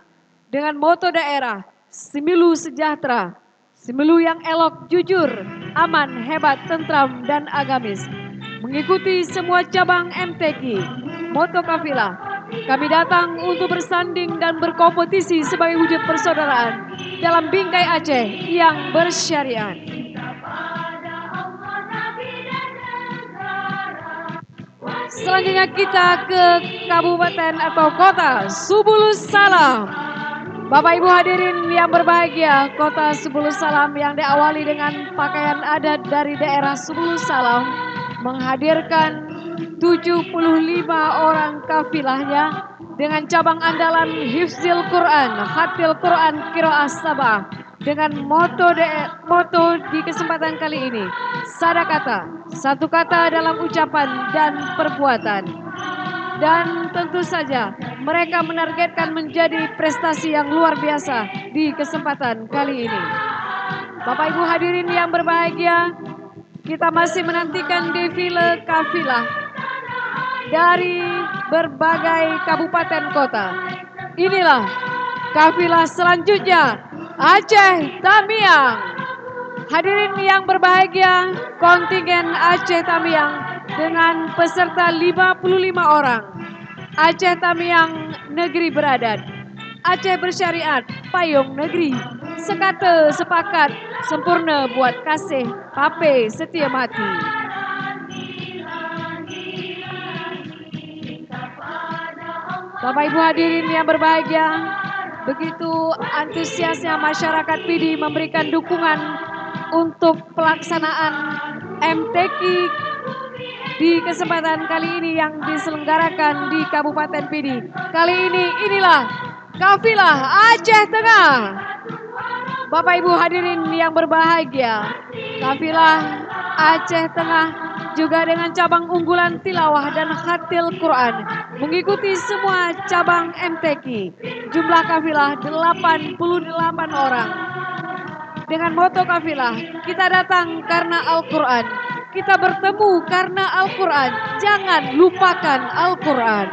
dengan moto daerah Simelu Sejahtera, Simelu yang elok, jujur, aman, hebat, tentram, dan agamis. Mengikuti semua cabang MTQ, moto kafilah, kami datang untuk bersanding dan berkompetisi sebagai wujud persaudaraan dalam bingkai Aceh yang bersyariat. Selanjutnya kita ke kabupaten atau kota Subulus Salam. Bapak Ibu hadirin yang berbahagia, kota Subulus Salam yang diawali dengan pakaian adat dari daerah Subulus Salam menghadirkan 75 orang kafilahnya dengan cabang andalan Hifzil Quran, Khatil Quran, Qiraah Sabah dengan moto di kesempatan kali ini, sadakata, satu kata dalam ucapan dan perbuatan. Dan tentu saja mereka menargetkan menjadi prestasi yang luar biasa di kesempatan kali ini. Bapak Ibu hadirin yang berbahagia, kita masih menantikan defile kafilah dari berbagai kabupaten kota. Inilah kafilah selanjutnya, Aceh Tamiang. Hadirin yang berbahagia, kontingen Aceh Tamiang dengan peserta 55 orang. Aceh Tamiang negeri beradat, Aceh bersyariat, payung negeri, sekate sepakat, sempurna buat kasih, pape setia mati. Bapak Ibu hadirin yang berbahagia, begitu antusiasnya masyarakat PD memberikan dukungan untuk pelaksanaan MTQ di kesempatan kali ini yang diselenggarakan di Kabupaten PD. Kali ini inilah kafilah Aceh Tengah. Bapak Ibu hadirin yang berbahagia, kafilah Aceh Tengah juga dengan cabang unggulan tilawah dan khatil Quran mengikuti semua cabang MTQ. Jumlah kafilah 88 orang. Dengan moto kafilah, kita datang karena Al-Quran, kita bertemu karena Al-Quran, jangan lupakan Al-Quran.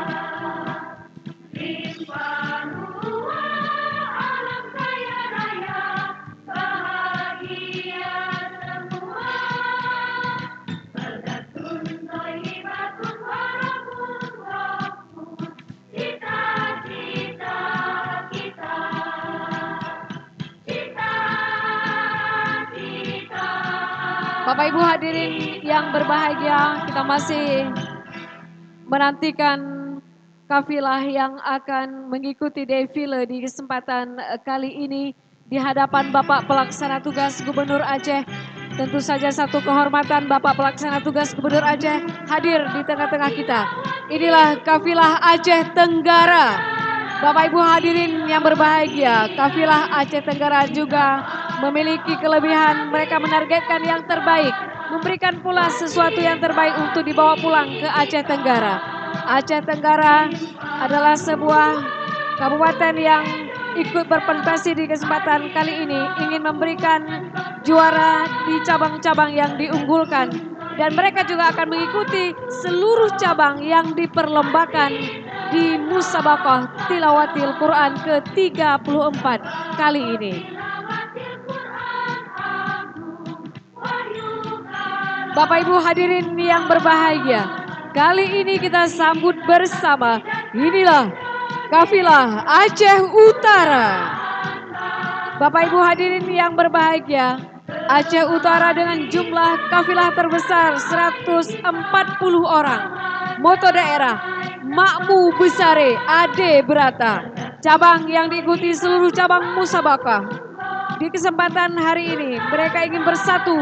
Bapak Ibu hadirin yang berbahagia, kita masih menantikan kafilah yang akan mengikuti defile di kesempatan kali ini di hadapan Bapak Pelaksana Tugas Gubernur Aceh. Tentu saja satu kehormatan Bapak Pelaksana Tugas Gubernur Aceh hadir di tengah-tengah kita. Inilah kafilah Aceh Tenggara. Bapak Ibu hadirin yang berbahagia, kafilah Aceh Tenggara juga memiliki kelebihan, mereka menargetkan yang terbaik, memberikan pula sesuatu yang terbaik untuk dibawa pulang ke Aceh Tenggara. Aceh Tenggara adalah sebuah kabupaten yang ikut berprestasi di kesempatan kali ini, ingin memberikan juara di cabang-cabang yang diunggulkan, dan mereka juga akan mengikuti seluruh cabang yang diperlombakan di Musabaqah Tilawatil Quran ke-34 kali ini. Bapak Ibu hadirin yang berbahagia, kali ini kita sambut bersama, inilah kafilah Aceh Utara. Bapak Ibu hadirin yang berbahagia, Aceh Utara dengan jumlah kafilah terbesar 140 orang. Moto daerah, Makmu Besare Ade Berata. Cabang yang diikuti seluruh cabang Musabaqah. Di kesempatan hari ini mereka ingin bersatu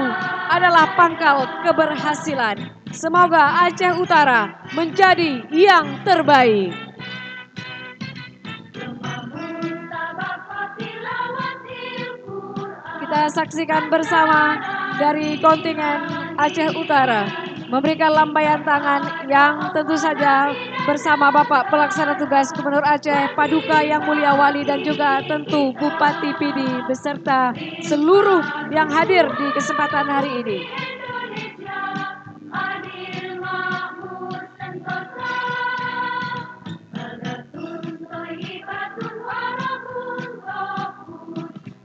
adalah pangkal keberhasilan. Semoga Aceh Utara menjadi yang terbaik. Kita saksikan bersama dari kontingen Aceh Utara memberikan lambaian tangan yang tentu saja bersama Bapak Pelaksana Tugas Gubernur Aceh, Paduka Yang Mulia Wali, dan juga tentu Bupati PD beserta seluruh yang hadir di kesempatan hari ini.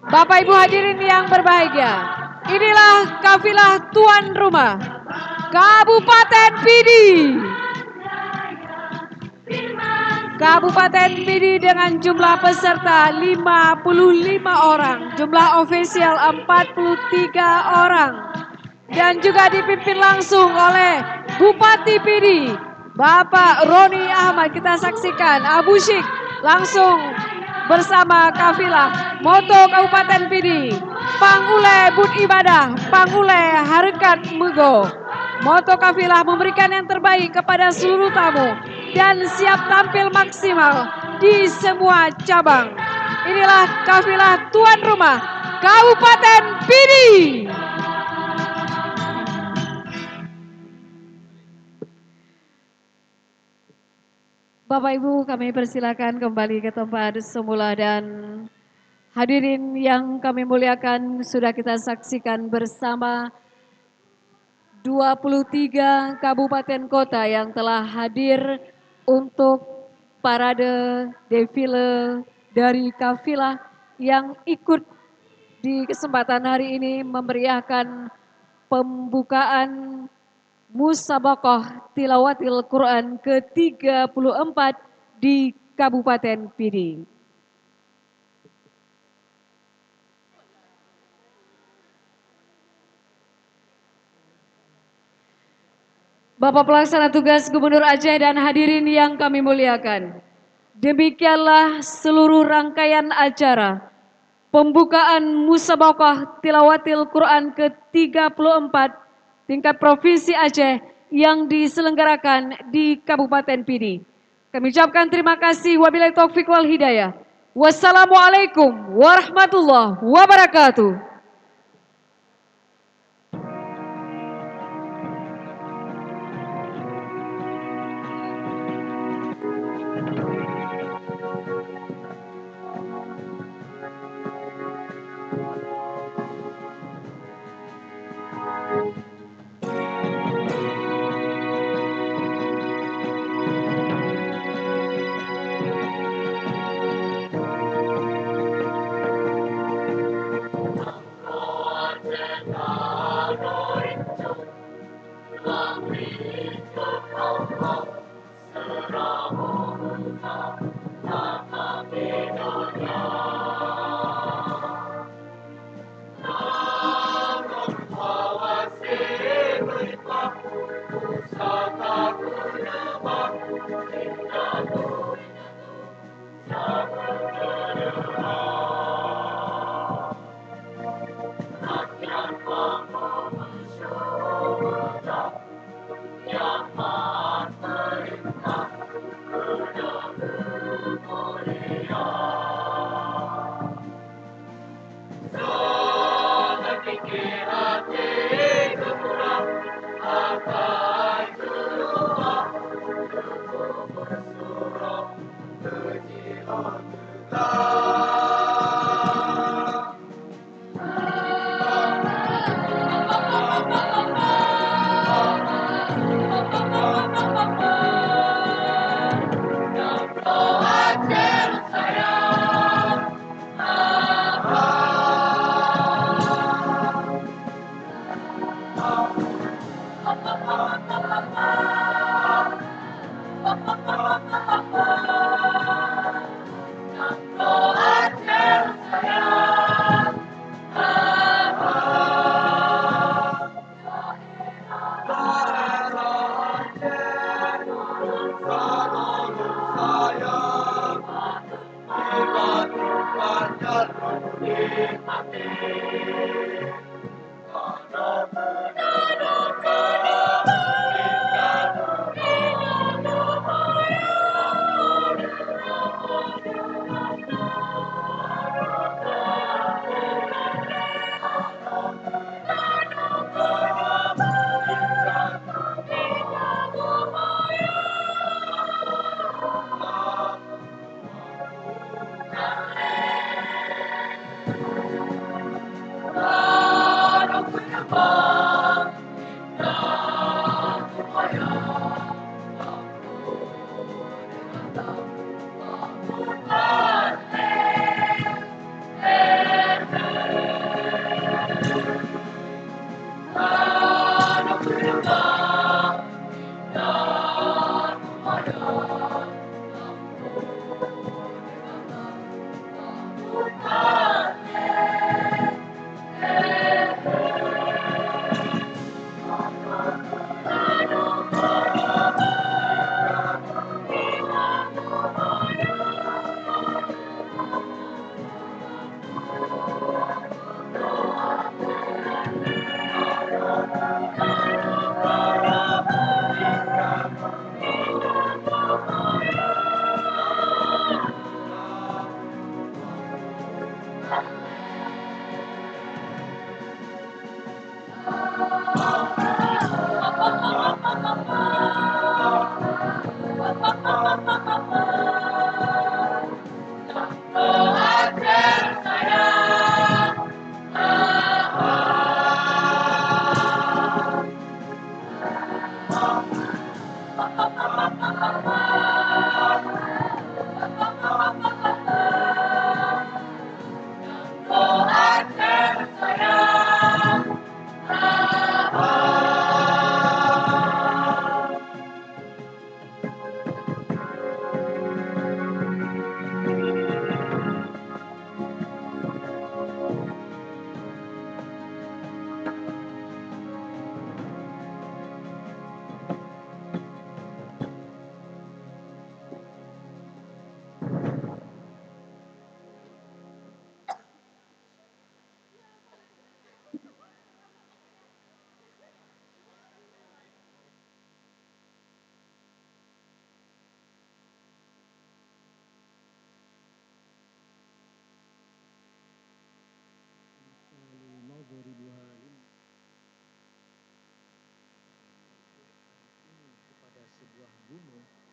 Bapak Ibu hadirin yang berbahagia, inilah kafilah tuan rumah Kabupaten PD. Kabupaten PD dengan jumlah peserta 55 orang, jumlah ofisial 43 orang, dan juga dipimpin langsung oleh Bupati PD, Bapak Roni Ahmad. Kita saksikan Abu Syik langsung bersama kafilah. Moto Kabupaten PD, Pangule Bud Ibadah, Pangule Harekat Mugo. Moto kafilah memberikan yang terbaik kepada seluruh tamu dan siap tampil maksimal di semua cabang. Inilah kafilah tuan rumah Kabupaten PD. Bapak Ibu, kami persilakan kembali ke tempat semula, dan hadirin yang kami muliakan, sudah kita saksikan bersama 23 kabupaten kota yang telah hadir untuk parade defile dari kafilah yang ikut di kesempatan hari ini memeriahkan pembukaan Musabaqah Tilawatil Quran ke-34 di Kabupaten PD. Bapak Pelaksana Tugas Gubernur Aceh dan hadirin yang kami muliakan, Demikianlah seluruh rangkaian acara pembukaan Musabaqah Tilawatil Quran ke-34 tingkat Provinsi Aceh yang diselenggarakan di Kabupaten Pidi. Kami ucapkan terima kasih. Wabillahi taufik wal hidayah. Wassalamualaikum warahmatullahi wabarakatuh. Oh,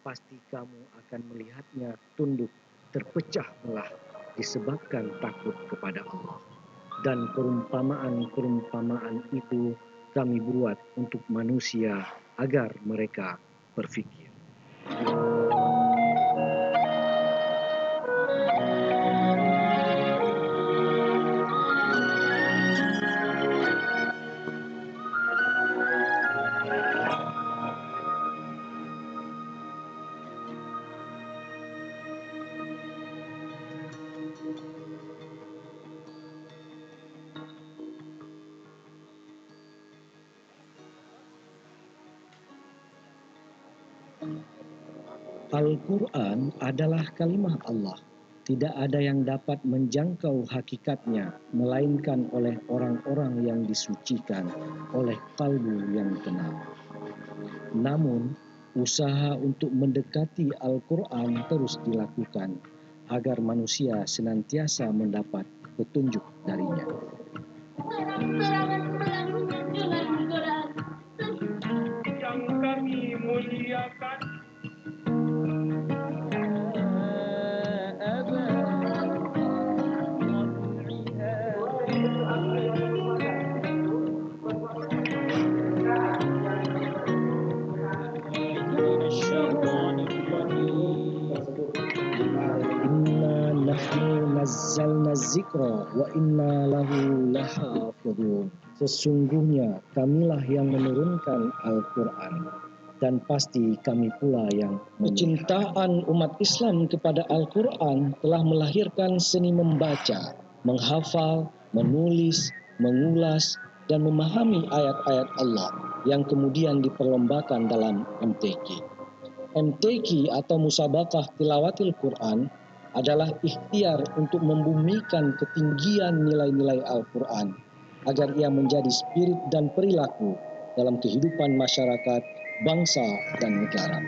pasti kamu akan melihatnya tunduk terpecah belah disebabkan takut kepada Allah. Dan perumpamaan-perumpamaan itu kami buat untuk manusia agar mereka berfikir. Al-Quran adalah kalimah Allah. Tidak ada yang dapat menjangkau hakikatnya, melainkan oleh orang-orang yang disucikan oleh kalbu yang tenang. Namun, usaha untuk mendekati Al-Quran terus dilakukan, agar manusia senantiasa mendapat petunjuk darinya. Yang kami muliakan, Inna nahnu nazzalna zikra wa inna lahu lahafidhun. Sesungguhnya kamilah yang menurunkan Al-Quran, dan pasti kami pula yang kecintaan umat Islam kepada Al-Quran telah melahirkan seni membaca, menghafal, menulis, mengulas, dan memahami ayat-ayat Allah yang kemudian diperlombakan dalam MTQ. MTQ atau Musabaqah Tilawatil Quran adalah ikhtiar untuk membumikan ketinggian nilai-nilai Al-Quran agar ia menjadi spirit dan perilaku dalam kehidupan masyarakat, bangsa, dan negara.